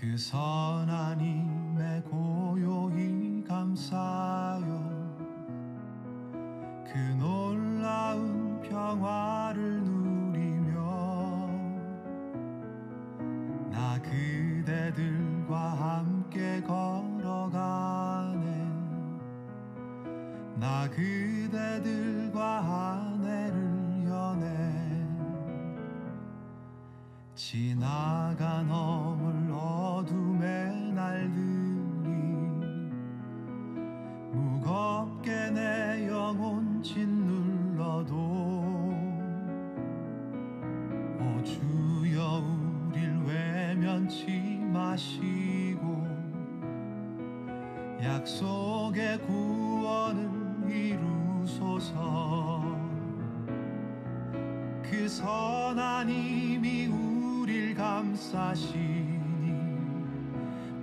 그 선한 힘에 고요히 감사요. 그 놀라운 평화를 누리며 나 그대들과 함께 걸어가네. 나 그대들과 한 해를 여네. 지나가 넘을 어둠의 날들이 무겁게 내 영혼 짓눌러도 오 주여 우릴 외면치 마시고 약속의 구원을 이루소서. 그 선한 힘이 우릴 감싸시니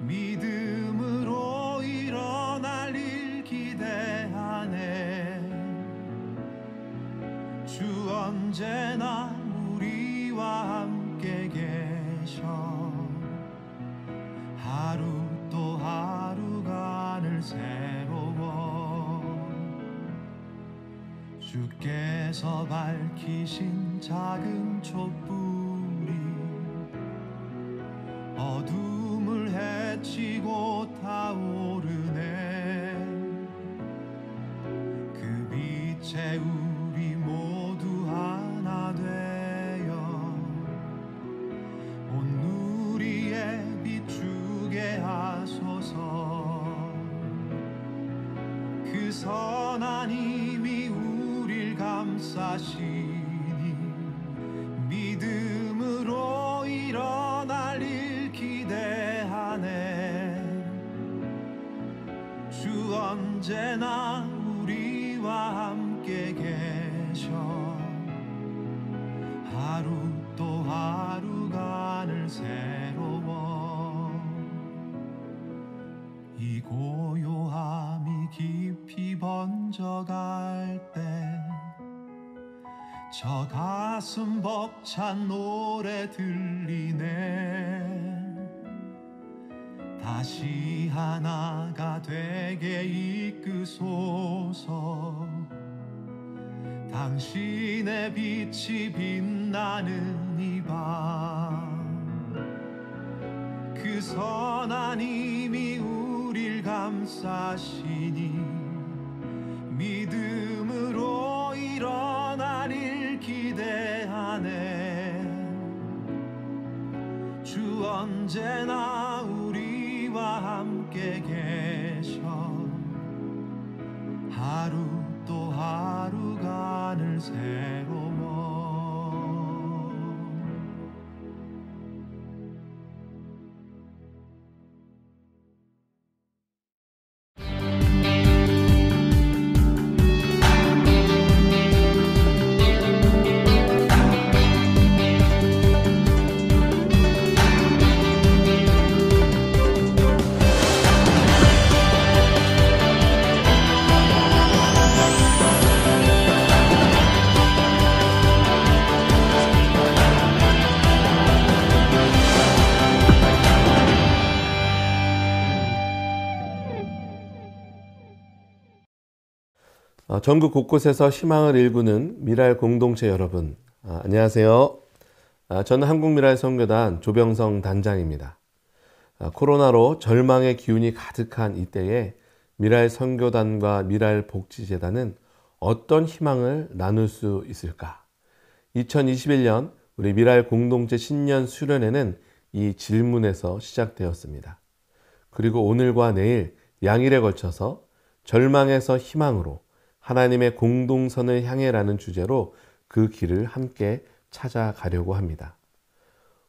믿음으로 일어날 일 기대하네. 주 언제나 우리와 함께 계셔. 하루 또 하루가 늘 새로워. 주께서 밝히신 작은 촛불이 어둠을 헤치고 타오르네. 그 빛에 우리 모두 하나 되어 온 누리에 비추게 하소서. 그 선한 힘이 우릴 감싸시니 믿음으로 일어날 일 기대하네. 주 언제나 우리와 함께 계셔. 하루 또 하루가 늘 새로워. 이 고요함이 깊이 번져갈 때 저 가슴 벅찬 노래 들리네. 다시 하나가 되게 이끄소서. 당신의 빛이 빛나는 이 밤. 그 선한 힘이 우릴 감싸시니 믿음으로 일어날 일 기대하네. 주 언제나 우리와 함께 계셔. 하루 또 하루가 늘 새로워. 전국 곳곳에서 희망을 일구는 미랄 공동체 여러분, 안녕하세요. 저는 한국미랄선교단 조병성 단장입니다. 코로나로 절망의 기운이 가득한 이때에 미랄 선교단과 미랄 복지재단은 어떤 희망을 나눌 수 있을까? 2021년 우리 미랄 공동체 신년 수련회는 이 질문에서 시작되었습니다. 그리고 오늘과 내일 양일에 걸쳐서 절망에서 희망으로 하나님의 공동선을 향해라는 주제로 그 길을 함께 찾아가려고 합니다.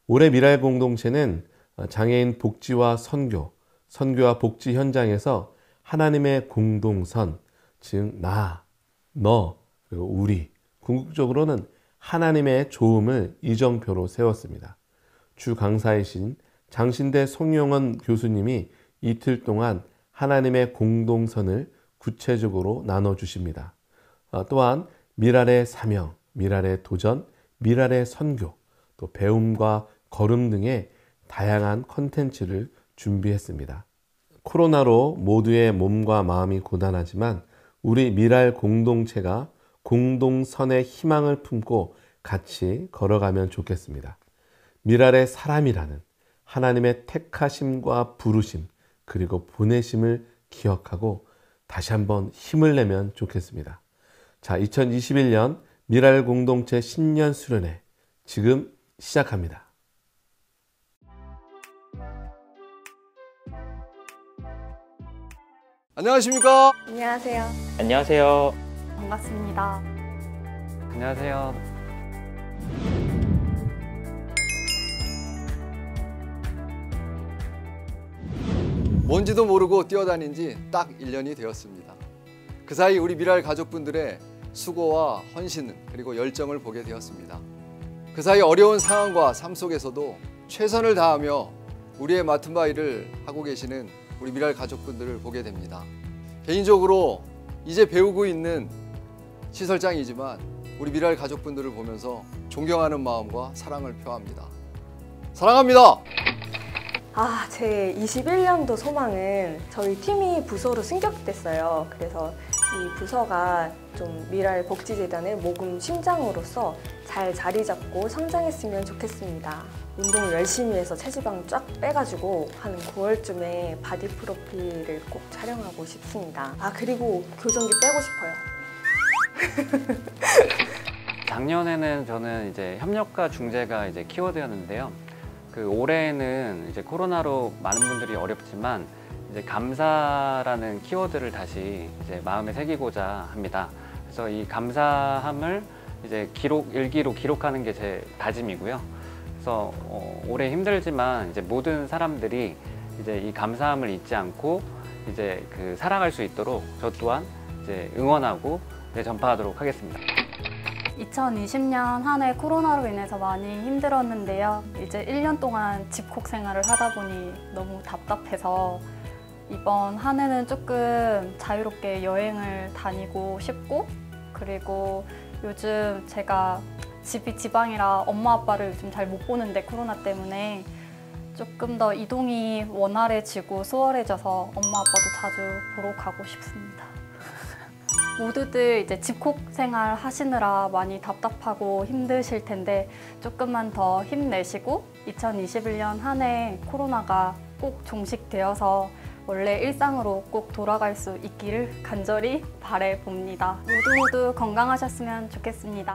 올해 미랄 공동체는 장애인 복지와 선교, 선교와 복지 현장에서 하나님의 공동선, 즉 나, 너, 그리고 우리, 궁극적으로는 하나님의 조음을 이정표로 세웠습니다. 주 강사이신 장신대 송영원 교수님이 이틀 동안 하나님의 공동선을 구체적으로 나눠주십니다. 또한 미랄의 사명, 미랄의 도전, 미랄의 선교, 또 배움과 걸음 등의 다양한 컨텐츠를 준비했습니다. 코로나로 모두의 몸과 마음이 고단하지만 우리 미랄 공동체가 공동선의 희망을 품고 같이 걸어가면 좋겠습니다. 미랄의 사람이라는 하나님의 택하심과 부르심 그리고 보내심을 기억하고 다시 한번 힘을 내면 좋겠습니다. 자, 2021년 미랄 공동체 신년 수련회 지금 시작합니다. 안녕하십니까? 안녕하세요. 안녕하세요. 반갑습니다. 안녕하세요. 뭔지도 모르고 뛰어다닌 지 딱 1년이 되었습니다. 그 사이 우리 미랄 가족분들의 수고와 헌신 그리고 열정을 보게 되었습니다. 그 사이 어려운 상황과 삶 속에서도 최선을 다하며 우리의 맡은 바 일을 하고 계시는 우리 미랄 가족분들을 보게 됩니다. 개인적으로 이제 배우고 있는 시설장이지만 우리 미랄 가족분들을 보면서 존경하는 마음과 사랑을 표합니다. 사랑합니다. 제 21년도 소망은 저희 팀이 부서로 승격됐어요. 그래서 이 부서가 좀 미랄 복지재단의 모금 심장으로서 잘 자리 잡고 성장했으면 좋겠습니다. 운동을 열심히 해서 체지방 쫙 빼가지고 한 9월쯤에 바디 프로필을 꼭 촬영하고 싶습니다. 그리고 교정기 빼고 싶어요. 작년에는 저는 이제 협력과 중재가 이제 키워드였는데요. 그 올해는 이제 코로나로 많은 분들이 어렵지만 이제 감사라는 키워드를 다시 이제 마음에 새기고자 합니다. 그래서 이 감사함을 이제 일기로 기록하는 게 제 다짐이고요. 그래서 올해 힘들지만 이제 모든 사람들이 이제 이 감사함을 잊지 않고 이제 그 살아갈 수 있도록 저 또한 이제 응원하고 전파하도록 하겠습니다. 2020년 한 해 코로나로 인해서 많이 힘들었는데요. 이제 1년 동안 집콕 생활을 하다 보니 너무 답답해서 이번 한 해는 조금 자유롭게 여행을 다니고 싶고, 그리고 요즘 제가 집이 지방이라 엄마 아빠를 요즘 잘 못 보는데 코로나 때문에 조금 더 이동이 원활해지고 수월해져서 엄마 아빠도 자주 보러 가고 싶습니다. 모두들 이제 집콕 생활 하시느라 많이 답답하고 힘드실 텐데 조금만 더 힘내시고 2021년 한 해 코로나가 꼭 종식되어서 원래 일상으로 꼭 돌아갈 수 있기를 간절히 바라봅니다. 모두 건강하셨으면 좋겠습니다.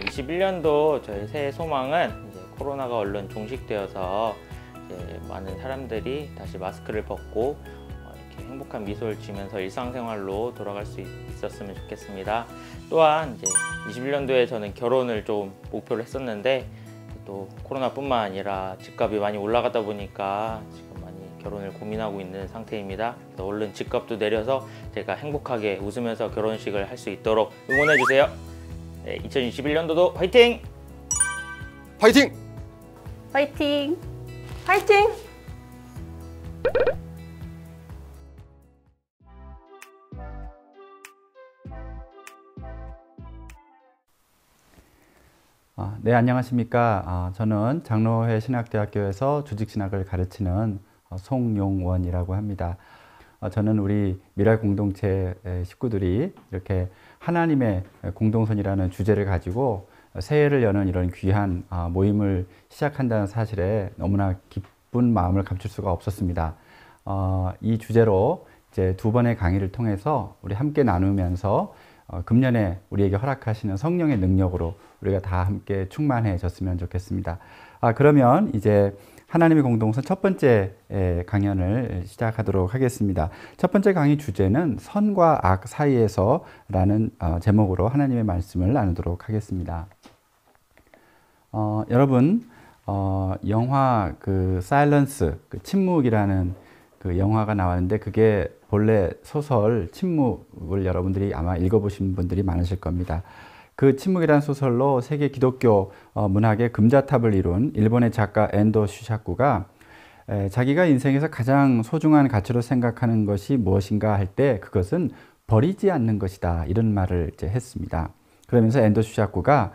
21년도 저희 새해 소망은 이제 코로나가 얼른 종식되어서 이제 많은 사람들이 다시 마스크를 벗고 이렇게 행복한 미소를 지으면서 일상생활로 돌아갈 수 있었으면 좋겠습니다. 또한 이제 21년도에 저는 결혼을 좀 목표로 했었는데 또 코로나뿐만 아니라 집값이 많이 올라가다 보니까 지금 많이 결혼을 고민하고 있는 상태입니다. 그래서 얼른 집값도 내려서 제가 행복하게 웃으면서 결혼식을 할 수 있도록 응원해 주세요. 네, 2021년도도 화이팅! 파이팅! 화이팅! 파이팅! 네, 안녕하십니까. 저는 장로회 신학대학교에서 주직신학을 가르치는 송용원이라고 합니다. 저는 우리 미랄 공동체 식구들이 이렇게 하나님의 공동선이라는 주제를 가지고 새해를 여는 이런 귀한 모임을 시작한다는 사실에 너무나 기쁜 마음을 감출 수가 없었습니다. 이 주제로 이제 두 번의 강의를 통해서 우리 함께 나누면서 금년에 우리에게 허락하시는 성령의 능력으로 우리가 다 함께 충만해졌으면 좋겠습니다. 그러면 이제 하나님의 공동선 첫 번째 강연을 시작하도록 하겠습니다. 첫 번째 강의 주제는 선과 악 사이에서 라는 제목으로 하나님의 말씀을 나누도록 하겠습니다. 여러분, 영화 그 사일런스, 그 침묵이라는 그 영화가 나왔는데 그게 본래 소설 침묵을 여러분들이 아마 읽어보신 분들이 많으실 겁니다. 그 침묵이라는 소설로 세계 기독교 문학의 금자탑을 이룬 일본의 작가 엔도 슈샤쿠가 자기가 인생에서 가장 소중한 가치로 생각하는 것이 무엇인가 할 때 그것은 버리지 않는 것이다, 이런 말을 이제 했습니다. 그러면서 엔도 슈샤쿠가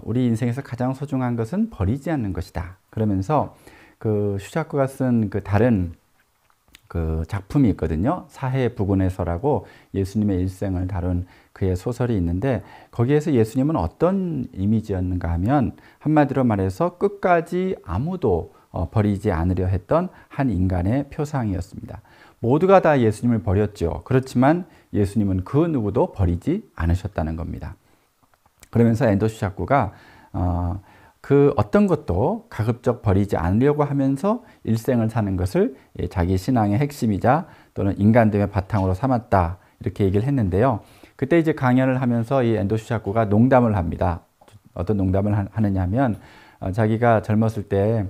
우리 인생에서 가장 소중한 것은 버리지 않는 것이다, 그러면서 그 슈자쿠가 쓴 그 다른 그 작품이 있거든요. 사해 부근에서라고 예수님의 일생을 다룬 그의 소설이 있는데 거기에서 예수님은 어떤 이미지였는가 하면 한마디로 말해서 끝까지 아무도 버리지 않으려 했던 한 인간의 표상이었습니다. 모두가 다 예수님을 버렸죠. 그렇지만 예수님은 그 누구도 버리지 않으셨다는 겁니다. 그러면서 엔도 슈자쿠가 그 어떤 것도 가급적 버리지 않으려고 하면서 일생을 사는 것을 자기 신앙의 핵심이자 또는 인간됨의 바탕으로 삼았다 이렇게 얘기를 했는데요. 그때 이제 강연을 하면서 이 엔도 슈자쿠가 농담을 합니다. 어떤 농담을 하느냐 하면 자기가 젊었을 때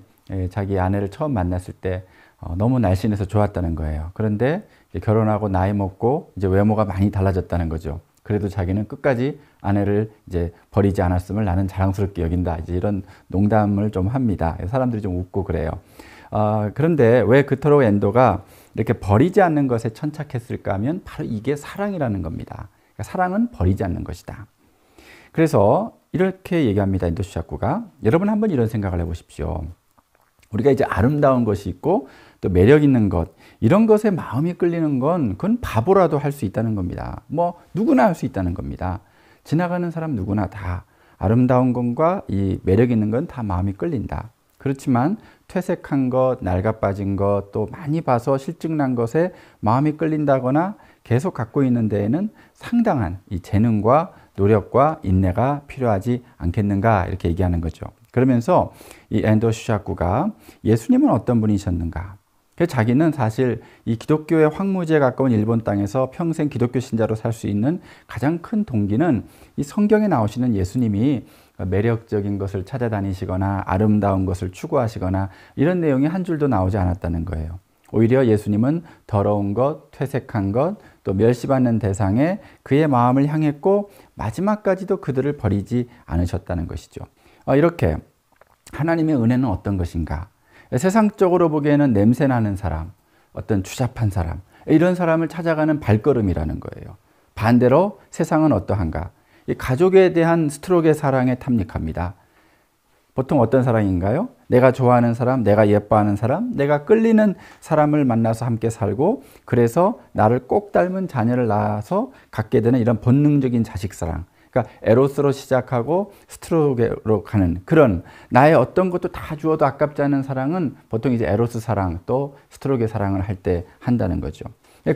자기 아내를 처음 만났을 때 너무 날씬해서 좋았다는 거예요. 그런데 결혼하고 나이 먹고 이제 외모가 많이 달라졌다는 거죠. 그래도 자기는 끝까지 아내를 이제 버리지 않았음을 나는 자랑스럽게 여긴다. 이제 이런 농담을 좀 합니다. 사람들이 좀 웃고 그래요. 그런데 왜 그토록 엔도가 이렇게 버리지 않는 것에 천착했을까 하면 바로 이게 사랑이라는 겁니다. 그러니까 사랑은 버리지 않는 것이다. 그래서 이렇게 얘기합니다. 엔도 슈자쿠가. 여러분 한번 이런 생각을 해보십시오. 우리가 이제 아름다운 것이 있고 또 매력 있는 것 이런 것에 마음이 끌리는 건 그건 바보라도 할 수 있다는 겁니다. 뭐 누구나 할 수 있다는 겁니다. 지나가는 사람 누구나 다 아름다운 것과 이 매력 있는 건 다 마음이 끌린다. 그렇지만 퇴색한 것, 낡아빠진 것, 또 많이 봐서 실증난 것에 마음이 끌린다거나 계속 갖고 있는 데에는 상당한 이 재능과 노력과 인내가 필요하지 않겠는가 이렇게 얘기하는 거죠. 그러면서 이 엔도 슈자쿠가 예수님은 어떤 분이셨는가? 자기는 사실 이 기독교의 황무지에 가까운 일본 땅에서 평생 기독교 신자로 살 수 있는 가장 큰 동기는 이 성경에 나오시는 예수님이 매력적인 것을 찾아다니시거나 아름다운 것을 추구하시거나 이런 내용이 한 줄도 나오지 않았다는 거예요. 오히려 예수님은 더러운 것, 퇴색한 것, 또 멸시받는 대상에 그의 마음을 향했고 마지막까지도 그들을 버리지 않으셨다는 것이죠. 이렇게 하나님의 은혜는 어떤 것인가? 세상적으로 보기에는 냄새나는 사람, 어떤 추잡한 사람, 이런 사람을 찾아가는 발걸음이라는 거예요. 반대로 세상은 어떠한가? 이 가족에 대한 스트로크의 사랑에 탐닉합니다. 보통 어떤 사랑인가요? 내가 좋아하는 사람, 내가 예뻐하는 사람, 내가 끌리는 사람을 만나서 함께 살고 그래서 나를 꼭 닮은 자녀를 낳아서 갖게 되는 이런 본능적인 자식사랑. 그러니까 에로스로 시작하고 스트로게로 가는 그런 나의 어떤 것도 다 주어도 아깝지 않은 사랑은 보통 이제 에로스 사랑 또 스트로게 사랑을 할 때 한다는 거죠.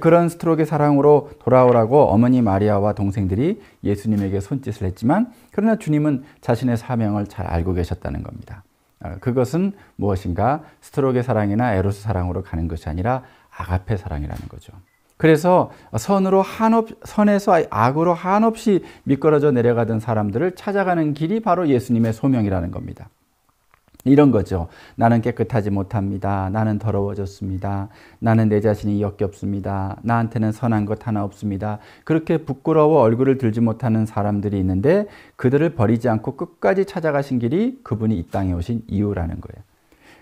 그런 스트로게 사랑으로 돌아오라고 어머니 마리아와 동생들이 예수님에게 손짓을 했지만 그러나 주님은 자신의 사명을 잘 알고 계셨다는 겁니다. 그것은 무엇인가 스트로게 사랑이나 에로스 사랑으로 가는 것이 아니라 아가페 사랑이라는 거죠. 그래서 선에서 악으로 한없이 미끄러져 내려가던 사람들을 찾아가는 길이 바로 예수님의 소명이라는 겁니다. 이런 거죠. 나는 깨끗하지 못합니다. 나는 더러워졌습니다. 나는 내 자신이 역겹습니다. 나한테는 선한 것 하나 없습니다. 그렇게 부끄러워 얼굴을 들지 못하는 사람들이 있는데 그들을 버리지 않고 끝까지 찾아가신 길이 그분이 이 땅에 오신 이유라는 거예요.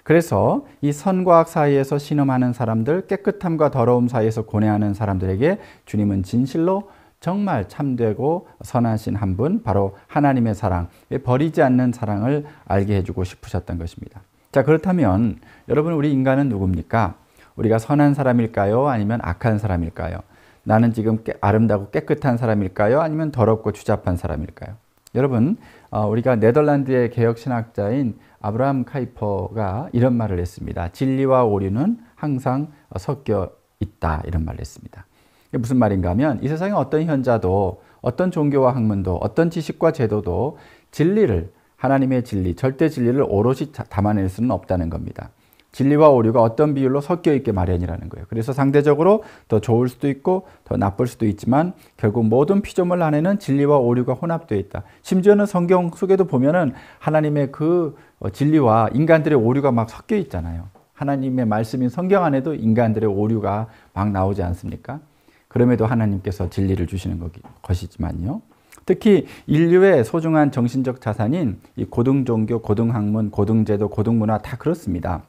그래서 이 선과 악 사이에서 신음하는 사람들, 깨끗함과 더러움 사이에서 고뇌하는 사람들에게 주님은 진실로 정말 참되고 선하신 한 분, 바로 하나님의 사랑, 버리지 않는 사랑을 알게 해주고 싶으셨던 것입니다. 자, 그렇다면 여러분 우리 인간은 누굽니까? 우리가 선한 사람일까요? 아니면 악한 사람일까요? 나는 지금 아름다고 깨끗한 사람일까요? 아니면 더럽고 추잡한 사람일까요? 여러분, 우리가 네덜란드의 개혁신학자인 아브라함 카이퍼가 이런 말을 했습니다. 진리와 오류는 항상 섞여 있다, 이런 말을 했습니다. 이게 무슨 말인가 하면 이 세상에 어떤 현자도 어떤 종교와 학문도 어떤 지식과 제도도 진리를, 하나님의 진리, 절대 진리를 오롯이 담아낼 수는 없다는 겁니다. 진리와 오류가 어떤 비율로 섞여 있게 마련이라는 거예요. 그래서 상대적으로 더 좋을 수도 있고 더 나쁠 수도 있지만 결국 모든 피조물 안에는 진리와 오류가 혼합되어 있다. 심지어는 성경 속에도 보면은 하나님의 그 진리와 인간들의 오류가 막 섞여 있잖아요. 하나님의 말씀인 성경 안에도 인간들의 오류가 막 나오지 않습니까? 그럼에도 하나님께서 진리를 주시는 것이지만요. 특히 인류의 소중한 정신적 자산인 이 고등종교, 고등학문, 고등제도, 고등문화 다 그렇습니다.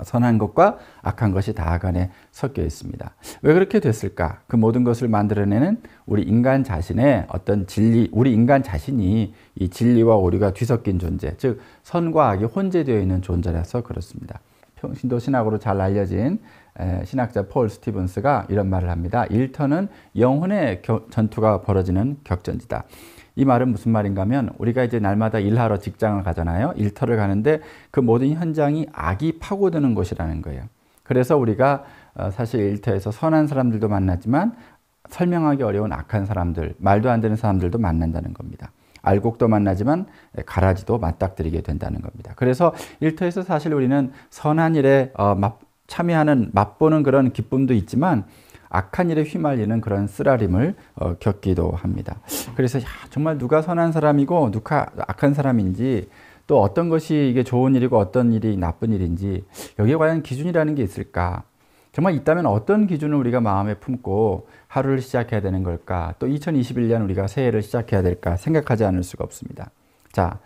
선한 것과 악한 것이 다 그 안에 섞여 있습니다. 왜 그렇게 됐을까? 그 모든 것을 만들어내는 우리 인간 자신의 어떤 진리, 우리 인간 자신이 이 진리와 오류가 뒤섞인 존재, 즉 선과 악이 혼재되어 있는 존재라서 그렇습니다. 평신도 신학으로 잘 알려진 신학자 폴 스티븐스가 이런 말을 합니다. 일터는 영혼의 전투가 벌어지는 격전지다. 이 말은 무슨 말인가 하면 우리가 이제 날마다 일하러 직장을 가잖아요. 일터를 가는데 그 모든 현장이 악이 파고드는 곳이라는 거예요. 그래서 우리가 사실 일터에서 선한 사람들도 만나지만 설명하기 어려운 악한 사람들, 말도 안 되는 사람들도 만난다는 겁니다. 알곡도 만나지만 가라지도 맞닥뜨리게 된다는 겁니다. 그래서 일터에서 사실 우리는 선한 일에 참여하는, 맛보는 그런 기쁨도 있지만 악한 일에 휘말리는 그런 쓰라림을 겪기도 합니다. 그래서 정말 누가 선한 사람이고 누가 악한 사람인지, 또 어떤 것이 이게 좋은 일이고 어떤 일이 나쁜 일인지, 여기에 과연 기준이라는 게 있을까? 정말 있다면 어떤 기준을 우리가 마음에 품고 하루를 시작해야 되는 걸까? 또 2021년 우리가 새해를 시작해야 될까 생각하지 않을 수가 없습니다. 자,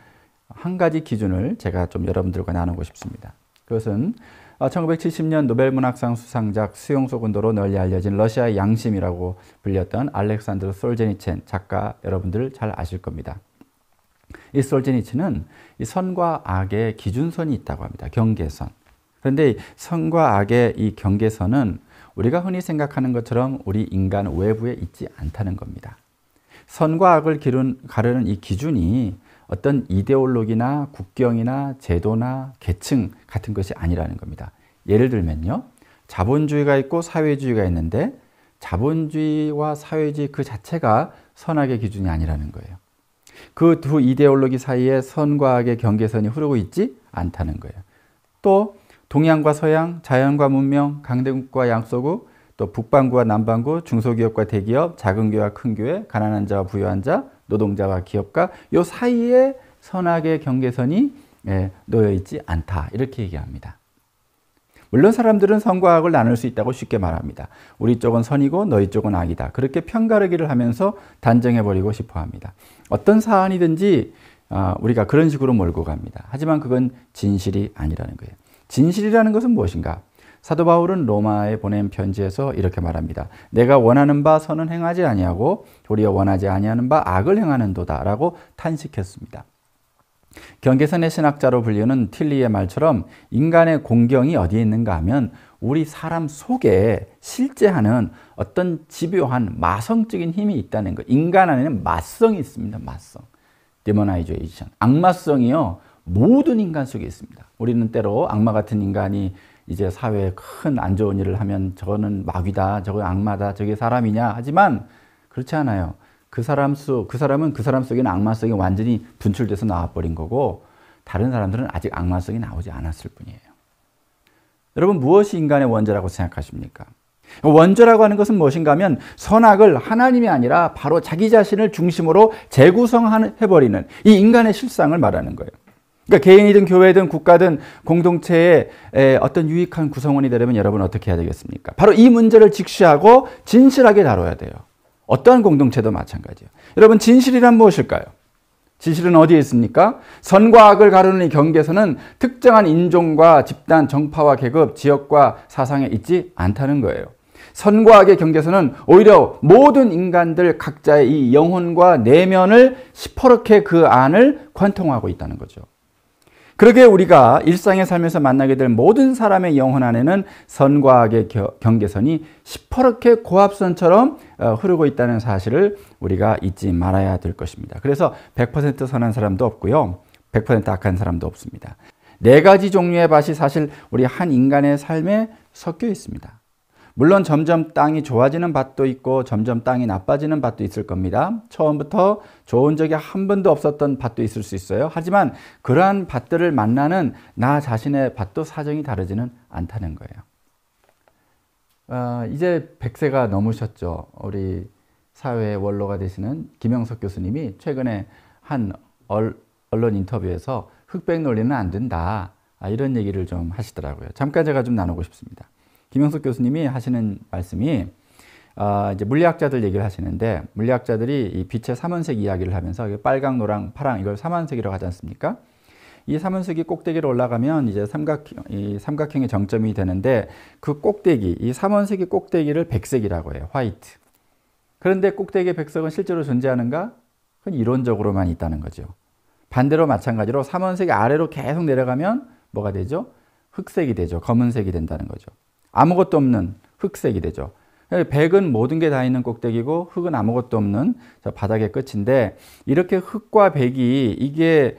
한 가지 기준을 제가 좀 여러분들과 나누고 싶습니다. 그것은 1970년 노벨문학상 수상작 수용소군도로 널리 알려진 러시아의 양심이라고 불렸던 알렉산드르 솔제니첸 작가, 여러분들 잘 아실 겁니다. 이 솔제니첸은 이 선과 악의 기준선이 있다고 합니다. 경계선. 그런데 선과 악의 이 경계선은 우리가 흔히 생각하는 것처럼 우리 인간 외부에 있지 않다는 겁니다. 선과 악을 가르는 이 기준이 어떤 이데올로기나 국경이나 제도나 계층 같은 것이 아니라는 겁니다. 예를 들면요, 자본주의가 있고 사회주의가 있는데 자본주의와 사회주의 그 자체가 선악의 기준이 아니라는 거예요. 그 두 이데올로기 사이에 선과 악의 경계선이 흐르고 있지 않다는 거예요. 또 동양과 서양, 자연과 문명, 강대국과 양서구, 또 북반구와 남반구, 중소기업과 대기업, 작은 교회와 큰 교회, 가난한 자와 부유한 자, 노동자와 기업가, 요 사이에 선악의 경계선이 놓여 있지 않다, 이렇게 얘기합니다. 물론 사람들은 선과 악을 나눌 수 있다고 쉽게 말합니다. 우리 쪽은 선이고 너희 쪽은 악이다, 그렇게 편가르기를 하면서 단정해버리고 싶어 합니다. 어떤 사안이든지 우리가 그런 식으로 몰고 갑니다. 하지만 그건 진실이 아니라는 거예요. 진실이라는 것은 무엇인가? 사도 바울은 로마에 보낸 편지에서 이렇게 말합니다. 내가 원하는 바 선은 행하지 아니하고 도리어 원하지 아니하는 바 악을 행하는도다 라고 탄식했습니다. 경계선의 신학자로 불리는 틸리의 말처럼 인간의 공경이 어디에 있는가 하면 우리 사람 속에 실제하는 어떤 집요한 마성적인 힘이 있다는 것. 인간 안에는 마성이 있습니다. 마성. 데모나이제이션. 악마성이요, 모든 인간 속에 있습니다. 우리는 때로 악마 같은 인간이 이제 사회에 큰 안 좋은 일을 하면 저거는 마귀다, 저거 악마다, 저게 사람이냐 하지만 그렇지 않아요. 그 사람은 그 사람 속에는 악마성이 완전히 분출돼서 나와버린 거고 다른 사람들은 아직 악마성이 나오지 않았을 뿐이에요. 여러분, 무엇이 인간의 원죄라고 생각하십니까? 원죄라고 하는 것은 무엇인가 하면 선악을 하나님이 아니라 바로 자기 자신을 중심으로 재구성해버리는 이 인간의 실상을 말하는 거예요. 그러니까 개인이든 교회든 국가든 공동체의 어떤 유익한 구성원이 되려면 여러분 어떻게 해야 되겠습니까? 바로 이 문제를 직시하고 진실하게 다뤄야 돼요. 어떠한 공동체도 마찬가지예요. 여러분, 진실이란 무엇일까요? 진실은 어디에 있습니까? 선과 악을 가르는 이 경계선은 특정한 인종과 집단, 정파와 계급, 지역과 사상에 있지 않다는 거예요. 선과 악의 경계선은 오히려 모든 인간들 각자의 이 영혼과 내면을 시퍼렇게 그 안을 관통하고 있다는 거죠. 그러게 우리가 일상의 삶에서 만나게 될 모든 사람의 영혼 안에는 선과 악의 경계선이 시퍼렇게 고압선처럼 흐르고 있다는 사실을 우리가 잊지 말아야 될 것입니다. 그래서 100% 선한 사람도 없고요, 100% 악한 사람도 없습니다. 네 가지 종류의 밭이 사실 우리 한 인간의 삶에 섞여 있습니다. 물론 점점 땅이 좋아지는 밭도 있고 점점 땅이 나빠지는 밭도 있을 겁니다. 처음부터 좋은 적이 한 번도 없었던 밭도 있을 수 있어요. 하지만 그러한 밭들을 만나는 나 자신의 밭도 사정이 다르지는 않다는 거예요. 이제 100세가 넘으셨죠. 우리 사회의 원로가 되시는 김영석 교수님이 최근에 한 언론 인터뷰에서 흑백 논리는 안 된다, 이런 얘기를 좀 하시더라고요. 잠깐 제가 좀 나누고 싶습니다. 김영석 교수님이 하시는 말씀이 이제 물리학자들 얘기를 하시는데, 물리학자들이 이 빛의 삼원색 이야기를 하면서 빨강, 노랑, 파랑, 이걸 삼원색이라고 하지 않습니까? 이 삼원색이 꼭대기로 올라가면 이제 삼각형의 정점이 되는데 그 꼭대기, 이 삼원색의 꼭대기를 백색이라고 해요. 화이트. 그런데 꼭대기의 백색은 실제로 존재하는가? 그건 이론적으로만 있다는 거죠. 반대로 마찬가지로 삼원색이 아래로 계속 내려가면 뭐가 되죠? 흑색이 되죠. 검은색이 된다는 거죠. 아무것도 없는 흑색이 되죠. 백은 모든 게 다 있는 꼭대기고 흑은 아무것도 없는 저 바닥의 끝인데, 이렇게 흑과 백이 이게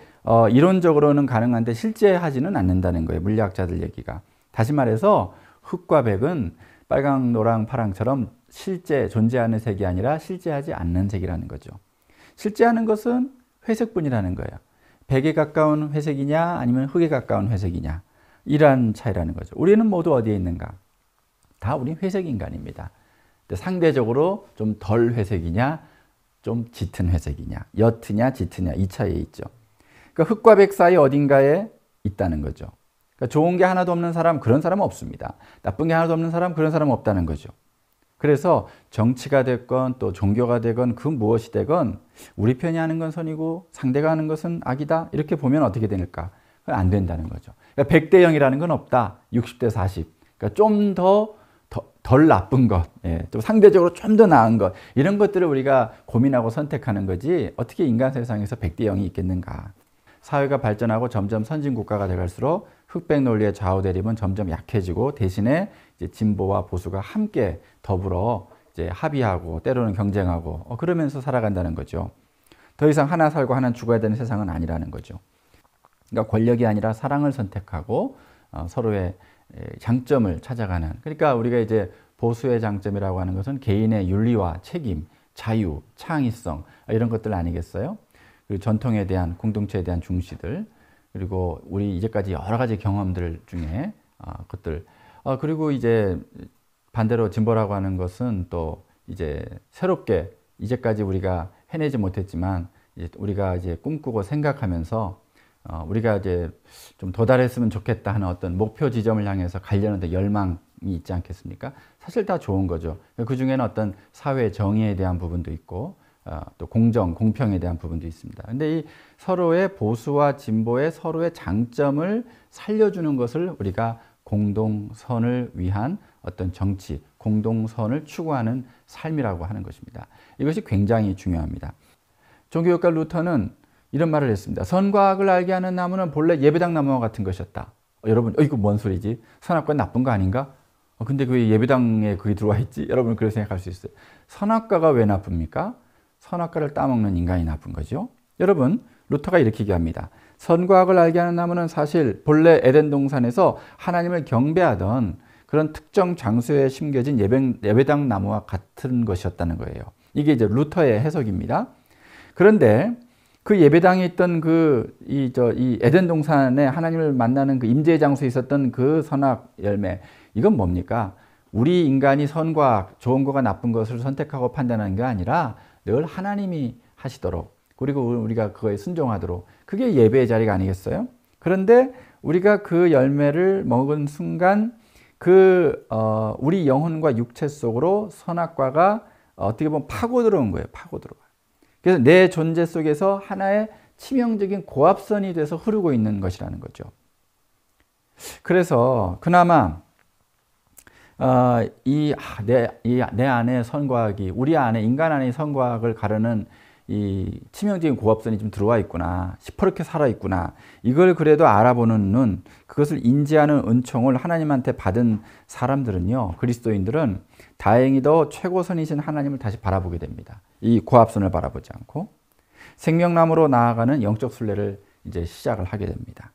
이론적으로는 가능한데 실제 하지는 않는다는 거예요. 물리학자들 얘기가. 다시 말해서 흑과 백은 빨강, 노랑, 파랑처럼 실제 존재하는 색이 아니라 실제하지 않는 색이라는 거죠. 실제하는 것은 회색뿐이라는 거예요. 백에 가까운 회색이냐 아니면 흑에 가까운 회색이냐, 이러한 차이라는 거죠. 우리는 모두 어디에 있는가? 다 우리 회색 인간입니다. 상대적으로 좀 덜 회색이냐 좀 짙은 회색이냐, 옅으냐 짙으냐, 이 차이에 있죠. 그러니까 흑과 백 사이 어딘가에 있다는 거죠. 그러니까 좋은 게 하나도 없는 사람, 그런 사람은 없습니다. 나쁜 게 하나도 없는 사람, 그런 사람은 없다는 거죠. 그래서 정치가 됐건 또 종교가 되건 그 무엇이 되건 우리 편이 하는 건 선이고 상대가 하는 것은 악이다, 이렇게 보면 어떻게 될까? 그건 안 된다는 거죠. 그러니까 100대 0이라는 건 없다. 60대 40. 그러니까 좀 덜 나쁜 것, 또 상대적으로 좀 더 나은 것, 이런 것들을 우리가 고민하고 선택하는 거지 어떻게 인간 세상에서 100대 0이 있겠는가. 사회가 발전하고 점점 선진국가가 돼갈수록 흑백 논리의 좌우 대립은 점점 약해지고 대신에 이제 진보와 보수가 함께 더불어 이제 합의하고 때로는 경쟁하고 그러면서 살아간다는 거죠. 더 이상 하나 살고 하나 죽어야 되는 세상은 아니라는 거죠. 그러니까 권력이 아니라 사랑을 선택하고 서로의 장점을 찾아가는, 그러니까 우리가 이제 보수의 장점이라고 하는 것은 개인의 윤리와 책임, 자유, 창의성, 이런 것들 아니겠어요? 그리고 전통에 대한, 공동체에 대한 중시들, 그리고 우리 이제까지 여러 가지 경험들 중에 것들, 그리고 이제 반대로 진보라고 하는 것은 또 이제 새롭게 이제까지 우리가 해내지 못했지만 우리가 이제 꿈꾸고 생각하면서 우리가 이제 좀 도달했으면 좋겠다 하는 어떤 목표 지점을 향해서 가려는 열망이 있지 않겠습니까? 사실 다 좋은 거죠. 그 중에는 어떤 사회 정의에 대한 부분도 있고 또 공정, 공평에 대한 부분도 있습니다. 근데 이 서로의 보수와 진보의 서로의 장점을 살려주는 것을 우리가 공동선을 위한 어떤 정치, 공동선을 추구하는 삶이라고 하는 것입니다. 이것이 굉장히 중요합니다. 종교학자 루터는 이런 말을 했습니다. 선과 악을 알게 하는 나무는 본래 예배당 나무와 같은 것이었다. 여러분, 이거 뭔 소리지? 선악과 나쁜 거 아닌가? 근데 그 예배당에 그게 들어와 있지? 여러분 그렇게 생각할 수 있어요. 선악과가 왜 나쁩니까? 선악과를 따먹는 인간이 나쁜 거죠. 여러분, 루터가 이렇게 얘기합니다. 선과 악을 알게 하는 나무는 사실 본래 에덴 동산에서 하나님을 경배하던 그런 특정 장소에 심겨진 예배당 나무와 같은 것이었다는 거예요. 이게 이제 루터의 해석입니다. 그런데 그 예배당에 있던 이 에덴 동산에 하나님을 만나는 그 임재의 장소에 있었던 그 선악 열매, 이건 뭡니까? 우리 인간이 선과 악, 좋은 거가 나쁜 것을 선택하고 판단하는 게 아니라 늘 하나님이 하시도록, 그리고 우리가 그거에 순종하도록, 그게 예배의 자리가 아니겠어요? 그런데 우리가 그 열매를 먹은 순간 우리 영혼과 육체 속으로 선악과가 어떻게 보면 파고 들어온 거예요. 파고 들어와요. 그래서 내 존재 속에서 하나의 치명적인 고압선이 돼서 흐르고 있는 것이라는 거죠. 그래서 그나마 내 안에 선과 악이, 우리 안에, 인간 안에 선과 악을 가르는 이 치명적인 고압선이 좀 들어와 있구나, 시퍼렇게 살아있구나, 이걸 그래도 알아보는 눈, 그것을 인지하는 은총을 하나님한테 받은 사람들은요, 그리스도인들은 다행히도 최고선이신 하나님을 다시 바라보게 됩니다. 이 고압선을 바라보지 않고 생명나무로 나아가는 영적 순례를 이제 시작을 하게 됩니다.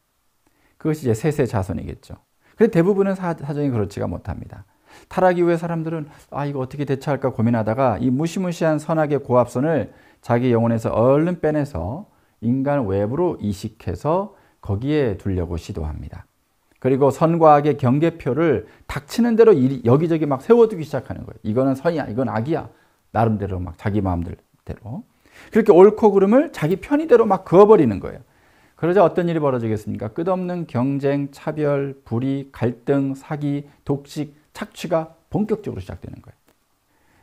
그것이 이제 셋의 자손이겠죠. 그런데 대부분은 사정이 그렇지가 못합니다. 타락 이후의 사람들은 이거 어떻게 대처할까 고민하다가 이 무시무시한 선악의 고압선을 자기 영혼에서 얼른 빼내서 인간 외부로 이식해서 거기에 두려고 시도합니다. 그리고 선과 악의 경계표를 닥치는 대로 여기저기 막 세워두기 시작하는 거예요. 이거는 선이야, 이건 악이야. 나름대로 막 자기 마음대로. 그렇게 옳고 그름을 자기 편의대로 막 그어버리는 거예요. 그러자 어떤 일이 벌어지겠습니까? 끝없는 경쟁, 차별, 불의, 갈등, 사기, 독식, 착취가 본격적으로 시작되는 거예요.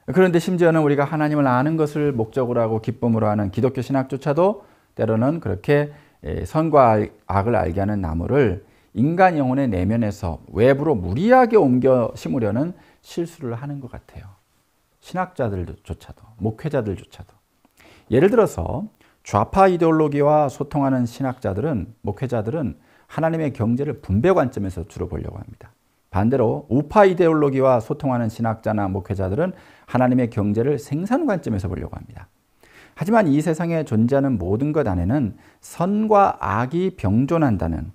그런데 심지어는 우리가 하나님을 아는 것을 목적으로 하고 기쁨으로 하는 기독교 신학조차도 때로는 그렇게 선과 악을 알게 하는 나무를 인간 영혼의 내면에서 외부로 무리하게 옮겨 심으려는 실수를 하는 것 같아요. 신학자들조차도, 목회자들조차도. 예를 들어서 좌파 이데올로기와 소통하는 신학자들은, 목회자들은 하나님의 경제를 분배 관점에서 주로 보려고 합니다. 반대로 우파 이데올로기와 소통하는 신학자나 목회자들은 하나님의 경제를 생산 관점에서 보려고 합니다. 하지만 이 세상에 존재하는 모든 것 안에는 선과 악이 병존한다는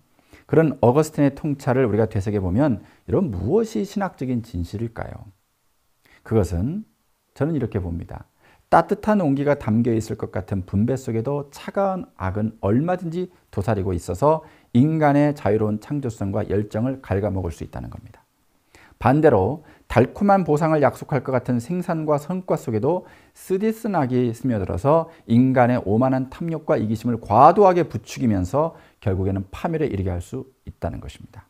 그런 어거스틴의 통찰을 우리가 되새겨보면 이런 무엇이 신학적인 진실일까요? 그것은 저는 이렇게 봅니다. 따뜻한 온기가 담겨 있을 것 같은 분배 속에도 차가운 악은 얼마든지 도사리고 있어서 인간의 자유로운 창조성과 열정을 갉아먹을 수 있다는 겁니다. 반대로 달콤한 보상을 약속할 것 같은 생산과 성과 속에도 쓰디쓴 악이 스며들어서 인간의 오만한 탐욕과 이기심을 과도하게 부추기면서 결국에는 파멸에 이르게 할 수 있다는 것입니다.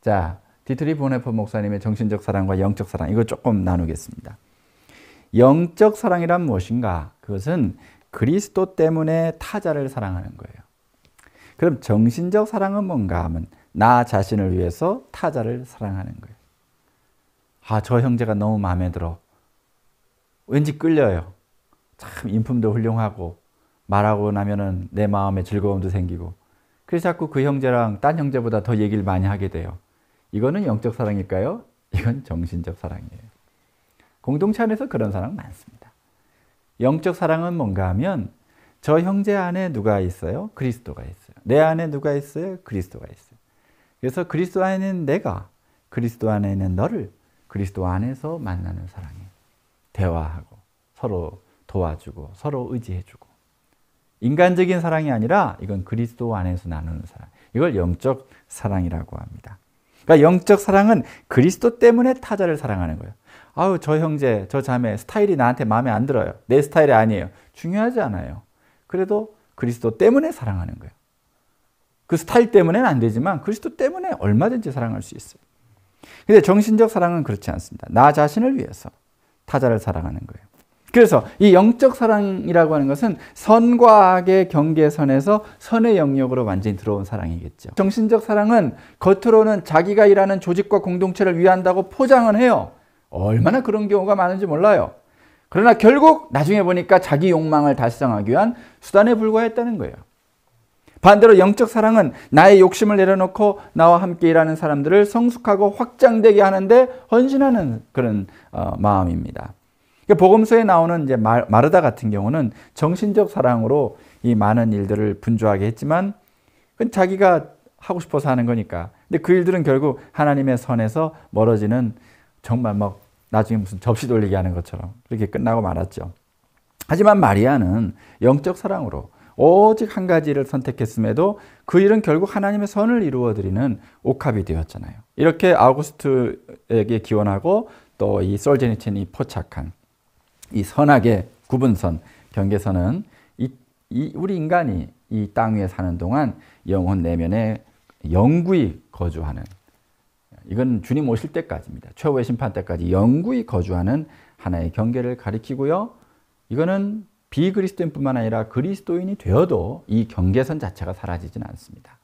자, 디트리 보네퍼 목사님의 정신적 사랑과 영적 사랑, 이거 조금 나누겠습니다. 영적 사랑이란 무엇인가? 그것은 그리스도 때문에 타자를 사랑하는 거예요. 그럼 정신적 사랑은 뭔가 하면 나 자신을 위해서 타자를 사랑하는 거예요. 아, 저 형제가 너무 마음에 들어. 왠지 끌려요. 참 인품도 훌륭하고 말하고 나면은 내 마음에 즐거움도 생기고 그래서 자꾸 그 형제랑 딴 형제보다 더 얘기를 많이 하게 돼요. 이거는 영적 사랑일까요? 이건 정신적 사랑이에요. 공동체 안에서 그런 사랑 많습니다. 영적 사랑은 뭔가 하면 저 형제 안에 누가 있어요? 그리스도가 있어요. 내 안에 누가 있어요? 그리스도가 있어요. 그래서 그리스도 안에 있는 내가, 그리스도 안에 있는 너를 그리스도 안에서 만나는 사랑이에요. 대화하고 서로 도와주고 서로 의지해주고 인간적인 사랑이 아니라 이건 그리스도 안에서 나누는 사랑. 이걸 영적 사랑이라고 합니다. 그러니까 영적 사랑은 그리스도 때문에 타자를 사랑하는 거예요. 아우, 저 형제, 저 자매 스타일이 나한테 마음에 안 들어요. 내 스타일이 아니에요. 중요하지 않아요. 그래도 그리스도 때문에 사랑하는 거예요. 그 스타일 때문에는 안 되지만 그리스도 때문에 얼마든지 사랑할 수 있어요. 근데 정신적 사랑은 그렇지 않습니다. 나 자신을 위해서 타자를 사랑하는 거예요. 그래서 이 영적 사랑이라고 하는 것은 선과 악의 경계선에서 선의 영역으로 완전히 들어온 사랑이겠죠. 정신적 사랑은 겉으로는 자기가 일하는 조직과 공동체를 위한다고 포장은 해요. 얼마나 그런 경우가 많은지 몰라요. 그러나 결국 나중에 보니까 자기 욕망을 달성하기 위한 수단에 불과했다는 거예요. 반대로 영적 사랑은 나의 욕심을 내려놓고 나와 함께 일하는 사람들을 성숙하고 확장되게 하는데 헌신하는 그런 마음입니다. 복음서에 나오는 이제 마르다 같은 경우는 정신적 사랑으로 이 많은 일들을 분주하게 했지만 그건 자기가 하고 싶어서 하는 거니까. 근데 그 일들은 결국 하나님의 선에서 멀어지는 정말 막 나중에 무슨 접시 돌리기 하는 것처럼 그렇게 끝나고 말았죠. 하지만 마리아는 영적 사랑으로 오직 한 가지를 선택했음에도 그 일은 결국 하나님의 선을 이루어드리는 옥합이 되었잖아요. 이렇게 아우구스트에게 기원하고 또 이 솔제니친이 포착한 이 선악의 구분선, 경계선은 우리 인간이 이 땅 위에 사는 동안 영혼 내면에 영구히 거주하는, 이건 주님 오실 때까지입니다. 최후의 심판 때까지 영구히 거주하는 하나의 경계를 가리키고요. 이거는 비그리스도인뿐만 아니라 그리스도인이 되어도 이 경계선 자체가 사라지진 않습니다.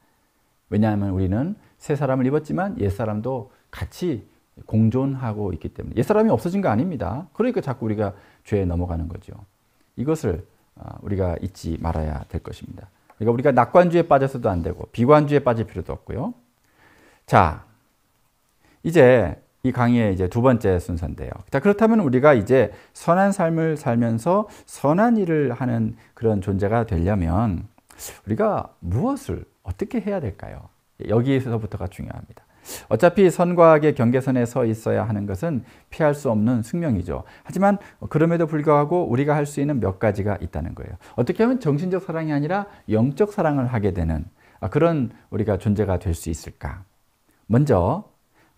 왜냐하면 우리는 새 사람을 입었지만 옛 사람도 같이 공존하고 있기 때문에 옛사람이 없어진 거 아닙니다. 그러니까 자꾸 우리가 죄에 넘어가는 거죠. 이것을 우리가 잊지 말아야 될 것입니다. 그러니까 우리가 낙관주의에 빠져서도 안 되고 비관주의에 빠질 필요도 없고요. 자, 이제 이 강의의 이제 두 번째 순서인데요. 자, 그렇다면 우리가 이제 선한 삶을 살면서 선한 일을 하는 그런 존재가 되려면 우리가 무엇을 어떻게 해야 될까요? 여기에서부터가 중요합니다. 어차피 선과 악의 경계선에 서 있어야 하는 것은 피할 수 없는 숙명이죠. 하지만 그럼에도 불구하고 우리가 할 수 있는 몇 가지가 있다는 거예요. 어떻게 하면 정신적 사랑이 아니라 영적 사랑을 하게 되는 그런 우리가 존재가 될 수 있을까? 먼저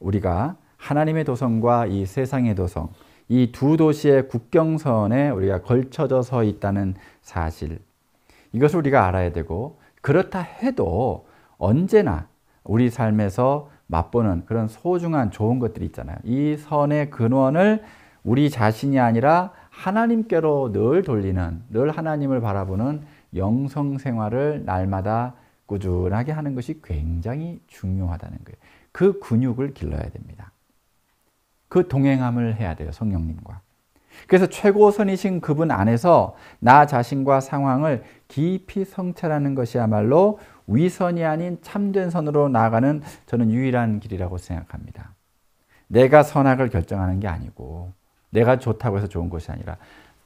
우리가 하나님의 도성과 이 세상의 도성, 이 두 도시의 국경선에 우리가 걸쳐져 서 있다는 사실, 이것을 우리가 알아야 되고, 그렇다 해도 언제나 우리 삶에서 맛보는 그런 소중한 좋은 것들이 있잖아요. 이 선의 근원을 우리 자신이 아니라 하나님께로 늘 돌리는, 늘 하나님을 바라보는 영성 생활을 날마다 꾸준하게 하는 것이 굉장히 중요하다는 거예요. 그 근육을 길러야 됩니다. 그 동행함을 해야 돼요, 성령님과. 그래서 최고선이신 그분 안에서 나 자신과 상황을 깊이 성찰하는 것이야말로 위선이 아닌 참된 선으로 나아가는 저는 유일한 길이라고 생각합니다. 내가 선악을 결정하는 게 아니고 내가 좋다고 해서 좋은 것이 아니라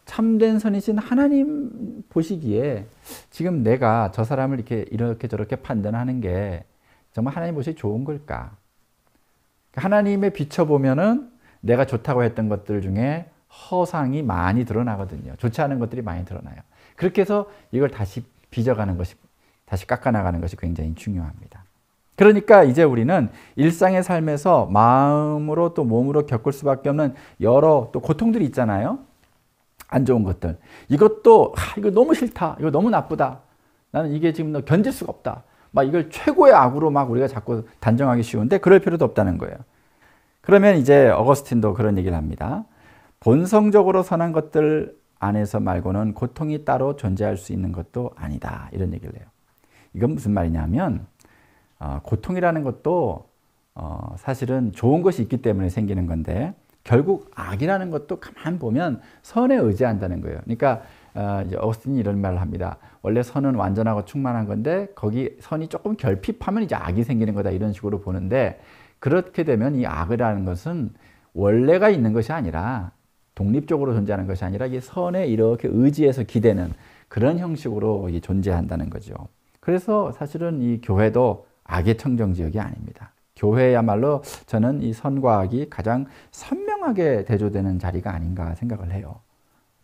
참된 선이신 하나님 보시기에 지금 내가 저 사람을 이렇게 저렇게 판단하는 게 정말 하나님 보시기에 좋은 걸까? 하나님의 비춰보면은 내가 좋다고 했던 것들 중에 허상이 많이 드러나거든요. 좋지 않은 것들이 많이 드러나요. 그렇게 해서 이걸 다시 빚어가는 것이, 다시 깎아나가는 것이 굉장히 중요합니다. 그러니까 이제 우리는 일상의 삶에서 마음으로 또 몸으로 겪을 수밖에 없는 여러 또 고통들이 있잖아요. 안 좋은 것들. 이것도 이거 너무 싫다. 이거 너무 나쁘다. 나는 이게 지금 견딜 수가 없다. 막 이걸 최고의 악으로 막 우리가 자꾸 단정하기 쉬운데 그럴 필요도 없다는 거예요. 그러면 이제 어거스틴도 그런 얘기를 합니다. 본성적으로 선한 것들 안에서 말고는 고통이 따로 존재할 수 있는 것도 아니다. 이런 얘기를 해요. 이건 무슨 말이냐면 고통이라는 것도 사실은 좋은 것이 있기 때문에 생기는 건데 결국 악이라는 것도 가만 보면 선에 의지한다는 거예요. 그러니까 이제 어거스틴이 이런 말을 합니다. 원래 선은 완전하고 충만한 건데 거기 선이 조금 결핍하면 이제 악이 생기는 거다 이런 식으로 보는데 그렇게 되면 이 악이라는 것은 원래가 있는 것이 아니라 독립적으로 존재하는 것이 아니라 이 선에 이렇게 의지해서 기대는 그런 형식으로 존재한다는 거죠. 그래서 사실은 이 교회도 악의 청정지역이 아닙니다. 교회야말로 저는 이 선과 악이 가장 선명하게 대조되는 자리가 아닌가 생각을 해요.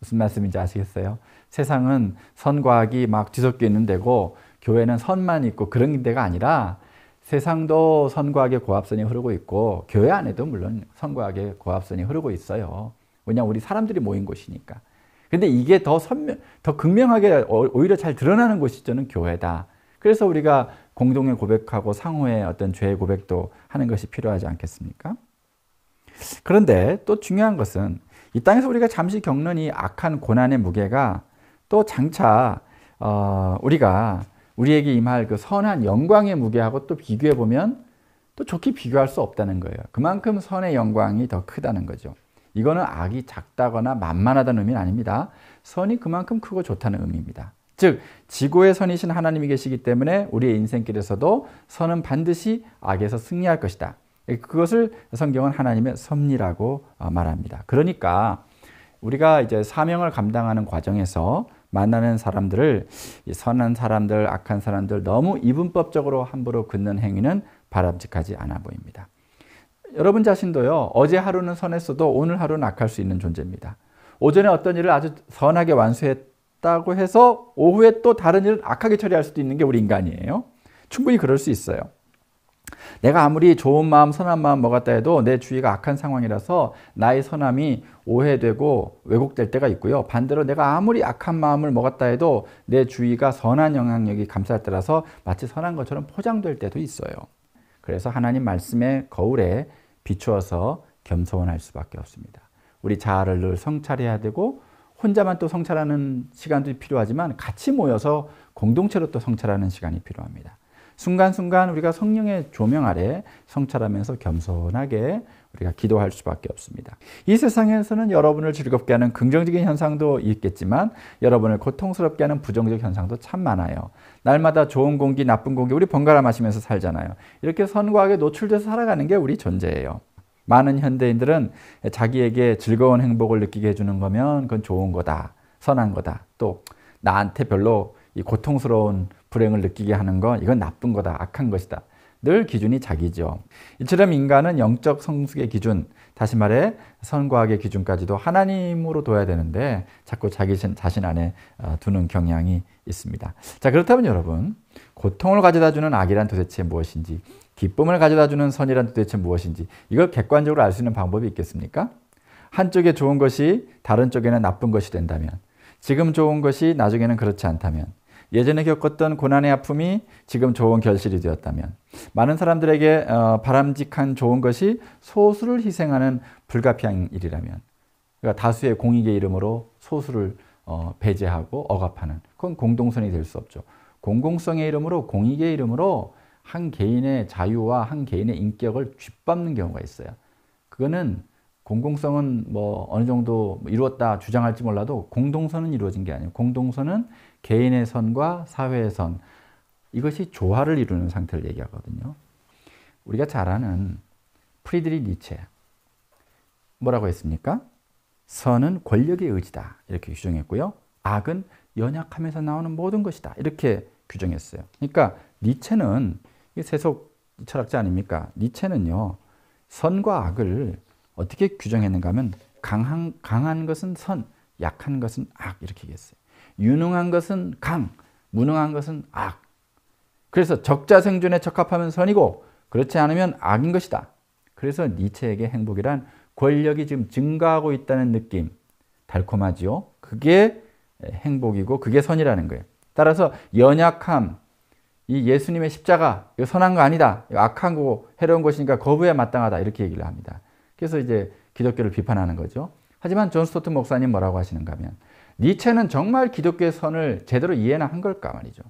무슨 말씀인지 아시겠어요? 세상은 선과 악이 막 뒤섞여 있는 데고 교회는 선만 있고 그런 데가 아니라 세상도 선과 악의 고합선이 흐르고 있고 교회 안에도 물론 선과 악의 고합선이 흐르고 있어요. 왜냐하면 우리 사람들이 모인 곳이니까. 근데 이게 더 극명하게 오히려 잘 드러나는 곳이 저는 교회다. 그래서 우리가 공동에 고백하고 상호의 어떤 죄의 고백도 하는 것이 필요하지 않겠습니까? 그런데 또 중요한 것은 이 땅에서 우리가 잠시 겪는 이 악한 고난의 무게가 또 장차 우리가 우리에게 임할 그 선한 영광의 무게하고 또 비교해 보면 또 좋게 비교할 수 없다는 거예요. 그만큼 선의 영광이 더 크다는 거죠. 이거는 악이 작다거나 만만하다는 의미는 아닙니다. 선이 그만큼 크고 좋다는 의미입니다. 즉 지고의 선이신 하나님이 계시기 때문에 우리의 인생길에서도 선은 반드시 악에서 승리할 것이다. 그것을 성경은 하나님의 섭리라고 말합니다. 그러니까 우리가 이제 사명을 감당하는 과정에서 만나는 사람들을 선한 사람들, 악한 사람들 너무 이분법적으로 함부로 긋는 행위는 바람직하지 않아 보입니다. 여러분 자신도요. 어제 하루는 선했어도 오늘 하루는 악할 수 있는 존재입니다. 오전에 어떤 일을 아주 선하게 완수했다고 해서 오후에 또 다른 일을 악하게 처리할 수도 있는 게 우리 인간이에요. 충분히 그럴 수 있어요. 내가 아무리 좋은 마음, 선한 마음 먹었다 해도 내 주위가 악한 상황이라서 나의 선함이 오해되고 왜곡될 때가 있고요. 반대로 내가 아무리 악한 마음을 먹었다 해도 내 주위가 선한 영향력이 감쌀 때라서 마치 선한 것처럼 포장될 때도 있어요. 그래서 하나님 말씀의 거울에 비추어서 겸손할 수밖에 없습니다. 우리 자아를 늘 성찰해야 되고 혼자만 또 성찰하는 시간도 필요하지만 같이 모여서 공동체로 또 성찰하는 시간이 필요합니다. 순간순간 우리가 성령의 조명 아래 성찰하면서 겸손하게 우리가 기도할 수밖에 없습니다. 이 세상에서는 여러분을 즐겁게 하는 긍정적인 현상도 있겠지만 여러분을 고통스럽게 하는 부정적 현상도 참 많아요. 날마다 좋은 공기, 나쁜 공기 우리 번갈아 마시면서 살잖아요. 이렇게 선과 악에 노출돼서 살아가는 게 우리 존재예요. 많은 현대인들은 자기에게 즐거운 행복을 느끼게 해주는 거면 그건 좋은 거다, 선한 거다. 또 나한테 별로 이 고통스러운 불행을 느끼게 하는 건 이건 나쁜 거다, 악한 것이다. 늘 기준이 자기죠. 이처럼 인간은 영적 성숙의 기준, 다시 말해 선과 악의 기준까지도 하나님으로 둬야 되는데 자꾸 자기 자신 안에 두는 경향이 있습니다. 자, 그렇다면 여러분, 고통을 가져다주는 악이란 도대체 무엇인지, 기쁨을 가져다주는 선이란 도대체 무엇인지 이걸 객관적으로 알 수 있는 방법이 있겠습니까? 한쪽에 좋은 것이 다른 쪽에는 나쁜 것이 된다면, 지금 좋은 것이 나중에는 그렇지 않다면, 예전에 겪었던 고난의 아픔이 지금 좋은 결실이 되었다면, 많은 사람들에게 바람직한 좋은 것이 소수를 희생하는 불가피한 일이라면, 그러니까 다수의 공익의 이름으로 소수를 배제하고 억압하는, 그건 공동선이 될 수 없죠. 공공성의 이름으로, 공익의 이름으로 한 개인의 자유와 한 개인의 인격을 짓밟는 경우가 있어요. 그거는 공공성은 뭐 어느 정도 이루었다 주장할지 몰라도 공동선은 이루어진 게 아니에요. 공동선은 개인의 선과 사회의 선, 이것이 조화를 이루는 상태를 얘기하거든요. 우리가 잘 아는 프리드리히 니체, 뭐라고 했습니까? 선은 권력의 의지다, 이렇게 규정했고요. 악은 연약함에서 나오는 모든 것이다, 이렇게 규정했어요. 그러니까 니체는, 이게 세속 철학자 아닙니까? 니체는요, 선과 악을 어떻게 규정했는가 하면 강한 것은 선, 약한 것은 악, 이렇게 얘기했어요. 유능한 것은 강, 무능한 것은 악. 그래서 적자생존에 적합하면 선이고 그렇지 않으면 악인 것이다. 그래서 니체에게 행복이란 권력이 지금 증가하고 있다는 느낌, 달콤하지요. 그게 행복이고 그게 선이라는 거예요. 따라서 연약함, 이 예수님의 십자가, 이거 선한 거 아니다, 이거 악한 거고 해로운 것이니까 거부해야 마땅하다, 이렇게 얘기를 합니다. 그래서 이제 기독교를 비판하는 거죠. 하지만 존 스토트 목사님 뭐라고 하시는가 하면, 니체는 정말 기독교의 선을 제대로 이해나 한 걸까 말이죠.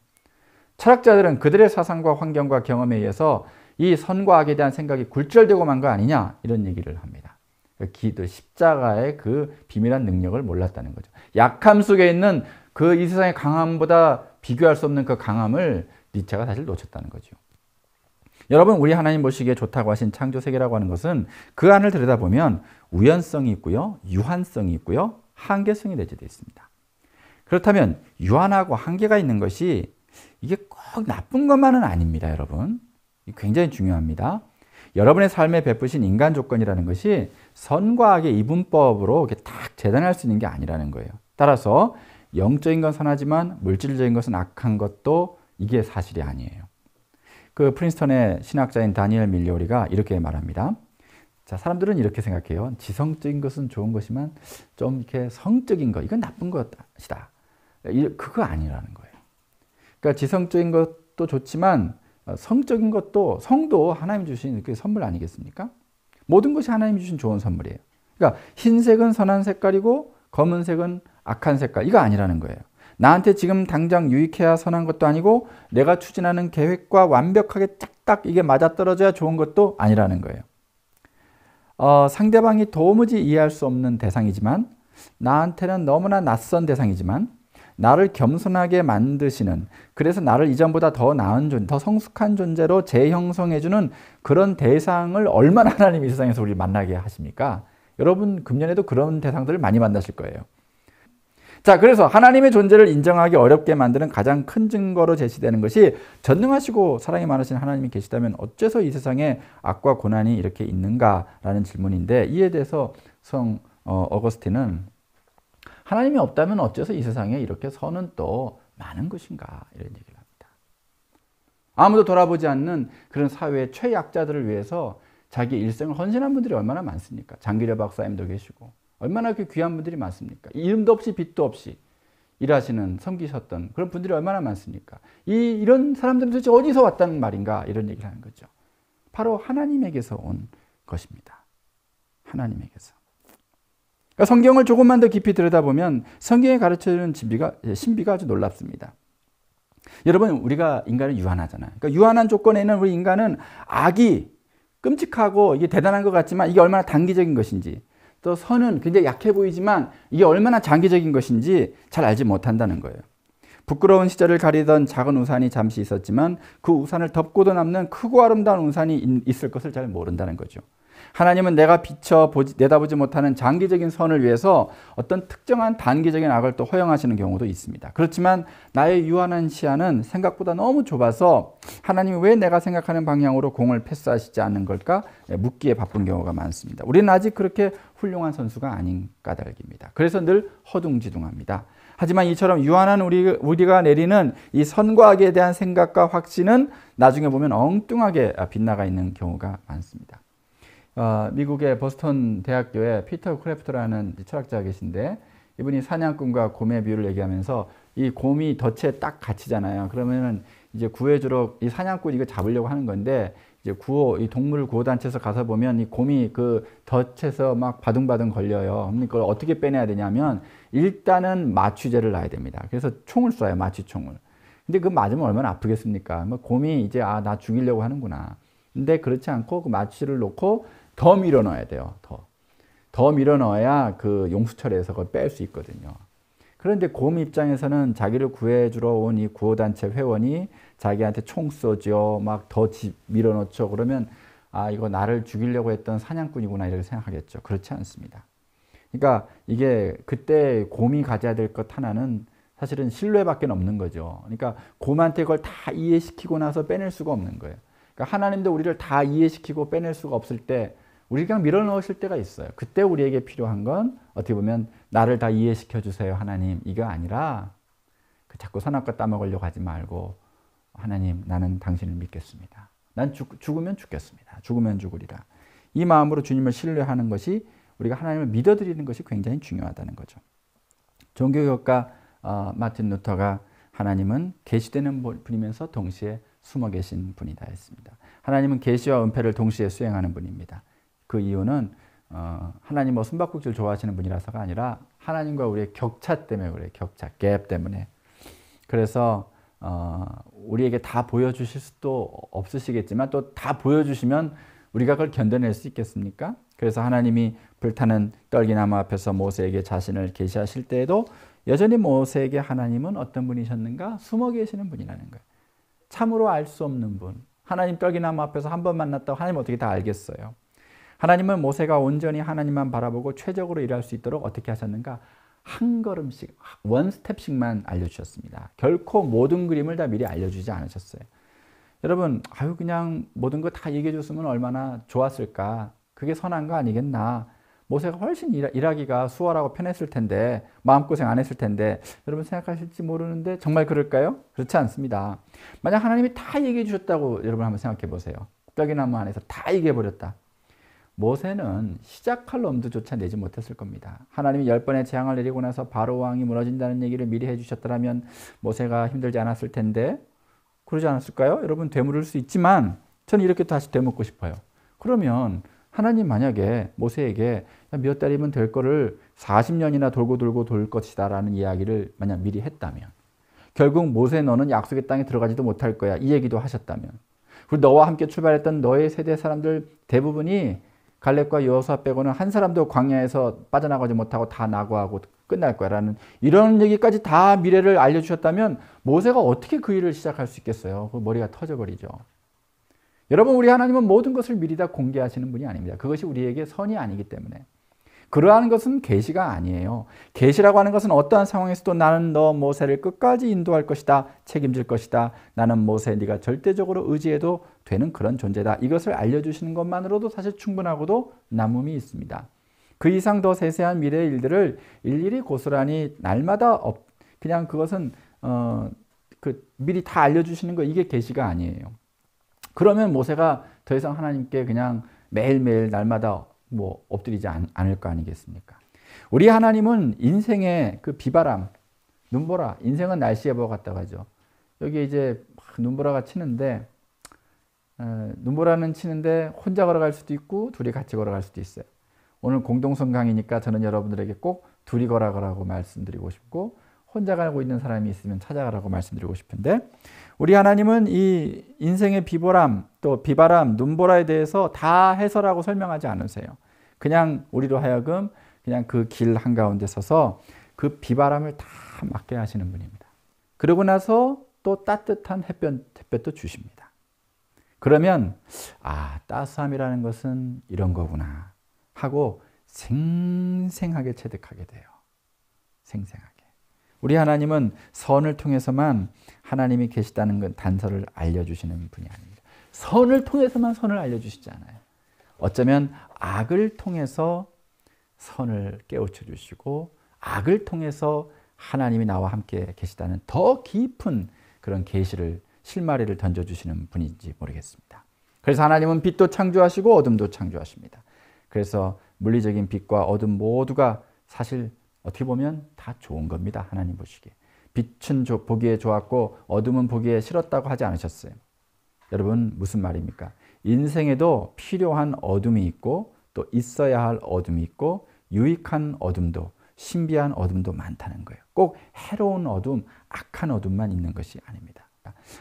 철학자들은 그들의 사상과 환경과 경험에 의해서 이 선과 악에 대한 생각이 굴절되고 만 거 아니냐, 이런 얘기를 합니다. 십자가의 그 비밀한 능력을 몰랐다는 거죠. 약함 속에 있는 그 이 세상의 강함보다 비교할 수 없는 그 강함을 니체가 사실 놓쳤다는 거죠. 여러분, 우리 하나님 보시기에 좋다고 하신 창조 세계라고 하는 것은 그 안을 들여다보면 우연성이 있고요, 유한성이 있고요, 한계성이 내재되어 있습니다. 그렇다면 유한하고 한계가 있는 것이 이게 꼭 나쁜 것만은 아닙니다, 여러분. 굉장히 중요합니다. 여러분의 삶에 베푸신 인간 조건이라는 것이 선과 악의 이분법으로 이렇게 딱 재단할 수 있는 게 아니라는 거예요. 따라서 영적인 건 선하지만 물질적인 것은 악한 것도 이게 사실이 아니에요. 그 프린스턴의 신학자인 다니엘 밀요리가 이렇게 말합니다. 자, 사람들은 이렇게 생각해요. 지성적인 것은 좋은 것이지만 좀 이렇게 성적인 것, 이건 나쁜 것이다. 그거 아니라는 거예요. 그러니까 지성적인 것도 좋지만 성적인 것도, 성도 하나님이 주신 그 선물 아니겠습니까? 모든 것이 하나님이 주신 좋은 선물이에요. 그러니까 흰색은 선한 색깔이고 검은색은 악한 색깔, 이거 아니라는 거예요. 나한테 지금 당장 유익해야 선한 것도 아니고 내가 추진하는 계획과 완벽하게 딱딱 이게 맞아떨어져야 좋은 것도 아니라는 거예요. 상대방이 도무지 이해할 수 없는 대상이지만, 나한테는 너무나 낯선 대상이지만 나를 겸손하게 만드시는, 그래서 나를 이전보다 더 나은 더 성숙한 존재로 재형성해주는 그런 대상을 얼마나 하나님이 이 세상에서 우리를 만나게 하십니까? 여러분 금년에도 그런 대상들을 많이 만나실 거예요. 자, 그래서 하나님의 존재를 인정하기 어렵게 만드는 가장 큰 증거로 제시되는 것이, 전능하시고 사랑이 많으신 하나님이 계시다면 어째서 이 세상에 악과 고난이 이렇게 있는가라는 질문인데, 이에 대해서 성 어거스틴은 하나님이 없다면 어째서 이 세상에 이렇게 선은 또 많은 것인가, 이런 얘기를 합니다. 아무도 돌아보지 않는 그런 사회의 최약자들을 위해서 자기 일생을 헌신한 분들이 얼마나 많습니까? 장기려 박사님도 계시고 얼마나 그 귀한 분들이 많습니까? 이름도 없이 빛도 없이 일하시는, 섬기셨던 그런 분들이 얼마나 많습니까? 이런 사람들은 도대체 어디서 왔다는 말인가, 이런 얘기를 하는 거죠. 바로 하나님에게서 온 것입니다. 하나님에게서. 그러니까 성경을 조금만 더 깊이 들여다보면 성경에 가르쳐주는 신비가 아주 놀랍습니다. 여러분, 우리가 인간은 유한하잖아요. 그러니까 유한한 조건에 있는 우리 인간은 악이 끔찍하고 이게 대단한 것 같지만 이게 얼마나 단기적인 것인지, 또 선은 굉장히 약해 보이지만 이게 얼마나 장기적인 것인지 잘 알지 못한다는 거예요. 부끄러운 시절을 가리던 작은 우산이 잠시 있었지만 그 우산을 덮고도 남는 크고 아름다운 우산이 있을 것을 잘 모른다는 거죠. 하나님은 내가 내다보지 못하는 장기적인 선을 위해서 어떤 특정한 단기적인 악을 또 허용하시는 경우도 있습니다. 그렇지만 나의 유한한 시야는 생각보다 너무 좁아서 하나님이 왜 내가 생각하는 방향으로 공을 패스하시지 않는 걸까 묻기에 바쁜 경우가 많습니다. 우리는 아직 그렇게 훌륭한 선수가 아닌 까닭입니다. 그래서 늘 허둥지둥합니다. 하지만 이처럼 유한한 우리가 내리는 이 선과 악에 대한 생각과 확신은 나중에 보면 엉뚱하게 빗나가 있는 경우가 많습니다. 미국의 보스턴 대학교에 피터 크래프트라는 철학자가 계신데, 이분이 사냥꾼과 곰의 비유를 얘기하면서 이 곰이 덫에 딱 갇히잖아요. 그러면은 이제 구해주러 이 사냥꾼이 이거 잡으려고 하는 건데, 이제 이 동물 구호단체에서 가서 보면 이 곰이 그 덫에서 막 바둥바둥 걸려요. 그럼 그걸 어떻게 빼내야 되냐면 일단은 마취제를 놔야 됩니다. 그래서 총을 쏴요, 마취총을. 근데 그거 맞으면 얼마나 아프겠습니까? 곰이 이제 나 죽이려고 하는구나. 근데 그렇지 않고 그 마취를 놓고 더 밀어 넣어야 돼요. 더. 더 밀어 넣어야 그 용수철에서 그걸 뺄 수 있거든요. 그런데 곰 입장에서는 자기를 구해주러 온 이 구호단체 회원이 자기한테 총 쏘죠. 막 더 밀어 넣죠. 그러면 아, 이거 나를 죽이려고 했던 사냥꾼이구나 이렇게 생각하겠죠. 그렇지 않습니다. 그러니까 이게 그때 곰이 가져야 될 것 하나는 사실은 신뢰밖에 없는 거죠. 그러니까 곰한테 그걸 다 이해시키고 나서 빼낼 수가 없는 거예요. 그러니까 하나님도 우리를 다 이해시키고 빼낼 수가 없을 때 우리 그냥 밀어넣으실 때가 있어요. 그때 우리에게 필요한 건 어떻게 보면 나를 다 이해시켜 주세요 하나님, 이거 아니라 자꾸 선악과 따먹으려고 하지 말고 하나님, 나는 당신을 믿겠습니다. 난 죽으면 죽겠습니다. 죽으면 죽으리라. 이 마음으로 주님을 신뢰하는 것이, 우리가 하나님을 믿어드리는 것이 굉장히 중요하다는 거죠. 종교교육가 마틴 루터가 하나님은 계시되는 분이면서 동시에 숨어 계신 분이다 했습니다. 하나님은 계시와 은폐를 동시에 수행하는 분입니다. 그 이유는 하나님 숨바꼭질 좋아하시는 분이라서가 아니라 하나님과 우리의 격차 때문에 그래요. 격차, 갭 때문에. 그래서 우리에게 다 보여주실 수도 없으시겠지만 또 다 보여주시면 우리가 그걸 견뎌낼 수 있겠습니까? 그래서 하나님이 불타는 떨기나무 앞에서 모세에게 자신을 계시하실 때에도 여전히 모세에게 하나님은 어떤 분이셨는가? 숨어 계시는 분이라는 거예요. 참으로 알 수 없는 분. 하나님 떨기나무 앞에서 한 번 만났다고 하나님 어떻게 다 알겠어요? 하나님은 모세가 온전히 하나님만 바라보고 최적으로 일할 수 있도록 어떻게 하셨는가? 한 걸음씩, 원 스텝씩만 알려주셨습니다. 결코 모든 그림을 다 미리 알려주지 않으셨어요. 여러분, 그냥 모든 거 다 얘기해 줬으면 얼마나 좋았을까? 그게 선한 거 아니겠나? 모세가 훨씬 일하기가 수월하고 편했을 텐데, 마음고생 안 했을 텐데, 여러분 생각하실지 모르는데 정말 그럴까요? 그렇지 않습니다. 만약 하나님이 다 얘기해 주셨다고 여러분 한번 생각해 보세요. 떡이나무 안에서 다 얘기해 버렸다. 모세는 시작할 엄두조차 내지 못했을 겁니다. 하나님이 10번의 재앙을 내리고 나서 바로 왕이 무너진다는 얘기를 미리 해주셨더라면 모세가 힘들지 않았을 텐데, 그러지 않았을까요? 여러분 되물을 수 있지만 저는 이렇게 다시 되묻고 싶어요. 그러면 하나님 만약에 모세에게 몇 달이면 될 거를 40년이나 돌고 돌 것이다 라는 이야기를 만약 미리 했다면, 결국 모세 너는 약속의 땅에 들어가지도 못할 거야 이 얘기도 하셨다면, 그리고 너와 함께 출발했던 너의 세대 사람들 대부분이 갈렙과 여호수아 빼고는 한 사람도 광야에서 빠져나가지 못하고 다 낙오하고 끝날 거라는 이런 얘기까지 다 미래를 알려주셨다면 모세가 어떻게 그 일을 시작할 수 있겠어요? 그 머리가 터져버리죠. 여러분, 우리 하나님은 모든 것을 미리 다 공개하시는 분이 아닙니다. 그것이 우리에게 선이 아니기 때문에. 그러한 것은 계시가 아니에요. 계시라고 하는 것은 어떠한 상황에서도 나는 너 모세를 끝까지 인도할 것이다, 책임질 것이다, 나는 모세 네가 절대적으로 의지해도 되는 그런 존재다, 이것을 알려주시는 것만으로도 사실 충분하고도 남음이 있습니다. 그 이상 더 세세한 미래의 일들을 일일이 고스란히 날마다 그냥 그것은 미리 다 알려주시는 거, 이게 계시가 아니에요. 그러면 모세가 더 이상 하나님께 그냥 매일매일 날마다 엎드리지 않을 거 아니겠습니까? 우리 하나님은 인생의 그 비바람, 눈보라, 인생은 날씨 예보 같다고 하죠. 여기 이제 눈보라가 치는데, 눈보라는 치는데 혼자 걸어갈 수도 있고 둘이 같이 걸어갈 수도 있어요. 오늘 공동선 강의니까 저는 여러분들에게 꼭 둘이 걸어가라고 말씀드리고 싶고, 혼자 가고 있는 사람이 있으면 찾아가라고 말씀드리고 싶은데, 우리 하나님은 이 인생의 비보람, 또 비바람, 눈보라에 대해서 다 해설하고 설명하지 않으세요. 그냥 우리로 하여금 그냥 그 길 한가운데 서서 그 비바람을 다 맞게 하시는 분입니다. 그러고 나서 또 따뜻한 햇볕도 주십니다. 그러면 따스함이라는 것은 이런 거구나 하고 생생하게 체득하게 돼요. 생생하게. 우리 하나님은 선을 통해서만 하나님이 계시다는 건 단서를 알려주시는 분이 아닙니다. 선을 통해서만 선을 알려주시지 않아요. 어쩌면 악을 통해서 선을 깨우쳐 주시고, 악을 통해서 하나님이 나와 함께 계시다는 더 깊은 그런 계시를, 실마리를 던져주시는 분인지 모르겠습니다. 그래서 하나님은 빛도 창조하시고 어둠도 창조하십니다. 그래서 물리적인 빛과 어둠 모두가 사실 어떻게 보면 다 좋은 겁니다. 하나님 보시기에. 빛은 보기에 좋았고 어둠은 보기에 싫었다고 하지 않으셨어요. 여러분, 무슨 말입니까? 인생에도 필요한 어둠이 있고 또 있어야 할 어둠이 있고 유익한 어둠도, 신비한 어둠도 많다는 거예요. 꼭 해로운 어둠, 악한 어둠만 있는 것이 아닙니다.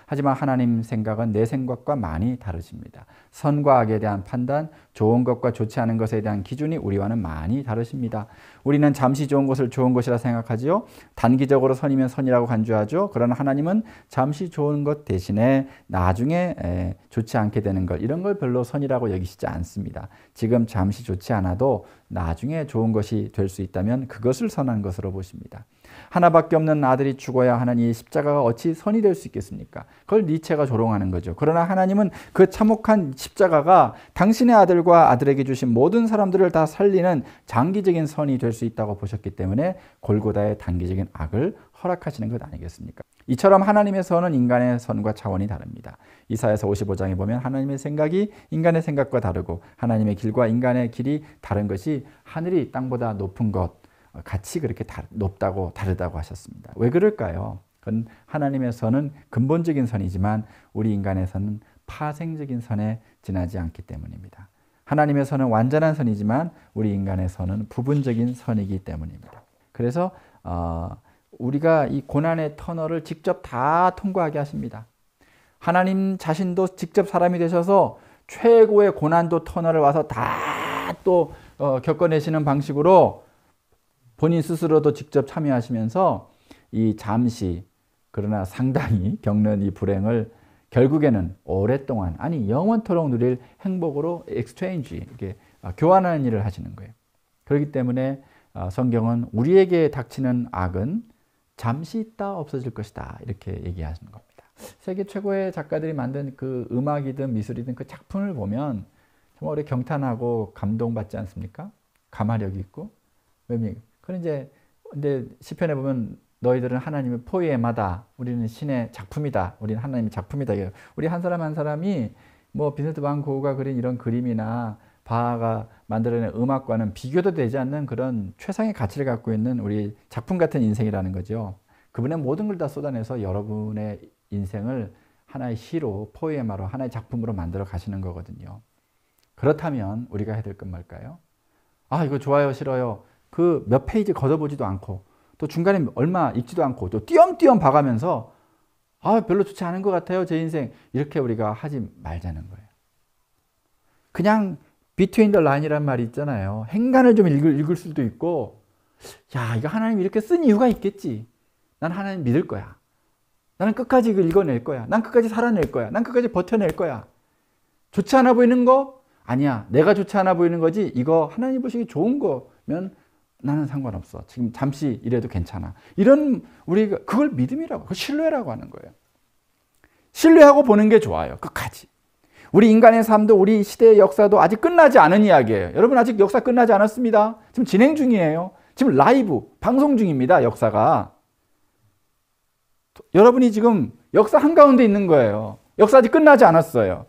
하지만 하나님 생각은 내 생각과 많이 다르십니다. 선과 악에 대한 판단, 좋은 것과 좋지 않은 것에 대한 기준이 우리와는 많이 다르십니다. 우리는 잠시 좋은 것을 좋은 것이라 생각하지요. 단기적으로 선이면 선이라고 간주하죠. 그러나 하나님은 잠시 좋은 것 대신에 나중에 좋지 않게 되는 것, 이런 걸 별로 선이라고 여기시지 않습니다. 지금 잠시 좋지 않아도 나중에 좋은 것이 될 수 있다면 그것을 선한 것으로 보십니다. 하나밖에 없는 아들이 죽어야 하는 이 십자가가 어찌 선이 될 수 있겠습니까? 그걸 니체가 조롱하는 거죠. 그러나 하나님은 그 참혹한 십자가가 당신의 아들과 아들에게 주신 모든 사람들을 다 살리는 장기적인 선이 될 수 있다고 보셨기 때문에 골고다의 단기적인 악을 허락하시는 것 아니겠습니까? 이처럼 하나님의 선은 인간의 선과 차원이 다릅니다. 이사야서 55장에 보면 하나님의 생각이 인간의 생각과 다르고 하나님의 길과 인간의 길이 다른 것이 하늘이 땅보다 높은 것 같이 그렇게 높다고 다르다고 하셨습니다. 왜 그럴까요? 그건 하나님의 선은 근본적인 선이지만 우리 인간의 선은 파생적인 선에 지나지 않기 때문입니다. 하나님의 선은 완전한 선이지만 우리 인간의 선은 부분적인 선이기 때문입니다. 그래서 우리가 이 고난의 터널을 직접 다 통과하게 하십니다. 하나님 자신도 직접 사람이 되셔서 최고의 고난도 터널을 와서 다 또 겪어내시는 방식으로 본인 스스로도 직접 참여하시면서 이 잠시 그러나 상당히 겪는 이 불행을 결국에는 오랫동안 아니 영원토록 누릴 행복으로 엑스체인지 이렇게 교환하는 일을 하시는 거예요. 그렇기 때문에 성경은 우리에게 닥치는 악은 잠시 있다 없어질 것이다 이렇게 얘기하시는 겁니다. 세계 최고의 작가들이 만든 그 음악이든 미술이든 그 작품을 보면 정말 우리 경탄하고 감동받지 않습니까? 가마력이 있고 그런데 시편에 보면 너희들은 하나님의 포에마다 우리는 신의 작품이다. 우리는 하나님의 작품이다. 우리 한 사람 한 사람이 뭐 비센트 반 고흐가 그린 이런 그림이나 바하가 만들어낸 음악과는 비교도 되지 않는 그런 최상의 가치를 갖고 있는 우리 작품 같은 인생이라는 거죠. 그분의 모든 걸 다 쏟아내서 여러분의 인생을 하나의 시로 포에마로 하나의 작품으로 만들어 가시는 거거든요. 그렇다면 우리가 해야 될 건 뭘까요? 아 이거 좋아요 싫어요. 그 몇 페이지 걷어보지도 않고 또 중간에 얼마 읽지도 않고 또 띄엄띄엄 봐가면서 아 별로 좋지 않은 것 같아요 제 인생 이렇게 우리가 하지 말자는 거예요. 그냥 between the line이란 말이 있잖아요. 행간을 좀 읽을 수도 있고 야 이거 하나님 이렇게 쓴 이유가 있겠지. 난 하나님 믿을 거야. 나는 끝까지 이거 읽어낼 거야. 난 끝까지 살아낼 거야. 난 끝까지 버텨낼 거야. 좋지 않아 보이는 거? 아니야. 내가 좋지 않아 보이는 거지. 이거 하나님 보시기 좋은 거면 나는 상관없어. 지금 잠시 이래도 괜찮아. 이런 우리가 그걸 믿음이라고, 그 신뢰라고 하는 거예요. 신뢰하고 보는 게 좋아요. 끝까지. 우리 인간의 삶도 우리 시대의 역사도 아직 끝나지 않은 이야기예요. 여러분 아직 역사 끝나지 않았습니다. 지금 진행 중이에요. 지금 라이브 방송 중입니다. 역사가. 여러분이 지금 역사 한가운데 있는 거예요. 역사 아직 끝나지 않았어요.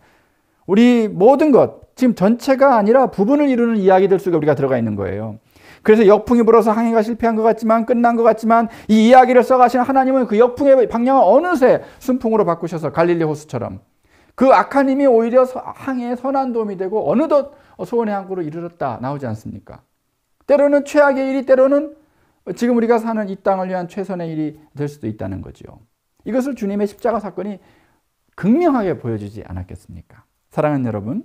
우리 모든 것 지금 전체가 아니라 부분을 이루는 이야기들 속에 우리가 들어가 있는 거예요. 그래서 역풍이 불어서 항해가 실패한 것 같지만 끝난 것 같지만 이 이야기를 써가시는 하나님은 그 역풍의 방향을 어느새 순풍으로 바꾸셔서 갈릴리 호수처럼 그 악한 힘이 오히려 항해에 선한 도움이 되고 어느덧 소원의 항구로 이르렀다 나오지 않습니까? 때로는 최악의 일이 때로는 지금 우리가 사는 이 땅을 위한 최선의 일이 될 수도 있다는 거죠. 이것을 주님의 십자가 사건이 극명하게 보여주지 않았겠습니까? 사랑하는 여러분,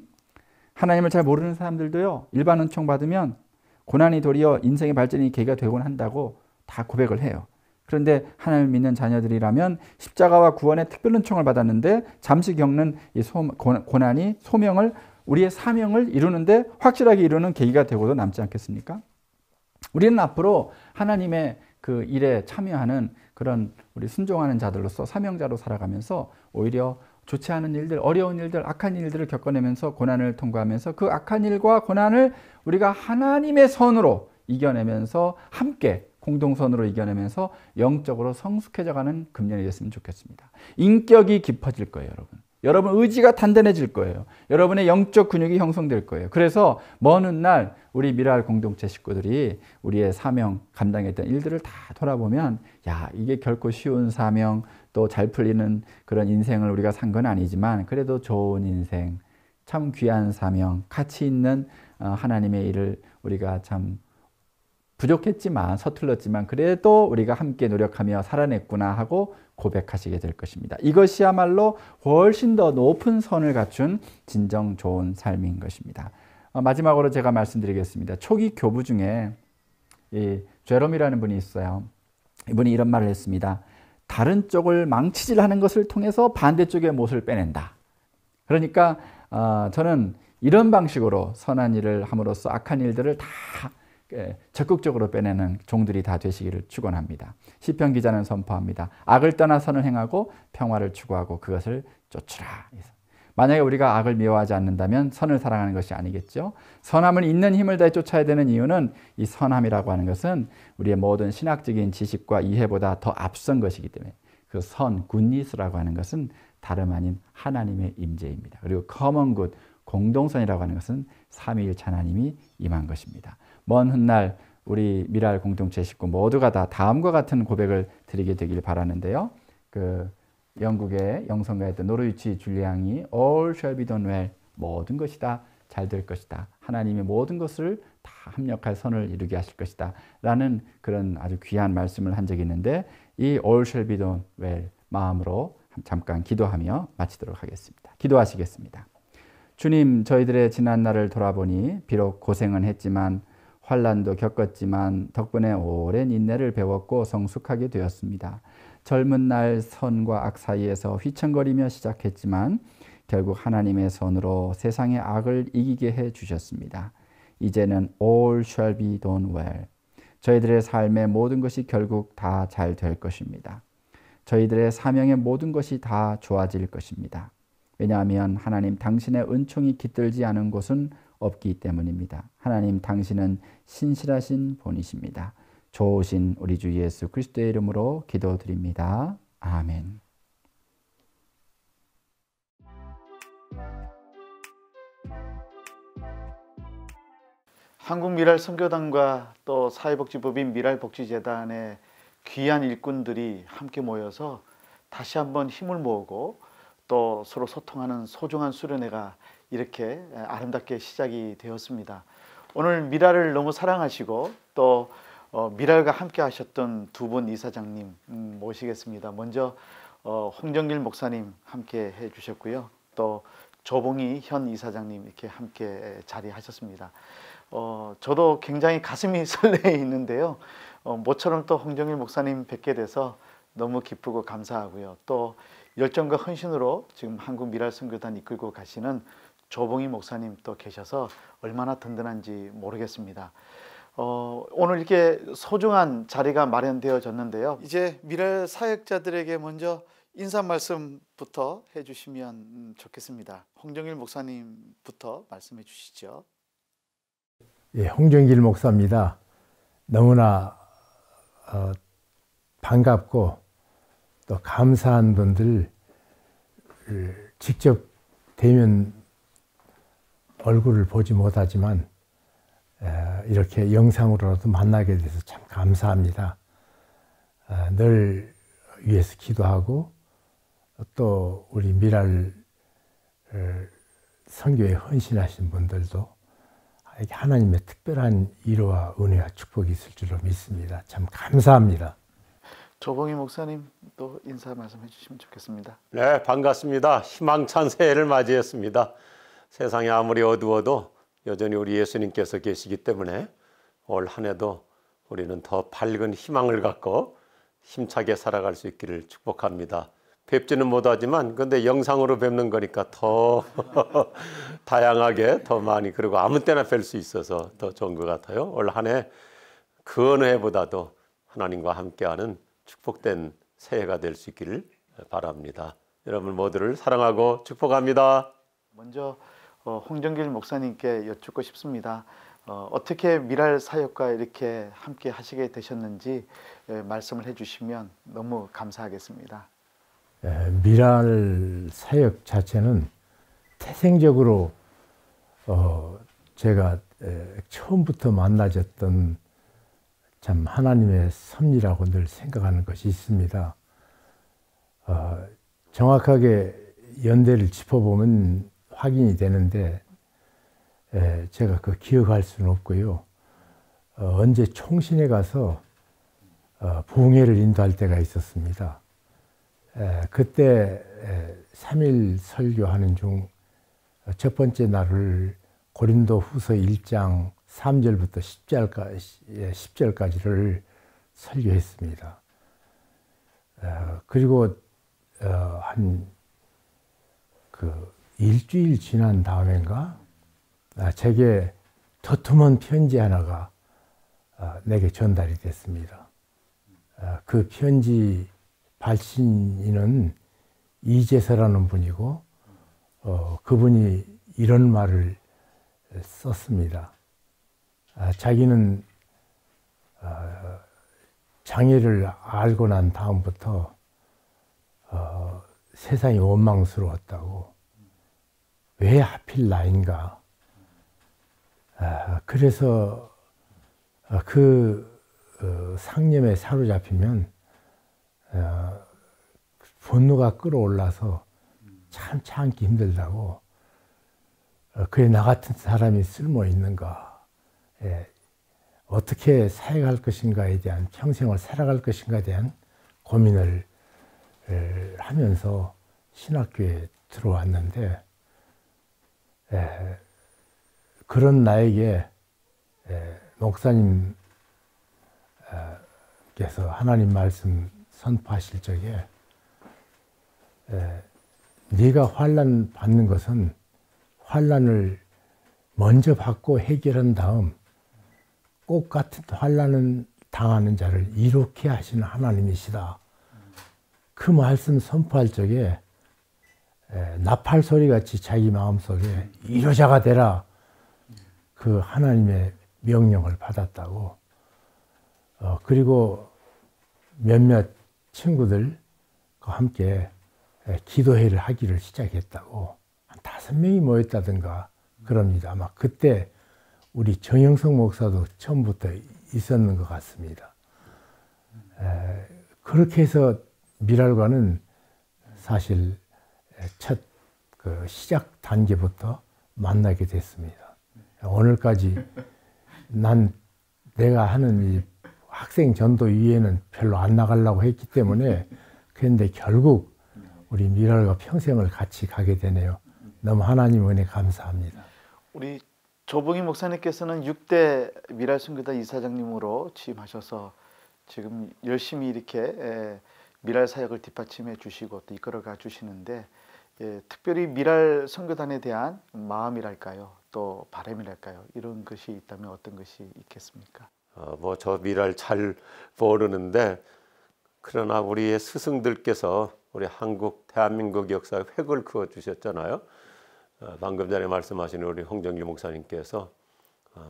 하나님을 잘 모르는 사람들도요 일반 은총 받으면 고난이 도리어 인생의 발전이 계기가 되곤 한다고 다 고백을 해요. 그런데 하나님을 믿는 자녀들이라면 십자가와 구원의 특별 은총을 받았는데 잠시 겪는 이 고난이 소명을 우리의 사명을 이루는데 확실하게 이루는 계기가 되고도 남지 않겠습니까? 우리는 앞으로 하나님의 그 일에 참여하는 그런 우리 순종하는 자들로서 사명자로 살아가면서 오히려 좋지 않은 일들, 어려운 일들, 악한 일들을 겪어내면서 고난을 통과하면서 그 악한 일과 고난을 우리가 하나님의 선으로 이겨내면서 함께 공동선으로 이겨내면서 영적으로 성숙해져가는 금년이 됐으면 좋겠습니다. 인격이 깊어질 거예요, 여러분. 여러분 의지가 단단해질 거예요. 여러분의 영적 근육이 형성될 거예요. 그래서 먼 훗날 우리 미랄 공동체 식구들이 우리의 사명 감당했던 일들을 다 돌아보면 야 이게 결코 쉬운 사명 또 잘 풀리는 그런 인생을 우리가 산 건 아니지만 그래도 좋은 인생 참 귀한 사명 가치 있는 하나님의 일을 우리가 참 부족했지만 서툴렀지만 그래도 우리가 함께 노력하며 살아냈구나 하고 고백하시게 될 것입니다. 이것이야말로 훨씬 더 높은 선을 갖춘 진정 좋은 삶인 것입니다. 마지막으로 제가 말씀드리겠습니다. 초기 교부 중에 이 제롬이라는 분이 있어요. 이분이 이런 말을 했습니다. 다른 쪽을 망치질하는 것을 통해서 반대쪽의 못을 빼낸다. 그러니까 저는 이런 방식으로 선한 일을 함으로써 악한 일들을 다 적극적으로 빼내는 종들이 다 되시기를 축원합니다. 시편 기자는 선포합니다. 악을 떠나 선을 행하고 평화를 추구하고 그것을 쫓으라. 만약에 우리가 악을 미워하지 않는다면 선을 사랑하는 것이 아니겠죠. 선함을 있는 힘을 다해 쫓아야 되는 이유는 이 선함이라고 하는 것은 우리의 모든 신학적인 지식과 이해보다 더 앞선 것이기 때문에 그 선, 굿니스라고 하는 것은 다름 아닌 하나님의 임재입니다. 그리고 common good, 공동선이라고 하는 것은 삼위일체 하나님이 임한 것입니다. 먼 훗날 우리 미랄 공동체 식구 모두가 다 다음과 같은 고백을 드리게 되길 바라는데요. 영국의 영성가였던 노르위치 줄리앙이 All shall be done well, 모든 것이 다 잘 될 것이다. 하나님이 모든 것을 다 합력할 선을 이루게 하실 것이다. 라는 그런 아주 귀한 말씀을 한 적이 있는데 이 All shall be done well 마음으로 잠깐 기도하며 마치도록 하겠습니다. 기도하시겠습니다. 주님, 저희들의 지난 날을 돌아보니 비록 고생은 했지만 환난도 겪었지만 덕분에 오랜 인내를 배웠고 성숙하게 되었습니다. 젊은 날 선과 악 사이에서 휘청거리며 시작했지만 결국 하나님의 손으로 세상의 악을 이기게 해 주셨습니다. 이제는 all shall be done well. 저희들의 삶의 모든 것이 결국 다 잘 될 것입니다. 저희들의 사명의 모든 것이 다 좋아질 것입니다. 왜냐하면 하나님 당신의 은총이 깃들지 않은 곳은 없기 때문입니다. 하나님 당신은 신실하신 분이십니다. 좋으신 우리 주 예수 그리스도의 이름으로 기도드립니다. 아멘. 한국미랄선교단과 또 사회복지법인 미랄복지재단의 귀한 일꾼들이 함께 모여서 다시 한번 힘을 모으고 또 서로 소통하는 소중한 수련회가 이렇게 아름답게 시작이 되었습니다. 오늘 미랄을 너무 사랑하시고 또 미랄과 함께 하셨던 두 분 이사장님 모시겠습니다. 먼저 홍정길 목사님 함께 해주셨고요. 또 조봉희 현 이사장님 이렇게 함께 자리하셨습니다. 저도 굉장히 가슴이 설레 있는데요. 모처럼 또 홍정일 목사님 뵙게 돼서 너무 기쁘고 감사하고요. 또 열정과 헌신으로 지금 한국미랄선교단 이끌고 가시는 조봉희 목사님 또 계셔서 얼마나 든든한지 모르겠습니다. 오늘 이렇게 소중한 자리가 마련되어졌는데요. 이제 미랄 사역자들에게 먼저 인사 말씀부터 해주시면 좋겠습니다. 홍정일 목사님부터 말씀해 주시죠. 예, 홍정길 목사입니다. 너무나 반갑고 또 감사한 분들 직접 대면 얼굴을 보지 못하지만 이렇게 영상으로라도 만나게 돼서 참 감사합니다. 늘 위해서 기도하고 또 우리 미랄 선교에 헌신하신 분들도 하나님의 특별한 위로와 은혜와 축복이 있을 줄로 믿습니다. 참 감사합니다. 조봉희 목사님 또 인사 말씀해 주시면 좋겠습니다. 네, 반갑습니다. 희망찬 새해를 맞이했습니다. 세상이 아무리 어두워도 여전히 우리 예수님께서 계시기 때문에 올 한 해도 우리는 더 밝은 희망을 갖고 힘차게 살아갈 수 있기를 축복합니다. 뵙지는 못하지만 근데 영상으로 뵙는 거니까 더 다양하게 더 많이 그리고 아무 때나 뵐 수 있어서 더 좋은 것 같아요. 올 한 해 그 어느 해보다도 하나님과 함께하는 축복된 새해가 될 수 있기를 바랍니다. 여러분 모두를 사랑하고 축복합니다. 먼저 홍정길 목사님께 여쭙고 싶습니다. 어떻게 미랄 사역과 이렇게 함께 하시게 되셨는지 말씀을 해주시면 너무 감사하겠습니다. 미랄 사역 자체는 태생적으로 제가 처음부터 만나졌던 참 하나님의 섭리라고 늘 생각하는 것이 있습니다. 정확하게 연대를 짚어보면 확인이 되는데 제가 그 기억할 수는 없고요. 언제 총신에 가서 부흥회를 인도할 때가 있었습니다. 그때 3일 설교하는 중 첫 번째 날을 고린도 후서 1장 3절부터 10절까지를 설교했습니다. 그리고 한 일주일 지난 다음인가 제게 도톰한 편지 하나가 내게 전달이 됐습니다. 그 편지 발신인은 이재서라는 분이고 그분이 이런 말을 썼습니다. 자기는 장애를 알고 난 다음부터 세상이 원망스러웠다고. 왜 하필 나인가. 그래서 그 상념에 사로잡히면 분노가 끌어올라서 참 참기 힘들다고. 그래 나 같은 사람이 쓸모 있는가. 어떻게 살아갈 것인가에 대한 평생을 살아갈 것인가에 대한 고민을 하면서 신학교에 들어왔는데 그런 나에게 목사님께서 하나님 말씀 선포하실 적에 네가 환난 받는 것은 환난을 먼저 받고 해결한 다음 꼭 같은 환난은 당하는 자를 이롭게 하시는 하나님이시다. 그 말씀 선포할 적에 나팔 소리같이 자기 마음속에 이로자가 되라 그 하나님의 명령을 받았다고. 그리고 몇몇 친구들과 함께 기도회를 하기를 시작했다고. 한 5명이 모였다든가 그럽니다. 아마 그때 우리 정영석 목사도 처음부터 있었는 것 같습니다. 그렇게 해서 미랄과는 사실 첫 그 시작 단계부터 만나게 됐습니다. 오늘까지 내가 하는 이 학생 전도 위에는 별로 안 나가려고 했기 때문에 그런데 결국 우리 미랄과 평생을 같이 가게 되네요. 너무 하나님 은혜 감사합니다. 우리 조봉희 목사님께서는 6대 미랄 선교단 이사장님으로 취임하셔서 지금 열심히 이렇게 미랄 사역을 뒷받침해 주시고 또 이끌어가 주시는데 특별히 미랄 선교단에 대한 마음이랄까요? 또 바람이랄까요? 이런 것이 있다면 어떤 것이 있겠습니까? 뭐 저 미랄 잘 모르는데 그러나 우리의 스승들께서 우리 한국 대한민국 역사에 획을 그어 주셨잖아요. 방금 전에 말씀하신 우리 홍정길 목사님께서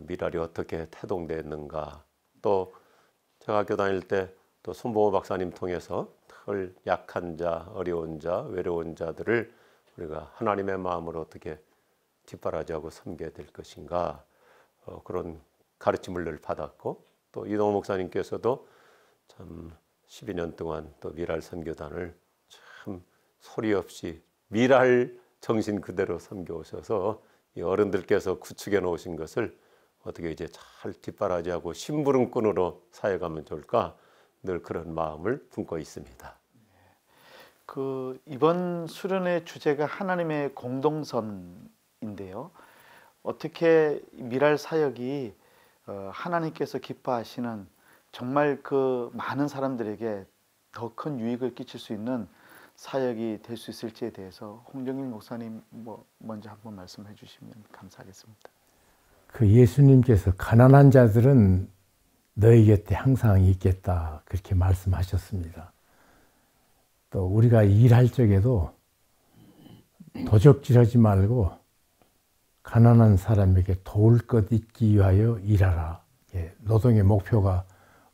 미랄이 어떻게 태동됐는가, 또 제가 학교 다닐 때 또 손보호 박사님 통해서 덜 약한 자, 어려운 자, 외로운 자들을 우리가 하나님의 마음으로 어떻게 뒷바라지하고 섬겨야 될 것인가, 그런 가르침을 늘 받았고, 또 이동호 목사님께서도 참 12년 동안 또 미랄 선교단을 참 소리 없이 미랄 정신 그대로 섬겨 오셔서 이 어른들께서 구축해 놓으신 것을 어떻게 이제 잘 뒷바라지하고 심부름꾼으로 사역하면 좋을까, 늘 그런 마음을 품고 있습니다. 그 이번 수련의 주제가 하나님의 공동선인데요. 어떻게 미랄 사역이 하나님께서 기뻐하시는 정말 그 많은 사람들에게 더 큰 유익을 끼칠 수 있는 사역이 될 수 있을지에 대해서 홍정길 목사님 먼저 한번 말씀해 주시면 감사하겠습니다. 그 예수님께서 가난한 자들은 너희 곁에 항상 있겠다 그렇게 말씀하셨습니다. 또 우리가 일할 적에도 도적질하지 말고 가난한 사람에게 도울 것 있기 위하여 일하라. 노동의 목표가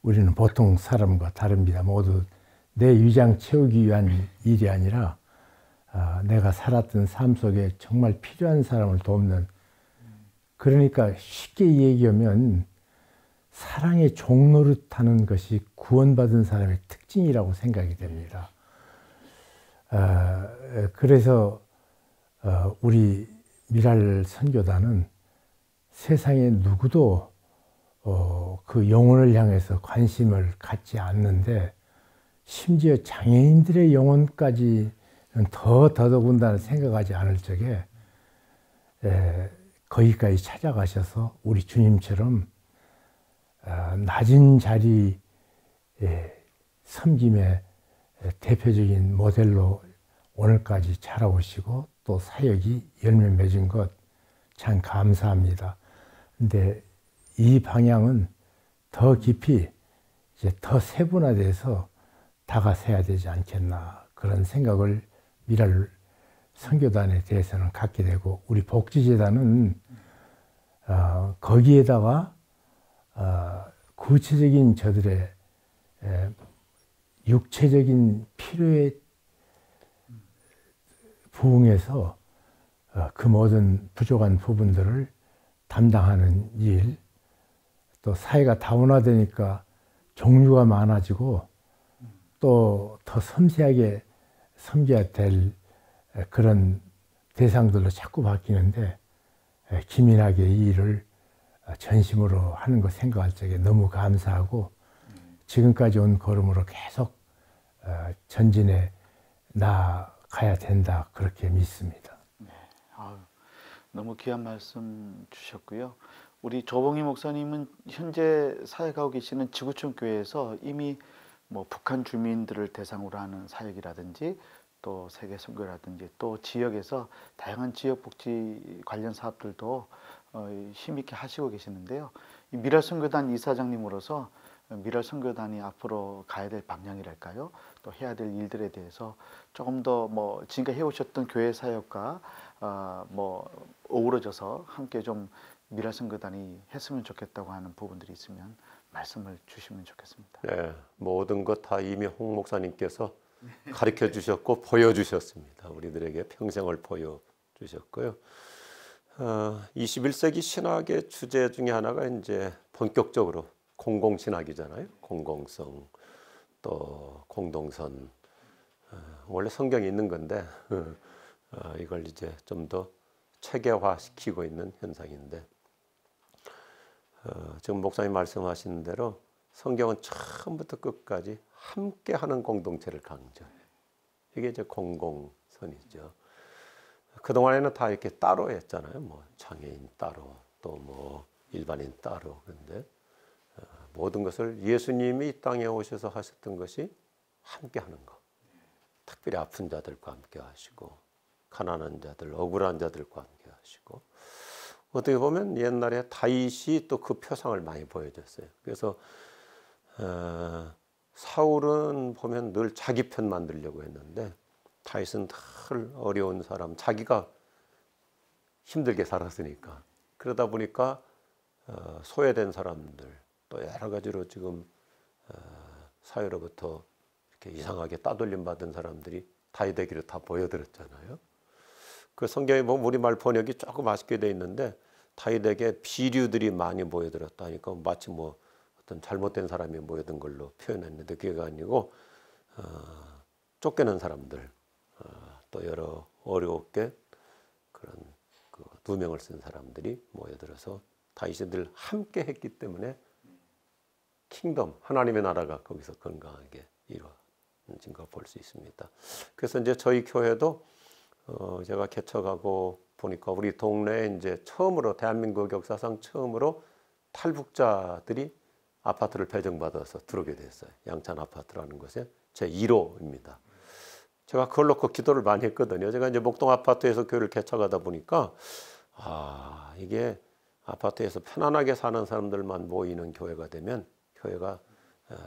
우리는 보통 사람과 다릅니다. 모두 내 위장 채우기 위한 일이 아니라 내가 살았던 삶 속에 정말 필요한 사람을 돕는, 그러니까 쉽게 얘기하면 사랑의 종노릇하는 것이 구원받은 사람의 특징이라고 생각이 됩니다. 그래서 우리 미랄 선교단은 세상에 누구도 그 영혼을 향해서 관심을 갖지 않는데 심지어 장애인들의 영혼까지는 더더군다나 생각하지 않을 적에 거기까지 찾아가셔서 우리 주님처럼 낮은 자리 섬김의 대표적인 모델로 오늘까지 자라오시고 또 사역이 열매 맺은 것 참 감사합니다. 근데 이 방향은 더 깊이 이제 더 세분화돼서 다가서야 되지 않겠나 그런 생각을 미랄 선교단에 대해서는 갖게 되고 우리 복지재단은 거기에다가 구체적인 저들의 육체적인 필요에 부응해서 그 모든 부족한 부분들을 담당하는 일, 또 사회가 다문화되니까 종류가 많아지고 또 더 섬세하게 섬겨야 될 그런 대상들로 자꾸 바뀌는데 기민하게 이 일을 전심으로 하는 거 생각할 적에 너무 감사하고 지금까지 온 걸음으로 계속 전진해 나가야 된다 그렇게 믿습니다. 네, 너무 귀한 말씀 주셨고요. 우리 조봉희 목사님은 현재 사역하고 계시는 지구촌 교회에서 이미 뭐 북한 주민들을 대상으로 하는 사역이라든지 또 세계 선교라든지 또 지역에서 다양한 지역 복지 관련 사업들도 힘있게 하시고 계시는데요. 이 미랄 선교단 이사장님으로서 미랄 선교단이 앞으로 가야 될 방향이랄까요? 또 해야 될 일들에 대해서 조금 더 뭐 지금까지 해오셨던 교회 사역과 뭐 어우러져서 함께 좀 미랄 선교단이 했으면 좋겠다고 하는 부분들이 있으면 말씀을 주시면 좋겠습니다. 네, 모든 것 다 이미 홍 목사님께서 가르쳐 주셨고 보여주셨습니다. 우리들에게 평생을 보여주셨고요. 21세기 신학의 주제 중에 하나가 이제 본격적으로 공공신학이잖아요. 공공성, 또 공동선. 원래 성경에 있는 건데 이걸 이제 좀 더 체계화시키고 있는 현상인데 지금 목사님 말씀하신 대로 성경은 처음부터 끝까지 함께하는 공동체를 강조해요. 이게 이제 공공선이죠. 그동안에는 다 이렇게 따로 했잖아요. 뭐 장애인 따로, 또 뭐 일반인 따로. 그런데 모든 것을 예수님이 이 땅에 오셔서 하셨던 것이 함께하는 것. 특별히 아픈 자들과 함께 하시고 가난한 자들, 억울한 자들과 함께 하시고 어떻게 보면 옛날에 다윗이 또 그 표상을 많이 보여줬어요. 그래서 사울은 보면 늘 자기 편 만들려고 했는데 다윗은 늘 어려운 사람, 자기가 힘들게 살았으니까 그러다 보니까 소외된 사람들 또 여러 가지로 지금 사회로부터 이렇게 이상하게 따돌림 받은 사람들이 다윗에게로 다 보여들었잖아요. 그 성경에 보면 우리말 번역이 조금 아쉽게 돼 있는데 다윗에게 비류들이 많이 모여들었다 하니까 마치 뭐 어떤 잘못된 사람이 모여든 걸로 표현했는데 그게 아니고 쫓겨난 사람들 또 여러 어렵게 그런 그 누명을 쓴 사람들이 모여들어서 다윗이 늘 함께 했기 때문에 킹덤 하나님의 나라가 거기서 건강하게 이루어진 걸 볼 수 있습니다. 그래서 이제 저희 교회도 제가 개척하고 보니까 우리 동네에 이제 처음으로 대한민국 역사상 처음으로 탈북자들이 아파트를 배정받아서 들어오게 됐어요. 양찬 아파트라는 곳에 제 1호입니다. 제가 그걸 놓고 기도를 많이 했거든요. 제가 이제 목동 아파트에서 교회를 개척하다 보니까 이게 아파트에서 편안하게 사는 사람들만 모이는 교회가 되면 교회가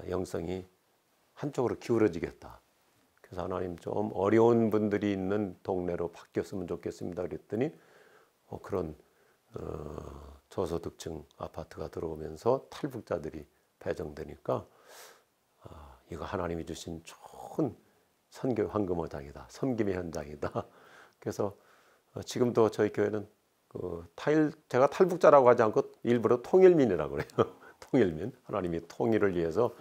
영성이 한쪽으로 기울어지겠다. 그래서 하나님 좀 어려운 분들이 있는 동네로 바뀌었으면 좋겠습니다. 그랬더니 그런 저소득층 아파트가 들어오면서 탈북자들이 배정되니까 이거 하나님이 주신 좋은 선교 황금어장이다. 섬김의 현장이다. 그래서 지금도 저희 교회는 제가 탈북자라고 하지 않고 일부러 통일민이라고 그래요. 통일민. 하나님이 통일을 위해서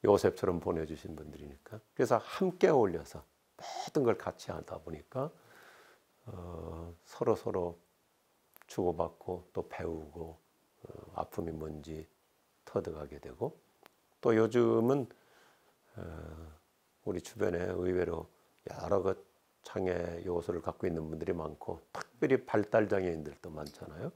요셉처럼 보내주신 분들이니까. 그래서 함께 어울려서 모든 걸 같이 하다 보니까 서로 주고받고 또 배우고 아픔이 뭔지 터득하게 되고, 또 요즘은 우리 주변에 의외로 여러 그 장애 요소를 갖고 있는 분들이 많고, 특별히 발달 장애인들도 많잖아요.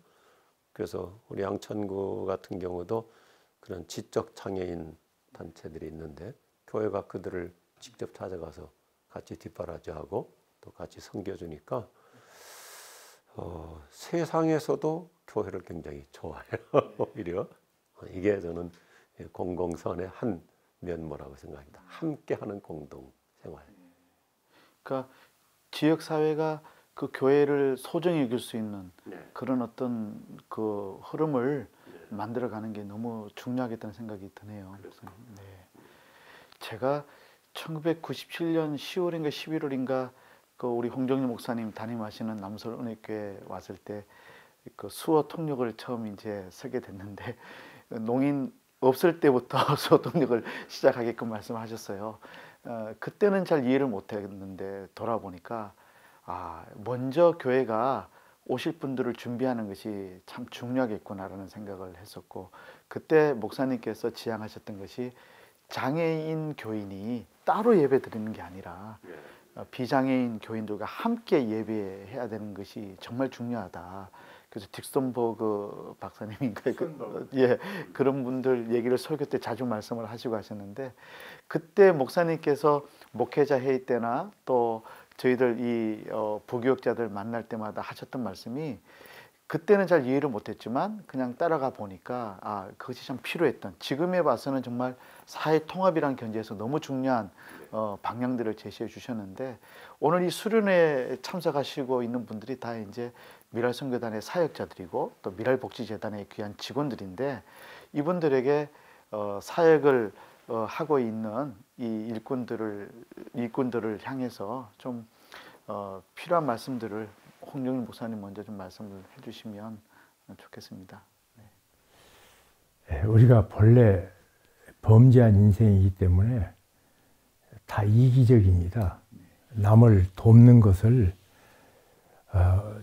그래서 우리 양천구 같은 경우도 그런 지적 장애인 단체들이 있는데, 교회가 그들을 직접 찾아가서 같이 뒷바라지하고 또 같이 섬겨주니까 세상에서도 교회를 굉장히 좋아해요. 오히려 이게 저는 공공선의 한 면모라고 생각합니다. 함께하는 공동생활. 그러니까 지역 사회가 그 교회를 소중히 여길 수 있는 그런 어떤 그 흐름을 만들어가는 게 너무 중요하겠다는 생각이 드네요. 네. 제가 1997년 10월인가 11월인가 그 우리 홍정일 목사님 담임하시는 남서은혜교회 왔을 때 그 수어 통역을 처음 이제 서게 됐는데, 농인 없을 때부터 수어 통역을 시작하게끔 말씀하셨어요. 그때는 잘 이해를 못했는데 돌아보니까 먼저 교회가 오실 분들을 준비하는 것이 참 중요하겠구나라는 생각을 했었고, 그때 목사님께서 지향하셨던 것이 장애인 교인이 따로 예배 드리는 게 아니라 비장애인 교인들과 함께 예배해야 되는 것이 정말 중요하다. 그래서 딕슨버그 박사님인가 그런 분들 얘기를 설교 때 자주 말씀을 하시고 하셨는데, 그때 목사님께서 목회자 회의 때나 또 저희들 이 부교육자들 만날 때마다 하셨던 말씀이, 그때는 잘 이해를 못했지만 그냥 따라가 보니까 그것이 참 필요했던, 지금에 봐서는 정말 사회 통합이라는 견지에서 너무 중요한 방향들을 제시해 주셨는데, 오늘 이 수련회에 참석하시고 있는 분들이 다 이제 미랄선교단의 사역자들이고 또 미랄복지재단의 귀한 직원들인데, 이분들에게 사역을 하고 있는 이 일꾼들을 향해서 좀 필요한 말씀들을 홍정일 목사님 먼저 좀 말씀을 해주시면 좋겠습니다. 네. 우리가 본래 범죄한 인생이기 때문에 다 이기적입니다. 남을 돕는 것을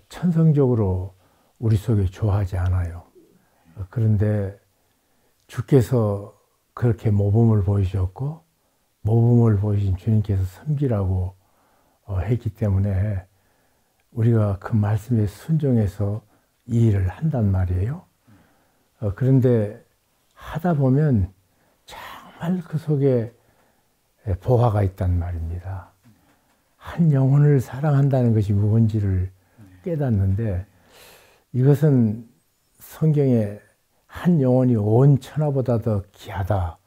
천성적으로 우리 속에 좋아하지 않아요. 그런데 주께서 그렇게 모범을 보이셨고, 모범을 보이신 주님께서 섬기라고 했기 때문에 우리가 그 말씀에 순종해서 이 일을 한단 말이에요. 그런데 하다 보면 정말 그 속에 보화가 있단 말입니다. 한 영혼을 사랑한다는 것이 무언지를 깨닫는데, 이것은 성경에 한 영혼이 온 천하보다 더 귀하다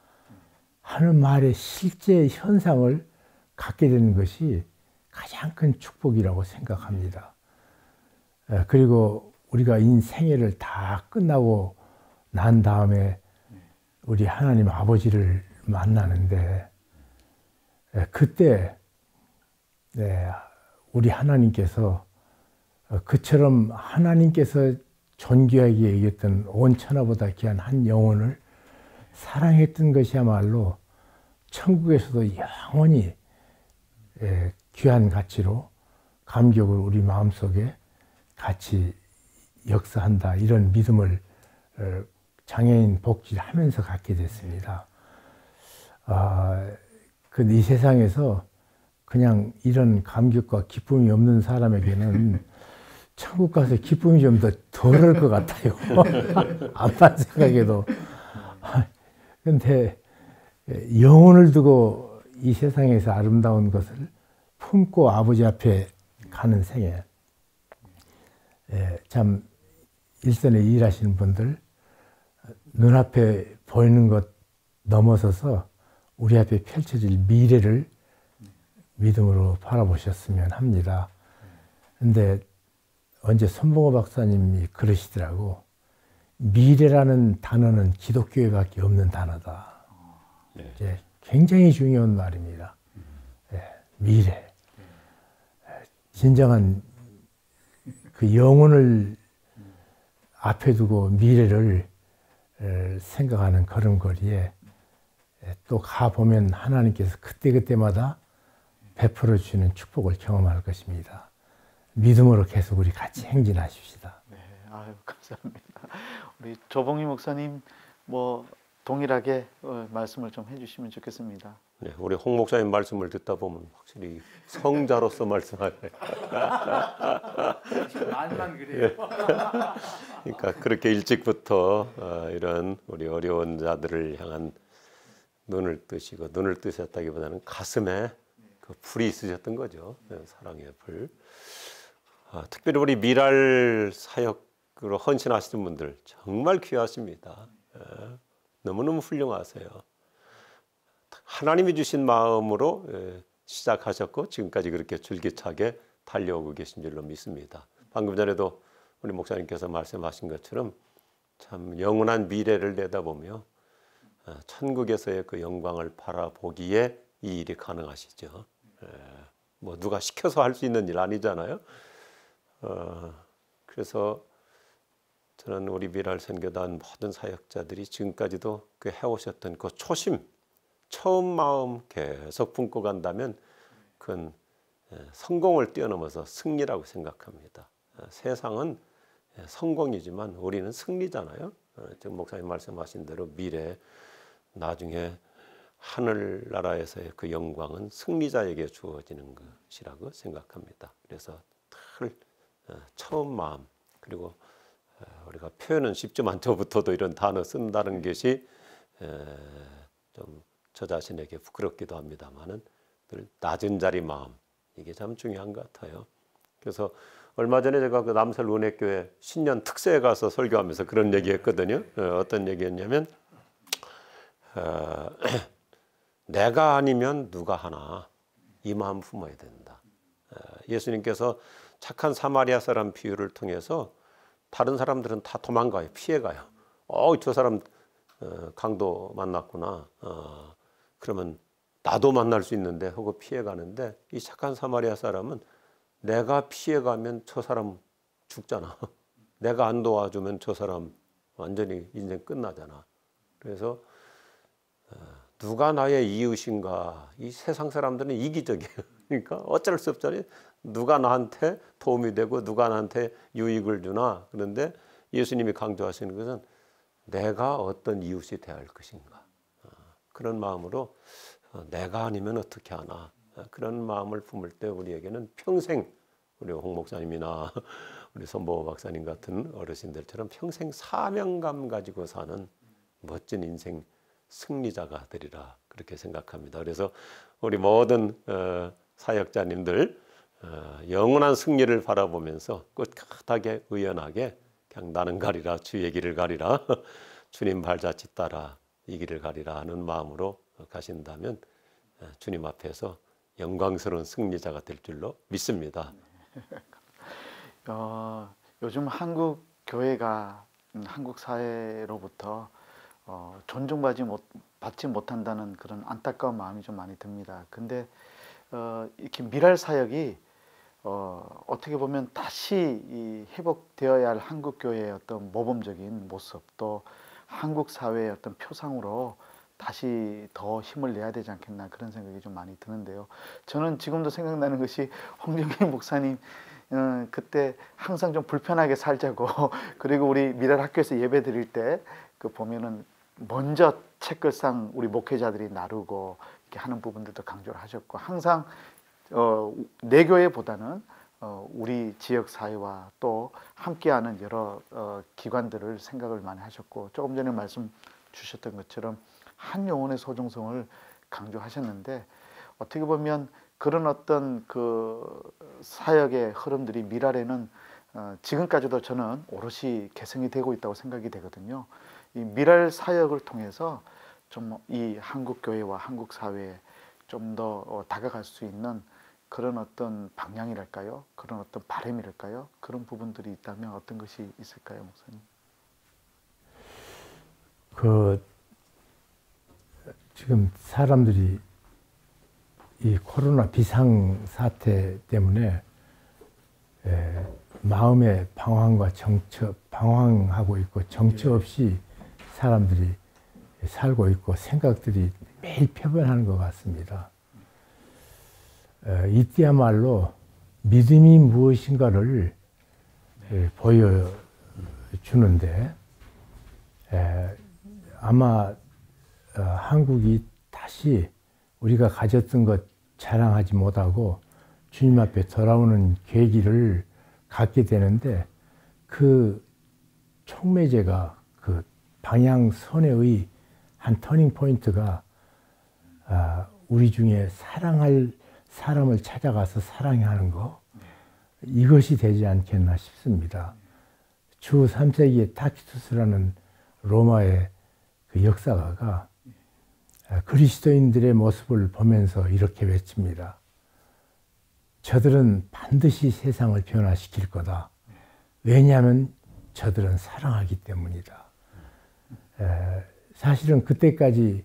하는 말의 실제 현상을 갖게 되는 것이 가장 큰 축복이라고 생각합니다. 그리고 우리가 인생애를 다 끝나고 난 다음에 우리 하나님 아버지를 만나는데, 그때 우리 하나님께서 그처럼 하나님께서 존귀하게 여겼던 온 천하보다 귀한 한 영혼을 사랑했던 것이야말로 천국에서도 영원히 귀한 가치로 감격을 우리 마음속에 같이 역사한다, 이런 믿음을 장애인 복지를 하면서 갖게 됐습니다. 이 세상에서 그냥 이런 감격과 기쁨이 없는 사람에게는 천국 가서 기쁨이 좀 더 덜할 것 같아요. 암만 생각해도. 근데 영혼을 두고 이 세상에서 아름다운 것을 품고 아버지 앞에 가는 생애. 참 일선에 일하시는 분들, 눈앞에 보이는 것 넘어서서 우리 앞에 펼쳐질 미래를 믿음으로 바라보셨으면 합니다. 근데 언제 손봉호 박사님이 그러시더라고. 미래라는 단어는 기독교에밖에 없는 단어다. 이제 굉장히 중요한 말입니다. 미래. 진정한 그 영혼을 앞에 두고 미래를 생각하는 걸음걸이에 또 가보면 하나님께서 그때그때마다 베풀어 주시는 축복을 경험할 것입니다. 믿음으로 계속 우리 같이 행진하십시다. 네, 아유, 감사합니다. 우리 조봉희 목사님, 동일하게 말씀을 좀 해주시면 좋겠습니다. 네, 우리 홍 목사님 말씀을 듣다 보면 확실히 성자로서 말씀하세요. 말만 그래요. 그러니까 그렇게 일찍부터 이런 우리 어려운 자들을 향한 눈을 뜨시고, 눈을 뜨셨다기보다는 가슴에 그 불이 있으셨던 거죠. 사랑의 불. 특별히 우리 미랄 사역으로 헌신하시는 분들 정말 귀하십니다. 너무너무 훌륭하세요. 하나님이 주신 마음으로 시작하셨고 지금까지 그렇게 줄기차게 달려오고 계신 줄로 믿습니다. 방금 전에도 우리 목사님께서 말씀하신 것처럼 참 영원한 미래를 내다보며 천국에서의 그 영광을 바라보기에 이 일이 가능하시죠. 뭐 누가 시켜서 할 수 있는 일 아니잖아요. 그래서 저는 우리 미랄 선교단 모든 사역자들이 지금까지도 그 해오셨던 그 초심, 처음 마음 계속 품고 간다면 그건 성공을 뛰어넘어서 승리라고 생각합니다. 세상은 성공이지만 우리는 승리잖아요. 지금 목사님 말씀하신 대로 미래, 나중에 하늘나라에서의 그 영광은 승리자에게 주어지는 것이라고 생각합니다. 그래서 늘 처음 마음, 그리고 우리가 표현은 쉽지만 저부터도 이런 단어 쓴다는 것이 좀 저 자신에게 부끄럽기도 합니다만은 늘 낮은 자리 마음, 이게 참 중요한 것 같아요. 그래서 얼마 전에 제가 그 남설 은혜교회 신년 특세에 가서 설교하면서 그런 얘기했거든요. 어떤 얘기였냐면 내가 아니면 누가 하나, 이 마음 품어야 된다. 예수님께서 착한 사마리아 사람 비유를 통해서 다른 사람들은 다 도망가요. 피해가요. 저 사람 강도 만났구나. 그러면 나도 만날 수 있는데 하고 피해가는데, 이 착한 사마리아 사람은 내가 피해가면 저 사람 죽잖아. 내가 안 도와주면 저 사람 완전히 인생 끝나잖아. 그래서 누가 나의 이웃인가, 이 세상 사람들은 이기적이에요. 그러니까 어쩔 수 없잖아요. 누가 나한테 도움이 되고 누가 나한테 유익을 주나. 그런데 예수님이 강조하시는 것은 내가 어떤 이웃이 되어야 할 것인가. 그런 마음으로 내가 아니면 어떻게 하나. 그런 마음을 품을 때 우리에게는 평생, 우리 홍 목사님이나 우리 손보호 박사님 같은 어르신들처럼 평생 사명감 가지고 사는 멋진 인생 승리자가 되리라, 그렇게 생각합니다. 그래서 우리 모든 사역자님들 영원한 승리를 바라보면서 꿋꿋하게 의연하게 그냥 나는 가리라, 주의 길을 가리라, 주님 발자취 따라 이 길을 가리라 하는 마음으로 가신다면 주님 앞에서 영광스러운 승리자가 될 줄로 믿습니다. 요즘 한국 교회가 한국 사회로부터 존중받지 못한다는 그런 안타까운 마음이 좀 많이 듭니다. 근데 이렇게 미랄 사역이 어떻게 보면 다시 회복되어야 할 한국 교회의 어떤 모범적인 모습, 또 한국 사회의 어떤 표상으로 다시 더 힘을 내야 되지 않겠나, 그런 생각이 좀 많이 드는데요. 저는 지금도 생각나는 것이 홍정희 목사님 그때 항상 좀 불편하게 살자고 그리고 우리 미랄 학교에서 예배 드릴 때 그 보면은 먼저 책걸상 우리 목회자들이 나르고 이렇게 하는 부분들도 강조를 하셨고, 항상 내 교회보다는 우리 지역 사회와 또 함께하는 여러 기관들을 생각을 많이 하셨고, 조금 전에 말씀 주셨던 것처럼 한 영혼의 소중성을 강조하셨는데, 어떻게 보면 그런 어떤 그 사역의 흐름들이 미랄에는 지금까지도 저는 오롯이 개성이 되고 있다고 생각이 되거든요. 이 미랄 사역을 통해서 좀 이 한국 교회와 한국 사회에 좀 더 다가갈 수 있는 그런 어떤 방향이랄까요? 그런 어떤 바람이랄까요? 그런 부분들이 있다면 어떤 것이 있을까요, 목사님? 지금 사람들이 이 코로나 비상 사태 때문에 마음의 방황과 방황하고 있고 정처 없이 사람들이 살고 있고 생각들이 매일 표변하는 것 같습니다. 이때야말로 믿음이 무엇인가를 보여주는데, 아마 한국이 다시 우리가 가졌던 것 자랑하지 못하고 주님 앞에 돌아오는 계기를 갖게 되는데 그 촉매제가 그 방향선회의 한 터닝 포인트가 우리 중에 사랑할 사람을 찾아가서 사랑하는 거 이것이 되지 않겠나 싶습니다. 주 3세기의 타키투스라는 로마의 그 역사가가 그리스도인들의 모습을 보면서 이렇게 외칩니다. 저들은 반드시 세상을 변화시킬 거다. 왜냐하면 저들은 사랑하기 때문이다. 사실은 그때까지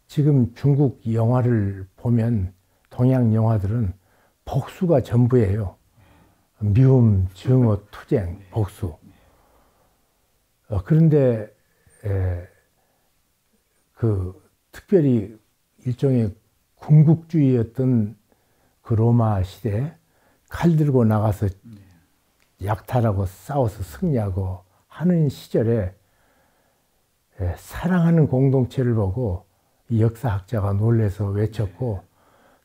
지금 중국 영화를 보면 동양 영화들은 복수가 전부예요. 미움, 증오, 투쟁, 복수. 그런데 특별히 일종의 군국주의였던 그 로마 시대 칼 들고 나가서 약탈하고 싸워서 승리하고 하는 시절에 사랑하는 공동체를 보고 이 역사학자가 놀래서 외쳤고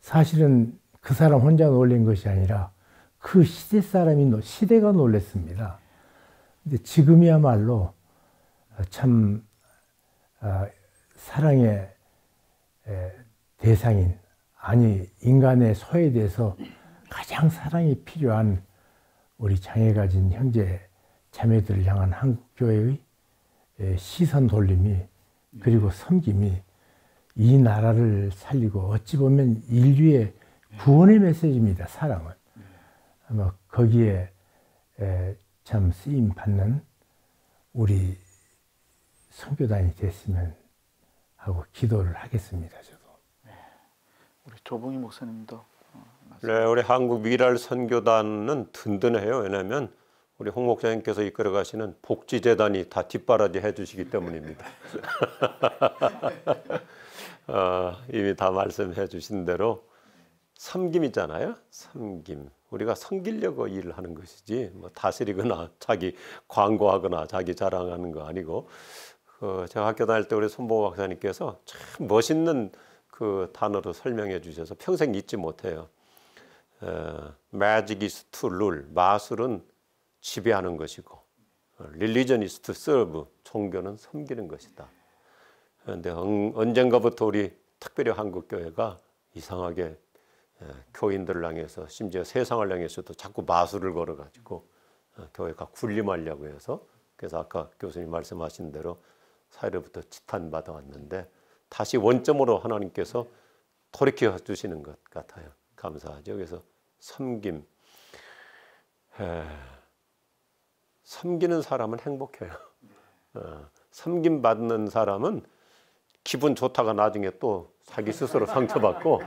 사실은 그 사람 혼자 놀란 것이 아니라 그 시대 사람이 시대가 놀랐습니다. 근데 지금이야말로 참 사랑의 대상인 아니 인간의 소에 대해서 가장 사랑이 필요한 우리 장애 가진 형제 자매들을 향한 한국교회의 시선 돌림이 그리고 섬김이 이 나라를 살리고 어찌 보면 인류의 구원의 메시지입니다. 사랑은. 아마 거기에 참 쓰임 받는 우리 선교단이 됐으면 하고 기도를 하겠습니다. 저도. 우리 조봉희 목사님도. 네, 우리 한국 미랄 선교단은 든든해요. 왜냐하면 우리 홍 목사님께서 이끌어 가시는 복지재단이 다 뒷바라지 해주시기 때문입니다. 이미 다 말씀해 주신 대로 섬김이잖아요. 섬김. 우리가 섬기려고 일을 하는 것이지 뭐 다스리거나 자기 광고하거나 자기 자랑하는 거 아니고 제가 학교 다닐 때 우리 손보호 박사님께서 참 멋있는 그 단어로 설명해 주셔서 평생 잊지 못해요. Magic is to rule. 마술은 지배하는 것이고 Religion is to serve. 종교는 섬기는 것이다. 그런데 언젠가부터 우리 특별히 한국교회가 이상하게 교인들을 향해서 심지어 세상을 향해서도 자꾸 마술을 걸어가지고 교회가 군림하려고 해서 그래서 아까 교수님 말씀하신 대로 사회로부터 지탄받아 왔는데 다시 원점으로 하나님께서 돌이켜 주시는 것 같아요. 감사하죠. 그래서 섬김. 섬기는 사람은 행복해요. 섬김 받는 사람은 기분 좋다가 나중에 또 자기 스스로 상처받고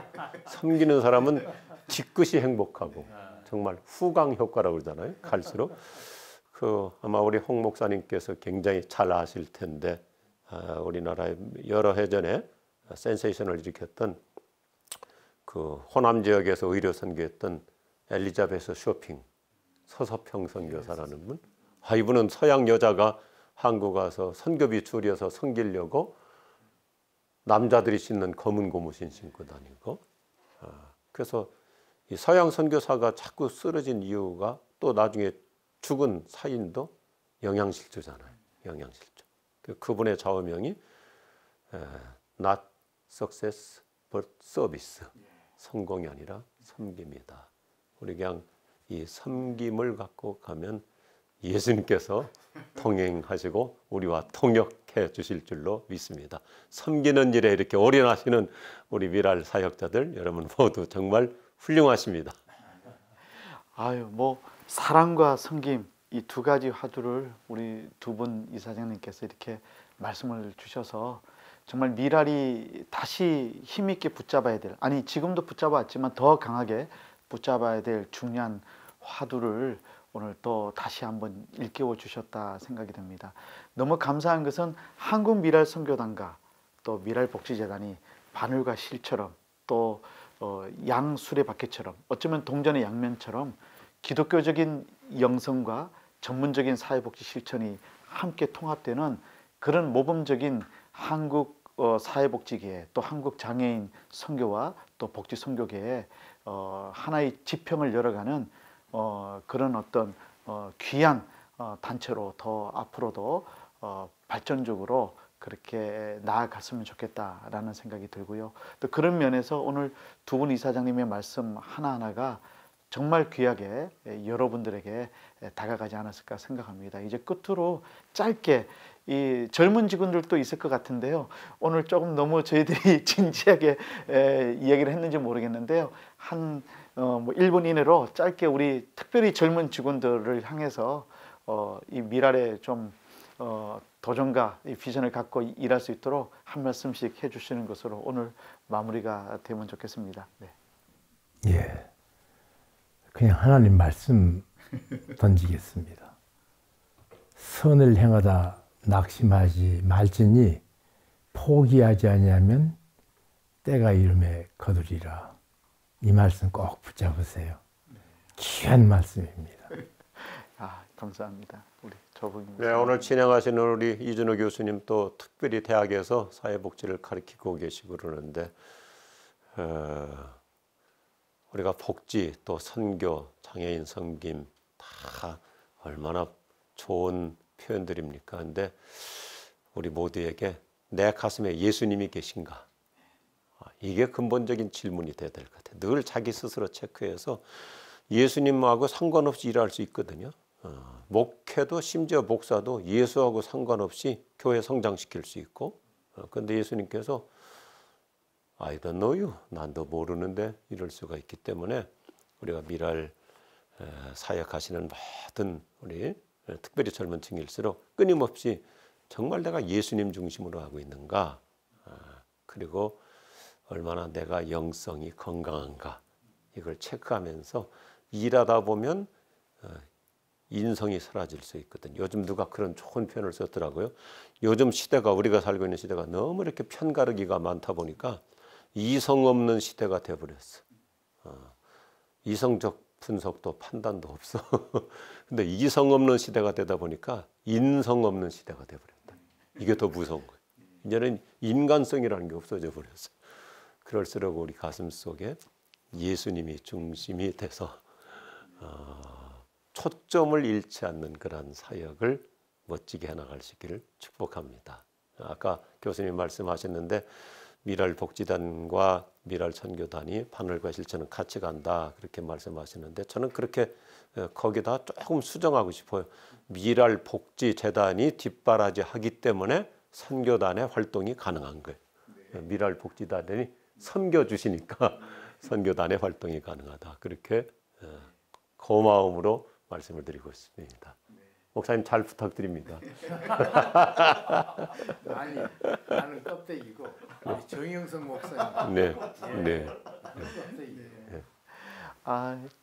섬기는 사람은 뒤끝이 행복하고 정말 후광 효과라고 그러잖아요. 갈수록 아마 우리 홍 목사님께서 굉장히 잘 아실 텐데 우리나라에 여러 해 전에 센세이션을 일으켰던 그 호남 지역에서 의료 선교했던 엘리자베스 쇼핑 서서평 선교사라는 분. 이분은 서양 여자가 한국 와서 선교비 줄여서 섬기려고 남자들이 신는 검은 고무신 신고 다니고 그래서 이 서양 선교사가 자꾸 쓰러진 이유가 또 나중에 죽은 사인도 영양실조잖아요. 영양실조. 그분의 좌우명이 Not success but service. 성공이 아니라 섬김이다. 우리 그냥 이 섬김을 갖고 가면 예수님께서 통행하시고 우리와 통역해 주실 줄로 믿습니다. 섬기는 일에 이렇게 올인하시는 우리 미랄 사역자들 여러분 모두 정말 훌륭하십니다. 뭐 사랑과 섬김 이 두 가지 화두를 우리 두 분 이사장님께서 이렇게 말씀을 주셔서 정말 미랄이 다시 힘있게 붙잡아야 될 지금도 붙잡았지만 더 강하게 붙잡아야 될 중요한 화두를 오늘 또 다시 한번 일깨워 주셨다 생각이 듭니다. 너무 감사한 것은 한국 미랄 선교단과 또 미랄 복지재단이 바늘과 실처럼 또 양 수레바퀴처럼 어쩌면 동전의 양면처럼 기독교적인 영성과 전문적인 사회복지 실천이 함께 통합되는 그런 모범적인 한국 사회복지계 또 한국장애인 선교와 또 복지선교계에 하나의 지평을 열어가는 그런 어떤 귀한 단체로 더 앞으로도 발전적으로 그렇게 나아갔으면 좋겠다라는 생각이 들고요. 또 그런 면에서 오늘 두 분 이사장님의 말씀 하나하나가 정말 귀하게 여러분들에게 다가가지 않았을까 생각합니다. 이제 끝으로 짧게 이 젊은 직원들도 있을 것 같은데요. 오늘 조금 너무 저희들이 진지하게 이야기를 했는지 모르겠는데요. 한 1분 이내로 짧게 우리 특별히 젊은 직원들을 향해서 이 미랄에 좀 도전과 이 비전을 갖고 일할 수 있도록 한 말씀씩 해주시는 것으로 오늘 마무리가 되면 좋겠습니다. 네. 예, 그냥 하나님 말씀 던지겠습니다. 선을 행하다 낙심하지 말지니 포기하지 아니하면 때가 이름에 거두리라. 이 말씀 꼭 붙잡으세요. 귀한 말씀입니다. 감사합니다. 우리 조봉임. 네, 오늘 진행하시는 우리 이준호 교수님 또 특별히 대학에서 사회복지를 가르치고 계시고 그러는데 우리가 복지 또 선교, 장애인 섬김 다 얼마나 좋은 표현들입니까? 근데 우리 모두에게 내 가슴에 예수님이 계신가? 이게 근본적인 질문이 돼야 될 것 같아요. 늘 자기 스스로 체크해서 예수님하고 상관없이 일할 수 있거든요. 목회도 심지어 목사도 예수하고 상관없이 교회 성장시킬 수 있고 그런데 예수님께서 I don't know you, 난도 모르는데 이럴 수가 있기 때문에 우리가 미랄 사역하시는 모든 우리 특별히 젊은 층일수록 끊임없이 정말 내가 예수님 중심으로 하고 있는가 그리고 얼마나 내가 영성이 건강한가 이걸 체크하면서 일하다 보면 인성이 사라질 수 있거든요. 요즘 누가 그런 좋은 표현을 썼더라고요. 요즘 시대가 우리가 살고 있는 시대가 너무 이렇게 편가르기가 많다 보니까 이성 없는 시대가 돼버렸어. 이성적 분석도 판단도 없어. 근데 이성 없는 시대가 되다 보니까 인성 없는 시대가 돼버렸다. 이게 더 무서운 거예요. 이제는 인간성이라는 게 없어져 버렸어. 그럴수록 우리 가슴 속에 예수님이 중심이 돼서 초점을 잃지 않는 그런 사역을 멋지게 해나갈 수 있기를 축복합니다. 아까 교수님 말씀하셨는데 미랄 복지단과 미랄 선교단이 바늘과 실천은 같이 간다 그렇게 말씀하시는데 저는 그렇게 거기다 조금 수정하고 싶어요. 미랄 복지재단이 뒷바라지 하기 때문에 선교단의 활동이 가능한 거예요. 미랄 복지단이 섬겨주시니까 선교단의 활동이 가능하다. 그렇게 고마움으로 말씀을 드리고 있습니다. 목사님 잘 부탁드립니다. 아니, 나는 껍데기고 정영석 목사님. 네, 네.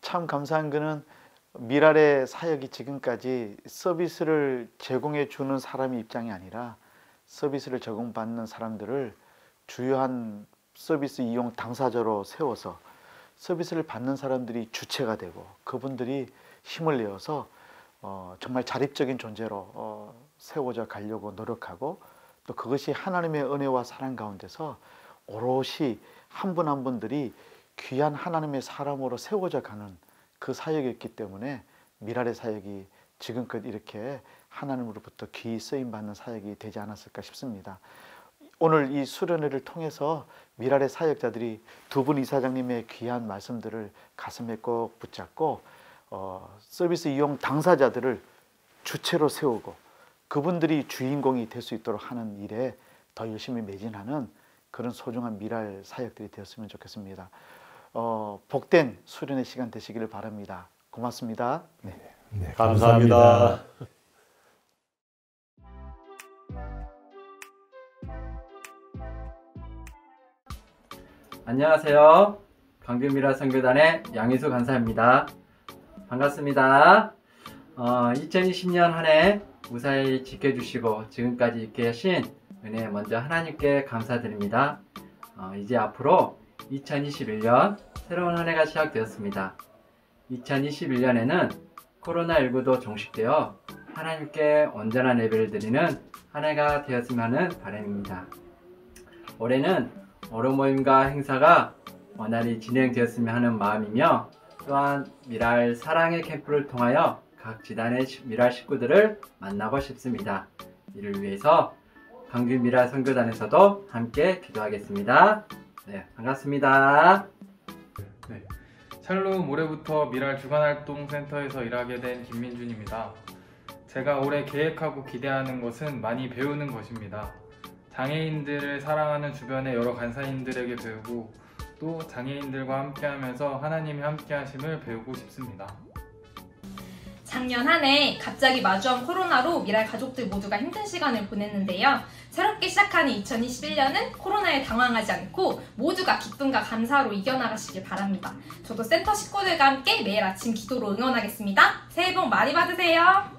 참 감사한 거는 미랄의 사역이 지금까지 서비스를 제공해 주는 사람의 입장이 아니라 서비스를 제공받는 사람들을 주요한 서비스 이용 당사자로 세워서 서비스를 받는 사람들이 주체가 되고 그분들이 힘을 내어서 정말 자립적인 존재로 세워져 가려고 노력하고 또 그것이 하나님의 은혜와 사랑 가운데서 오롯이 한 분 한 분들이 귀한 하나님의 사람으로 세워져 가는 그 사역이었기 때문에 미랄의 사역이 지금껏 이렇게 하나님으로부터 귀히 쓰임받는 사역이 되지 않았을까 싶습니다. 오늘 이 수련회를 통해서 미랄의 사역자들이 두 분 이사장님의 귀한 말씀들을 가슴에 꼭 붙잡고 서비스 이용 당사자들을 주체로 세우고 그분들이 주인공이 될 수 있도록 하는 일에 더 열심히 매진하는 그런 소중한 미랄 사역들이 되었으면 좋겠습니다. 복된 수련의 시간 되시기를 바랍니다. 고맙습니다. 네, 네, 감사합니다. 안녕하세요. 강변미랄 선교단의 양희수 간사입니다. 반갑습니다. 2020년 한 해 무사히 지켜주시고 지금까지 있게 하신 은혜 먼저 하나님께 감사드립니다. 이제 앞으로 2021년 새로운 한 해가 시작되었습니다. 2021년에는 코로나19도 종식되어 하나님께 온전한 예배를 드리는 한 해가 되었으면 하는 바람입니다. 올해는 어른 모임과 행사가 원활히 진행되었으면 하는 마음이며 또한 미랄 사랑의 캠프를 통하여 각 지단의 미랄 식구들을 만나고 싶습니다. 이를 위해서 강규 미랄 선교단에서도 함께 기도하겠습니다. 네, 반갑습니다. 네, 샬롬 올해부터 미랄 주간활동센터에서 일하게 된 김민준입니다. 제가 올해 계획하고 기대하는 것은 많이 배우는 것입니다. 장애인들을 사랑하는 주변의 여러 간사님들에게 배우고 또 장애인들과 함께하면서 하나님의 함께하심을 배우고 싶습니다. 작년 한 해 갑자기 마주한 코로나로 미랄 가족들 모두가 힘든 시간을 보냈는데요. 새롭게 시작하는 2021년은 코로나에 당황하지 않고 모두가 기쁨과 감사로 이겨나가시길 바랍니다. 저도 센터 식구들과 함께 매일 아침 기도로 응원하겠습니다. 새해 복 많이 받으세요.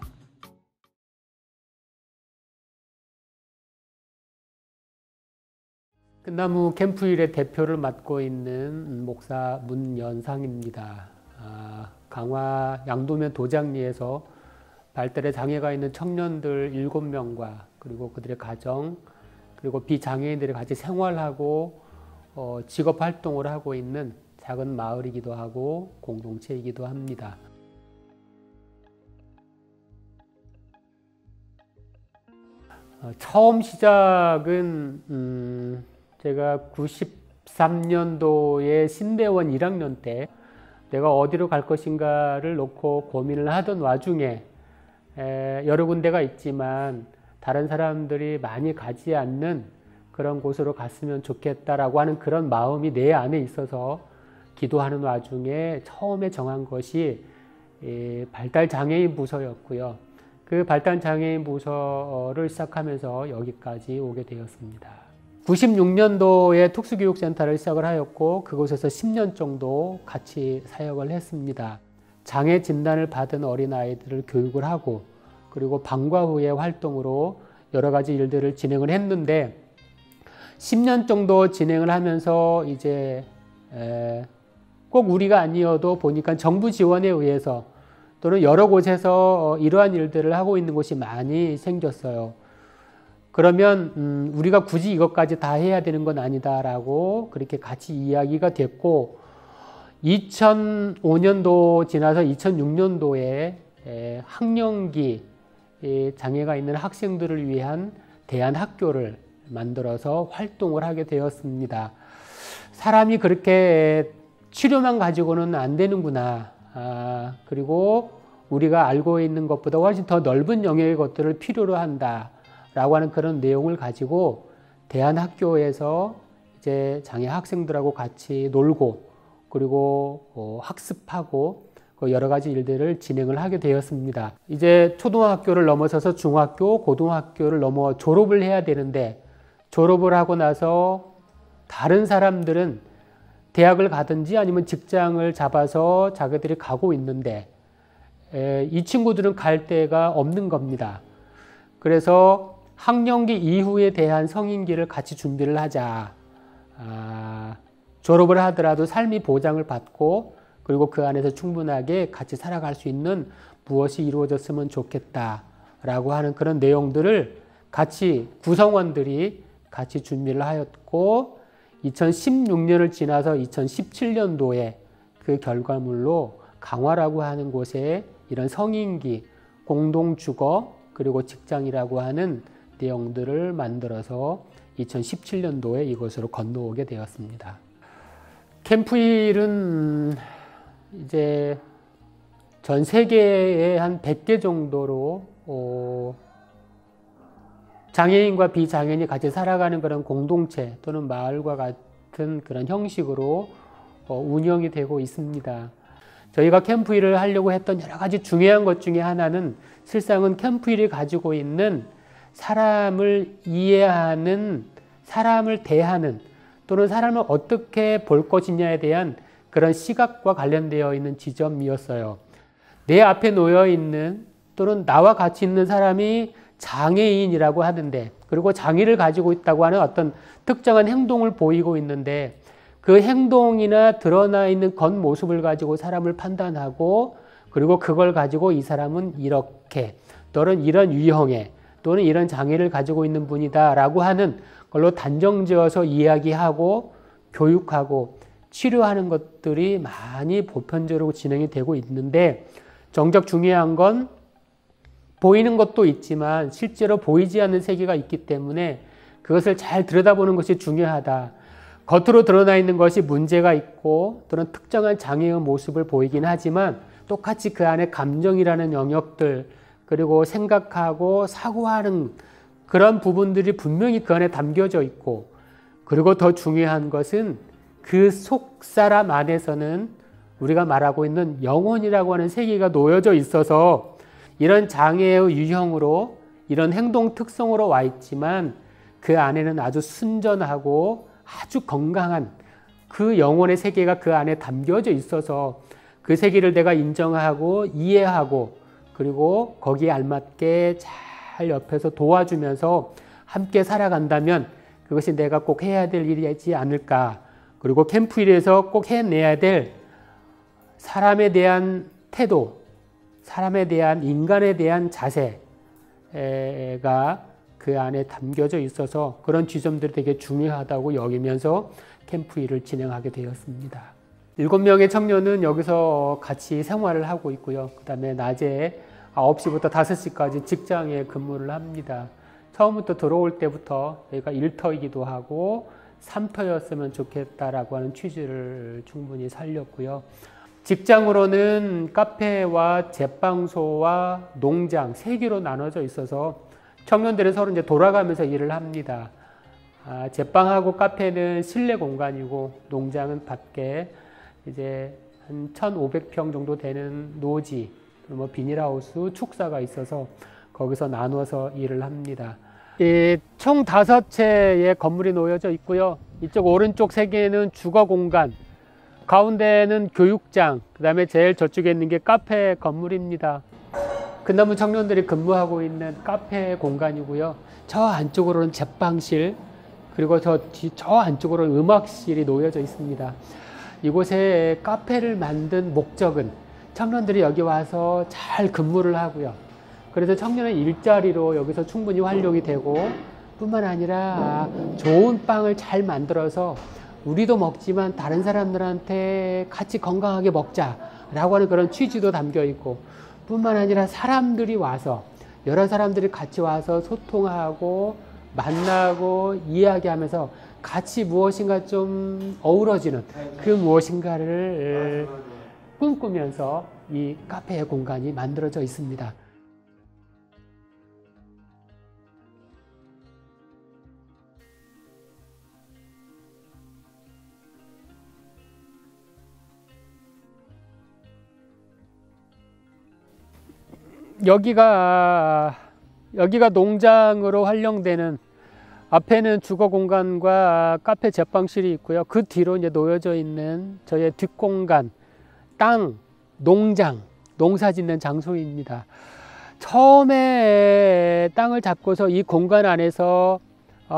끝나무 캠프일의 대표를 맡고 있는 목사 문연상입니다. 강화 양도면 도장리에서 발달에 장애가 있는 청년들 7명과 그리고 그들의 가정 그리고 비장애인들이 같이 생활하고 직업활동을 하고 있는 작은 마을이기도 하고 공동체이기도 합니다. 처음 시작은 제가 93년도에 신대원 1학년 때 내가 어디로 갈 것인가를 놓고 고민을 하던 와중에 여러 군데가 있지만 다른 사람들이 많이 가지 않는 그런 곳으로 갔으면 좋겠다라고 하는 그런 마음이 내 안에 있어서 기도하는 와중에 처음에 정한 것이 발달장애인 부서였고요. 그 발달장애인 부서를 시작하면서 여기까지 오게 되었습니다. 96년도에 특수교육센터를 시작을 하였고 그곳에서 10년 정도 같이 사역을 했습니다. 장애 진단을 받은 어린아이들을 교육을 하고 그리고 방과 후의 활동으로 여러 가지 일들을 진행을 했는데 10년 정도 진행을 하면서 이제 꼭 우리가 아니어도 보니까 정부 지원에 의해서 또는 여러 곳에서 이러한 일들을 하고 있는 곳이 많이 생겼어요. 그러면 우리가 굳이 이것까지 다 해야 되는 건 아니다라고 그렇게 같이 이야기가 됐고 2005년도 지나서 2006년도에 학령기 장애가 있는 학생들을 위한 대안학교를 만들어서 활동을 하게 되었습니다. 사람이 그렇게 치료만 가지고는 안 되는구나. 그리고 우리가 알고 있는 것보다 훨씬 더 넓은 영역의 것들을 필요로 한다. 라고 하는 그런 내용을 가지고 대안학교에서 이제 장애 학생들하고 같이 놀고 그리고 학습하고 여러 가지 일들을 진행을 하게 되었습니다. 이제 초등학교를 넘어서서 중학교, 고등학교를 넘어 졸업을 해야 되는데 졸업을 하고 나서 다른 사람들은 대학을 가든지 아니면 직장을 잡아서 자기들이 가고 있는데 이 친구들은 갈 데가 없는 겁니다. 그래서 학령기 이후에 대한 성인기를 같이 준비를 하자. 졸업을 하더라도 삶이 보장을 받고 그리고 그 안에서 충분하게 같이 살아갈 수 있는 무엇이 이루어졌으면 좋겠다라고 하는 그런 내용들을 같이 구성원들이 같이 준비를 하였고 2016년을 지나서 2017년도에 그 결과물로 강화라고 하는 곳에 이런 성인기, 공동주거 그리고 직장이라고 하는 내용들을 만들어서 2017년도에 이곳으로 건너오게 되었습니다. 캠프일은 이제 전 세계에 한 100개 정도로 장애인과 비장애인이 같이 살아가는 그런 공동체 또는 마을과 같은 그런 형식으로 운영이 되고 있습니다. 저희가 캠프일을 하려고 했던 여러 가지 중요한 것 중에 하나는 실상은 캠프일이 가지고 있는 사람을 이해하는, 사람을 대하는 또는 사람을 어떻게 볼 것이냐에 대한 그런 시각과 관련되어 있는 지점이었어요. 내 앞에 놓여 있는 또는 나와 같이 있는 사람이 장애인이라고 하는데 그리고 장애를 가지고 있다고 하는 어떤 특정한 행동을 보이고 있는데 그 행동이나 드러나 있는 겉모습을 가지고 사람을 판단하고 그리고 그걸 가지고 이 사람은 이렇게 또는 이런 유형의 또는 이런 장애를 가지고 있는 분이다 라고 하는 걸로 단정지어서 이야기하고 교육하고 치료하는 것들이 많이 보편적으로 진행이 되고 있는데, 정작 중요한 건 보이는 것도 있지만 실제로 보이지 않는 세계가 있기 때문에 그것을 잘 들여다보는 것이 중요하다. 겉으로 드러나 있는 것이 문제가 있고 또는 특정한 장애의 모습을 보이긴 하지만 똑같이 그 안에 감정이라는 영역들, 그리고 생각하고 사고하는 그런 부분들이 분명히 그 안에 담겨져 있고, 그리고 더 중요한 것은 그 속 사람 안에서는 우리가 말하고 있는 영혼이라고 하는 세계가 놓여져 있어서 이런 장애의 유형으로, 이런 행동 특성으로 와 있지만 그 안에는 아주 순전하고 아주 건강한 그 영혼의 세계가 그 안에 담겨져 있어서 그 세계를 내가 인정하고 이해하고, 그리고 거기에 알맞게 잘 옆에서 도와주면서 함께 살아간다면 그것이 내가 꼭 해야 될 일이지 않을까. 그리고 캠프일에서 꼭 해내야 될 사람에 대한 태도, 사람에 대한, 인간에 대한 자세가 그 안에 담겨져 있어서 그런 지점들이 되게 중요하다고 여기면서 캠프일을 진행하게 되었습니다. 7명의 청년은 여기서 같이 생활을 하고 있고요. 그 다음에 낮에 9시부터 5시까지 직장에 근무를 합니다. 처음부터 들어올 때부터 여기가 1터이기도 하고 3터였으면 좋겠다라고 하는 취지를 충분히 살렸고요. 직장으로는 카페와 제빵소와 농장 3개로 나눠져 있어서 청년들은 서로 이제 돌아가면서 일을 합니다. 제빵하고 카페는 실내 공간이고 농장은 밖에 이제 한 1,500평 정도 되는 노지, 뭐 비닐하우스, 축사가 있어서 거기서 나눠서 일을 합니다. 총 5채의 건물이 놓여져 있고요. 이쪽 오른쪽 3개는 주거 공간, 가운데는 교육장, 그 다음에 제일 저쪽에 있는 게 카페 건물입니다. 근남은 청년들이 근무하고 있는 카페 공간이고요. 저 안쪽으로는 제빵실, 그리고 저 안쪽으로는 음악실이 놓여져 있습니다. 이곳에 카페를 만든 목적은 청년들이 여기 와서 잘 근무를 하고요. 그래서 청년의 일자리로 여기서 충분히 활용이 되고, 뿐만 아니라 좋은 빵을 잘 만들어서 우리도 먹지만 다른 사람들한테 같이 건강하게 먹자라고 하는 그런 취지도 담겨 있고, 뿐만 아니라 사람들이 와서, 여러 사람들이 같이 와서 소통하고 만나고 이야기하면서 같이 무엇인가 좀 어우러지는 그 무엇인가를 꿈꾸면서 이 카페의 공간이 만들어져 있습니다. 여기가 농장으로 활용되는, 앞에는 주거 공간과 카페 제빵실이 있고요. 그 뒤로 이제 놓여져 있는 저의 뒷공간, 땅, 농장, 농사 짓는 장소입니다. 처음에 땅을 잡고서 이 공간 안에서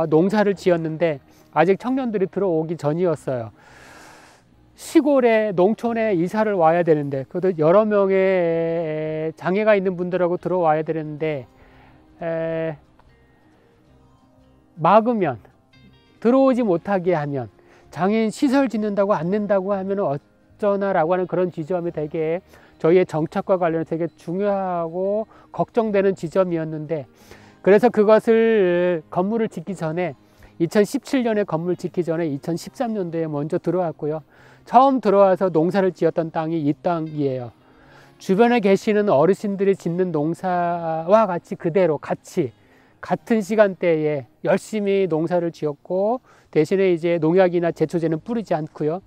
농사를 지었는데 아직 청년들이 들어오기 전이었어요. 시골에, 농촌에 이사를 와야 되는데, 그것도 여러 명의 장애가 있는 분들하고 들어와야 되는데, 막으면, 들어오지 못하게 하면, 장애인 시설 짓는다고 안 낸다고 하면 어쩌나라고 하는 그런 지점이 되게 저희의 정책과 관련해서 되게 중요하고 걱정되는 지점이었는데, 그래서 그것을 건물을 짓기 전에 2017년에 건물 짓기 전에 2013년도에 먼저 들어왔고요. 처음 들어와서 농사를 지었던 땅이 이 땅이에요. 주변에 계시는 어르신들이 짓는 농사와 같이 그대로 같은 시간대에 열심히 농사를 지었고, 대신에 이제 농약이나 제초제는 뿌리지 않고요.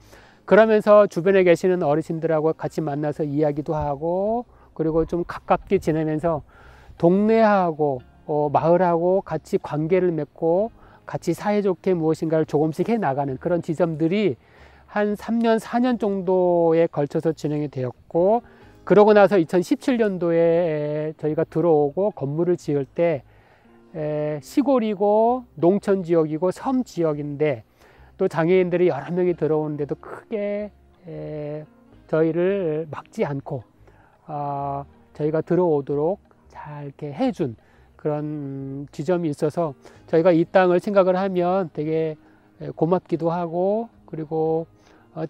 그러면서 주변에 계시는 어르신들하고 같이 만나서 이야기도 하고, 그리고 좀 가깝게 지내면서 동네하고 마을하고 같이 관계를 맺고 같이 사이좋게 무엇인가를 조금씩 해나가는 그런 지점들이 한 3년, 4년 정도에 걸쳐서 진행이 되었고, 그러고 나서 2017년도에 저희가 들어오고 건물을 지을 때 시골이고 농촌 지역이고 섬 지역인데 또 장애인들이 여러 명이 들어오는데도 크게 저희를 막지 않고 저희가 들어오도록 잘 이렇게 해준 그런 지점이 있어서 저희가 이 땅을 생각을 하면 되게 고맙기도 하고 그리고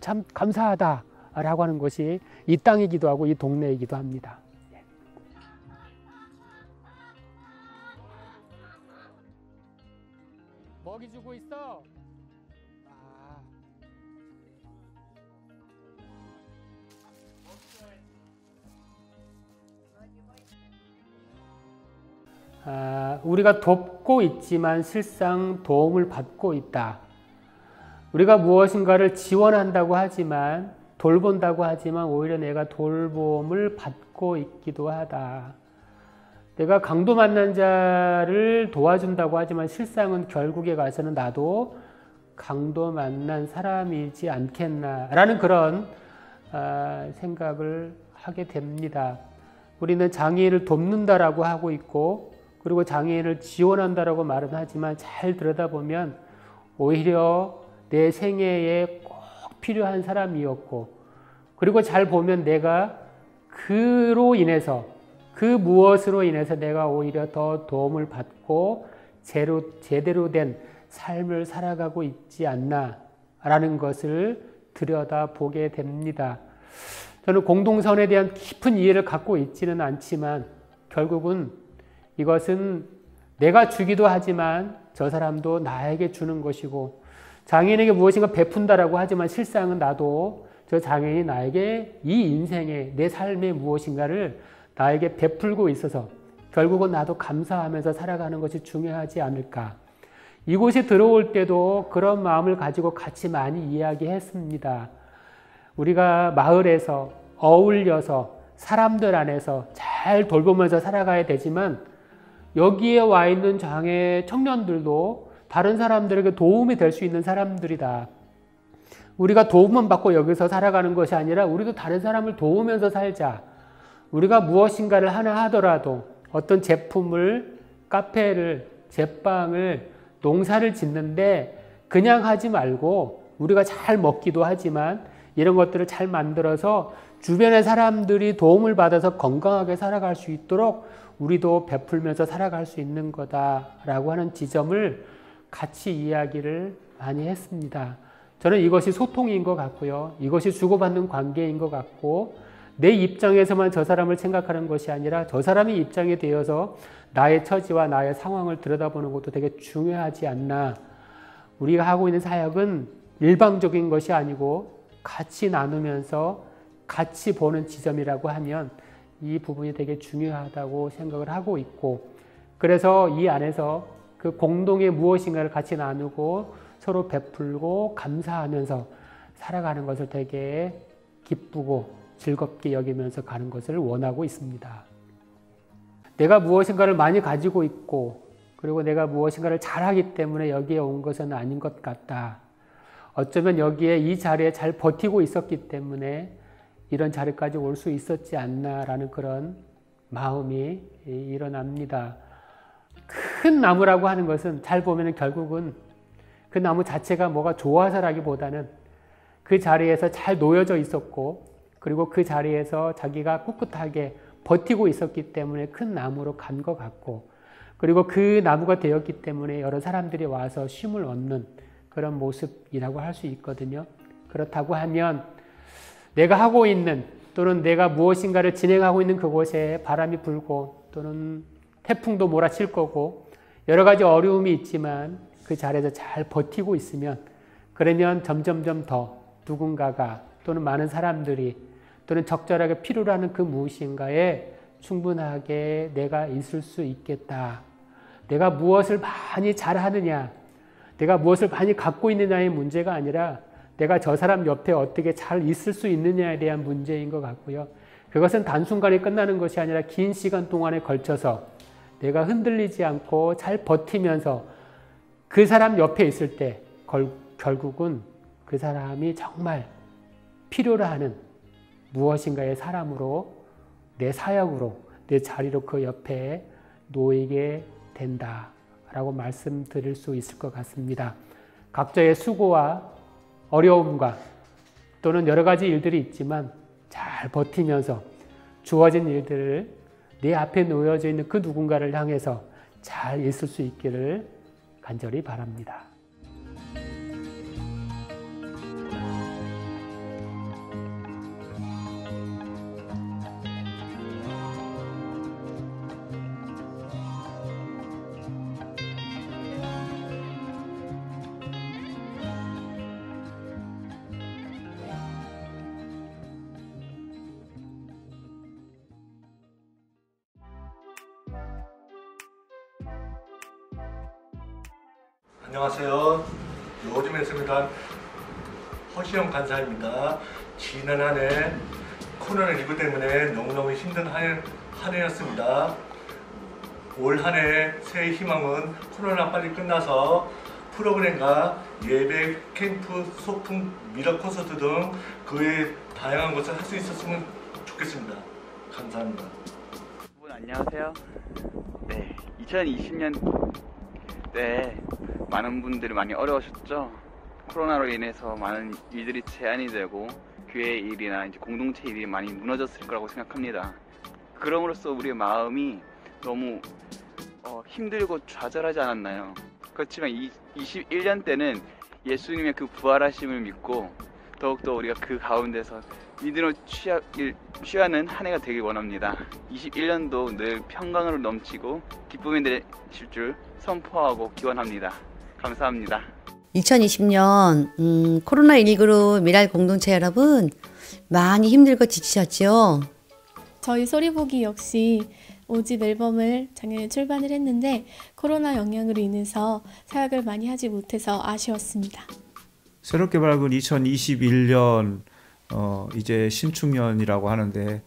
참 감사하다라고 하는 것이 이 땅이기도 하고 이 동네이기도 합니다. 먹이 주고 있어. 우리가 돕고 있지만 실상 도움을 받고 있다. 우리가 무엇인가를 지원한다고 하지만 돌본다고 하지만 오히려 내가 돌봄을 받고 있기도 하다. 내가 강도 만난 자를 도와준다고 하지만 실상은 결국에 가서는 나도 강도 만난 사람이지 않겠나라는 그런 생각을 하게 됩니다. 우리는 장애인을 돕는다라고 하고 있고 그리고 장애인을 지원한다라고 말은 하지만 잘 들여다보면 오히려 내 생애에 꼭 필요한 사람이었고 그리고 잘 보면 내가 그로 인해서 그 무엇으로 인해서 내가 오히려 더 도움을 받고 제대로 된 삶을 살아가고 있지 않나라는 것을 들여다보게 됩니다. 저는 공동선에 대한 깊은 이해를 갖고 있지는 않지만 결국은 이것은 내가 주기도 하지만 저 사람도 나에게 주는 것이고 장애인에게 무엇인가 베푼다라고 하지만 실상은 나도 저 장애인이 나에게 이 인생에 내 삶에 무엇인가를 나에게 베풀고 있어서 결국은 나도 감사하면서 살아가는 것이 중요하지 않을까. 이곳에 들어올 때도 그런 마음을 가지고 같이 많이 이야기했습니다. 우리가 마을에서 어울려서 사람들 안에서 잘 돌보면서 살아가야 되지만 여기에 와 있는 장애 청년들도 다른 사람들에게 도움이 될 수 있는 사람들이다. 우리가 도움만 받고 여기서 살아가는 것이 아니라 우리도 다른 사람을 도우면서 살자. 우리가 무엇인가를 하나 하더라도 어떤 제품을, 카페를, 제빵을, 농사를 짓는데 그냥 하지 말고 우리가 잘 먹기도 하지만 이런 것들을 잘 만들어서 주변의 사람들이 도움을 받아서 건강하게 살아갈 수 있도록 우리도 베풀면서 살아갈 수 있는 거다라고 하는 지점을 같이 이야기를 많이 했습니다. 저는 이것이 소통인 것 같고요. 이것이 주고받는 관계인 것 같고 내 입장에서만 저 사람을 생각하는 것이 아니라 저 사람의 입장이 되어서 나의 처지와 나의 상황을 들여다보는 것도 되게 중요하지 않나. 우리가 하고 있는 사역은 일방적인 것이 아니고 같이 나누면서 같이 보는 지점이라고 하면 이 부분이 되게 중요하다고 생각을 하고 있고 그래서 이 안에서 그 공동의 무엇인가를 같이 나누고 서로 베풀고 감사하면서 살아가는 것을 되게 기쁘고 즐겁게 여기면서 가는 것을 원하고 있습니다. 내가 무엇인가를 많이 가지고 있고 그리고 내가 무엇인가를 잘하기 때문에 여기에 온 것은 아닌 것 같다. 어쩌면 여기에 이 자리에 잘 버티고 있었기 때문에 이런 자리까지 올 수 있었지 않나라는 그런 마음이 일어납니다. 큰 나무라고 하는 것은 잘 보면 결국은 그 나무 자체가 뭐가 좋아서라기보다는 그 자리에서 잘 놓여져 있었고 그리고 그 자리에서 자기가 꿋꿋하게 버티고 있었기 때문에 큰 나무로 간 것 같고 그리고 그 나무가 되었기 때문에 여러 사람들이 와서 쉼을 얻는 그런 모습이라고 할 수 있거든요. 그렇다고 하면 내가 하고 있는 또는 내가 무엇인가를 진행하고 있는 그곳에 바람이 불고 또는 태풍도 몰아칠 거고 여러 가지 어려움이 있지만 그 자리에서 잘 버티고 있으면 그러면 점점점 더 누군가가 또는 많은 사람들이 또는 적절하게 필요로 하는 그 무엇인가에 충분하게 내가 있을 수 있겠다. 내가 무엇을 많이 잘하느냐, 내가 무엇을 많이 갖고 있느냐의 문제가 아니라 내가 저 사람 옆에 어떻게 잘 있을 수 있느냐에 대한 문제인 것 같고요. 그것은 단순간에 끝나는 것이 아니라 긴 시간 동안에 걸쳐서 내가 흔들리지 않고 잘 버티면서 그 사람 옆에 있을 때 결국은 그 사람이 정말 필요로 하는 무엇인가의 사람으로 내 사역으로 내 자리로 그 옆에 놓이게 된다라고 말씀드릴 수 있을 것 같습니다. 각자의 수고와 어려움과 또는 여러 가지 일들이 있지만 잘 버티면서 주어진 일들을 내 앞에 놓여져 있는 그 누군가를 향해서 잘 있을 수 있기를 간절히 바랍니다. 안녕하세요. 요즘에서 일한 허시영 간사입니다. 지난 한 해 코로나19 때문에 너무너무 힘든 한 해였습니다. 올 한 해 새해 희망은 코로나 빨리 끝나서 프로그램과 예배, 캠프, 소풍, 미러 콘서트 등 그 외 다양한 것을 할 수 있었으면 좋겠습니다. 감사합니다. 여러분 안녕하세요. 네, 2020년 때 많은 분들이 많이 어려우셨죠. 코로나로 인해서 많은 일들이 제한이 되고 교회 일이나 이제 공동체 일이 많이 무너졌을 거라고 생각합니다. 그럼으로써 우리의 마음이 너무 힘들고 좌절하지 않았나요? 그렇지만 21년 때는 예수님의 그 부활하심을 믿고 더욱더 우리가 그 가운데서 믿음을 취하는 한 해가 되길 원합니다. 21년도 늘 평강으로 넘치고 기쁨이 되실 줄 선포하고 기원합니다. 감사합니다. 2020년 코로나19로 미랄 공동체 여러분 많이 힘들고 지치셨죠? 저희 소리보기 역시 5집 앨범을 작년에 출간을 했는데 코로나 영향으로 인해서 사역을 많이 하지 못해서 아쉬웠습니다. 새롭게 밝은 2021년 이제 신축년이라고 하는데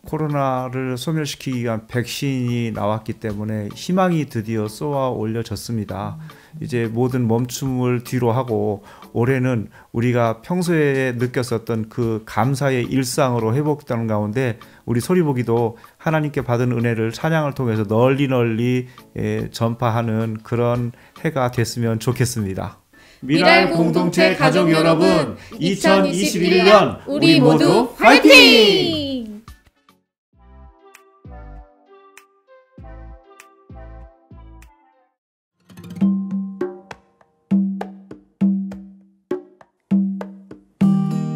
코로나를 소멸시키기 위한 백신이 나왔기 때문에 희망이 드디어 쏘아 올려졌습니다. 이제 모든 멈춤을 뒤로 하고 올해는 우리가 평소에 느꼈었던 그 감사의 일상으로 회복되는 가운데 우리 소리보기도 하나님께 받은 은혜를 찬양을 통해서 널리 전파하는 그런 해가 됐으면 좋겠습니다. 미랄 공동체 가족 여러분, 2021년 우리 모두 화이팅!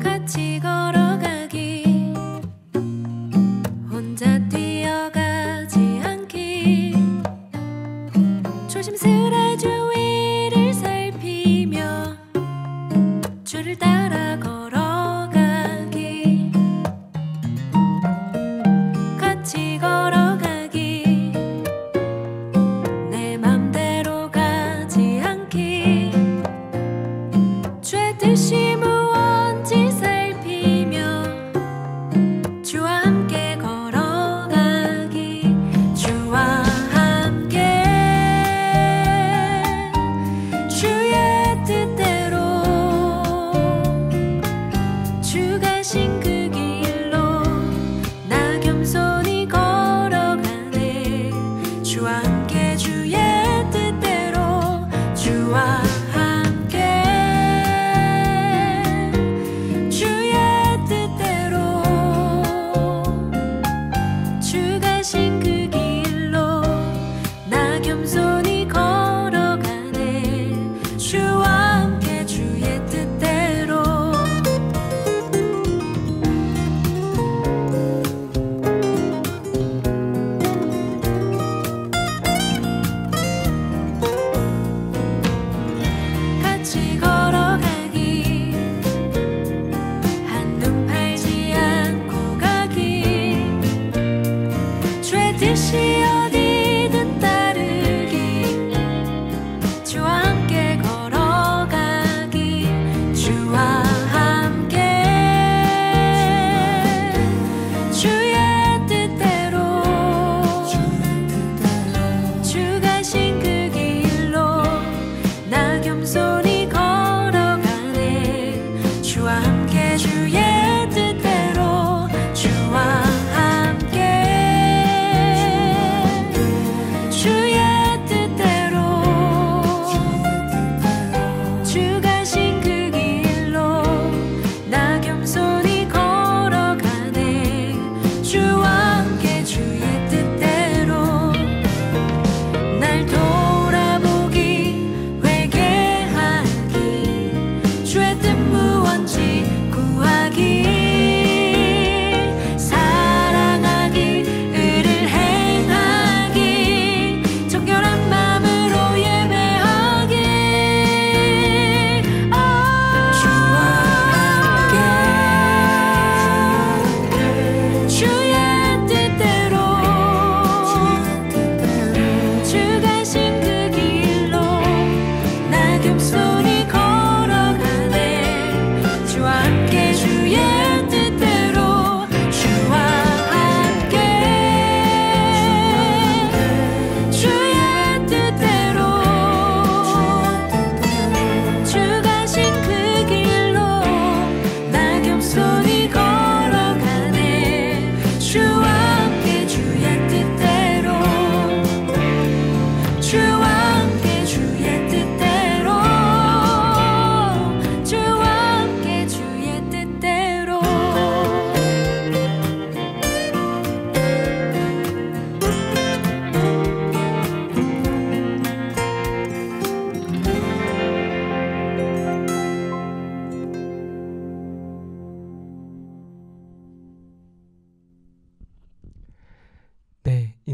같이 걸어가기 혼자 뛰어가지 않기 조심스레 주위를 살피며 줄을 따라 걸어가기 같이 걸어가기 내 맘대로 가지 않기 죄 뜻이 무언지 살피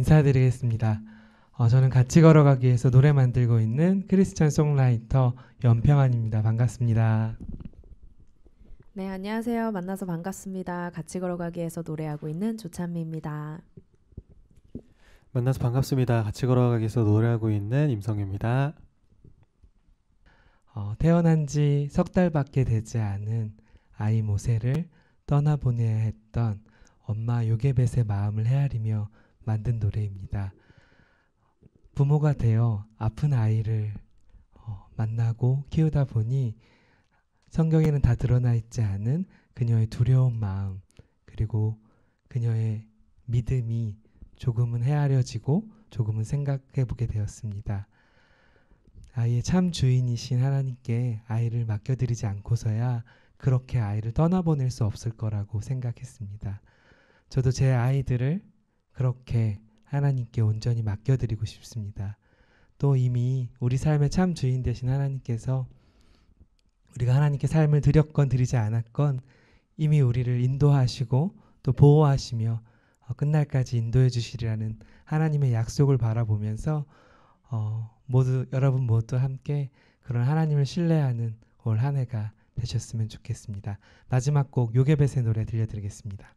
인사드리겠습니다. 저는 같이 걸어가기 위해서 노래 만들고 있는 크리스천 송라이터 연평안입니다. 반갑습니다. 네, 안녕하세요. 만나서 반갑습니다. 같이 걸어가기 위해서 노래하고 있는 조찬미입니다. 만나서 반갑습니다. 같이 걸어가기 위해서 노래하고 있는 임성규입니다. 태어난 지 석 달밖에 되지 않은 아이 모세를 떠나보내야 했던 엄마 요게벳의 마음을 헤아리며 만든 노래입니다. 부모가 되어 아픈 아이를 만나고 키우다 보니 성경에는 다 드러나 있지 않은 그녀의 두려운 마음, 그리고 그녀의 믿음이 조금은 헤아려지고 조금은 생각해 보게 되었습니다. 아이의 참 주인이신 하나님께 아이를 맡겨드리지 않고서야 그렇게 아이를 떠나보낼 수 없을 거라고 생각했습니다. 저도 제 아이들을 그렇게 하나님께 온전히 맡겨드리고 싶습니다. 또 이미 우리 삶의 참 주인 되신 하나님께서 우리가 하나님께 삶을 드렸건 드리지 않았건 이미 우리를 인도하시고 또 보호하시며 끝날까지 인도해 주시리라는 하나님의 약속을 바라보면서 여러분 모두 함께 그런 하나님을 신뢰하는 올 한 해가 되셨으면 좋겠습니다. 마지막 곡 요게벳의 노래 들려드리겠습니다.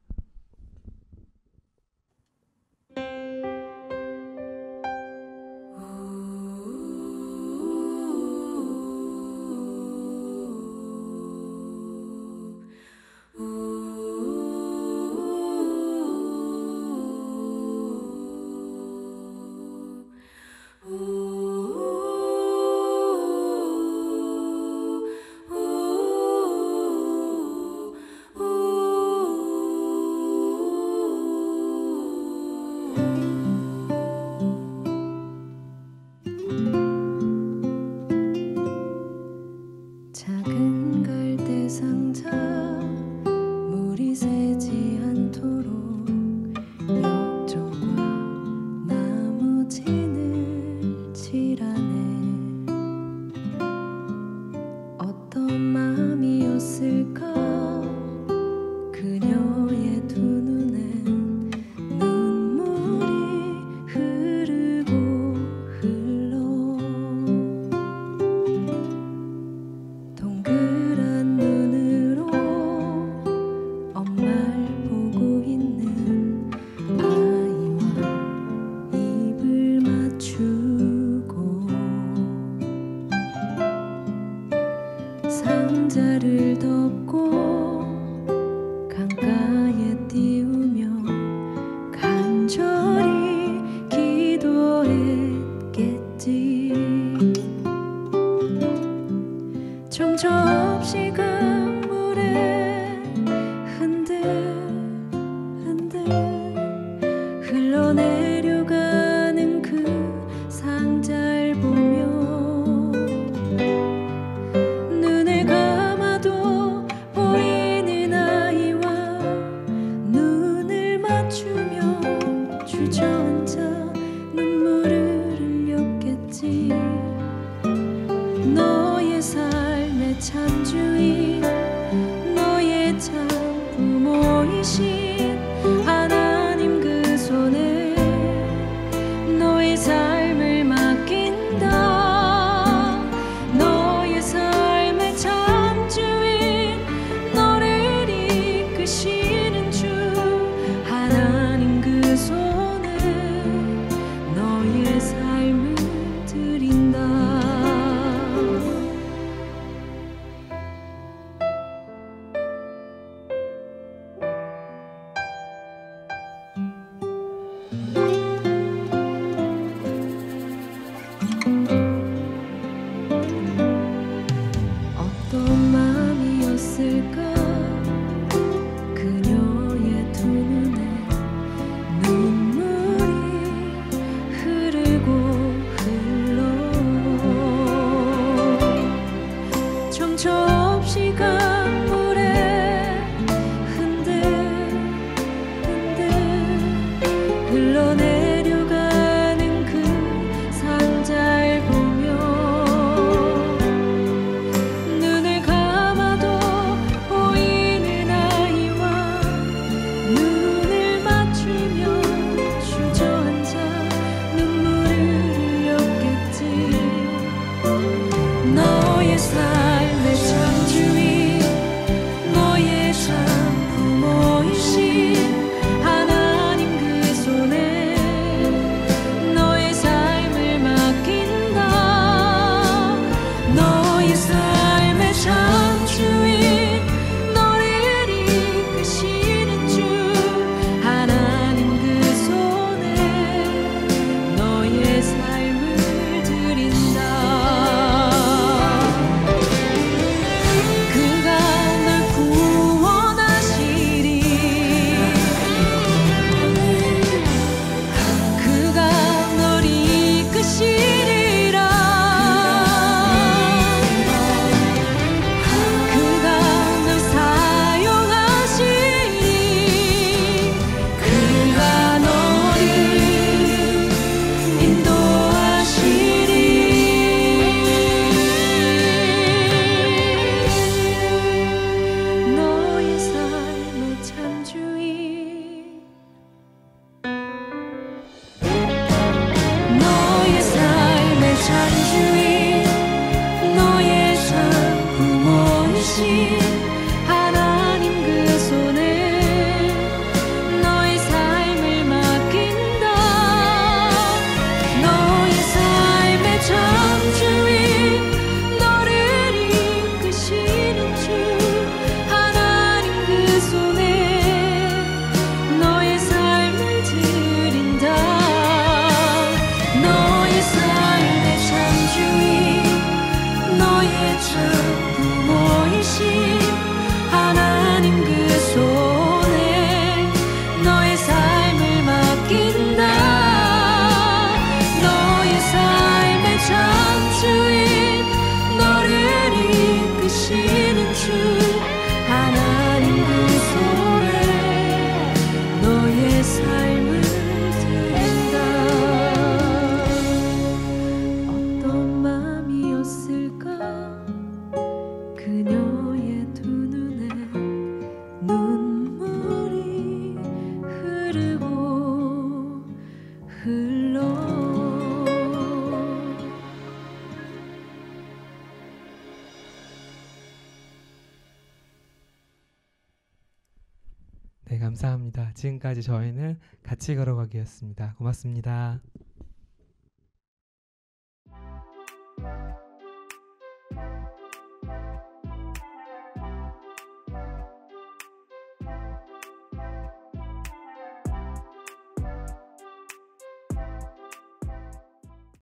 네, 감사합니다. 지금까지 저희는 같이 걸어가기였습니다. 고맙습니다.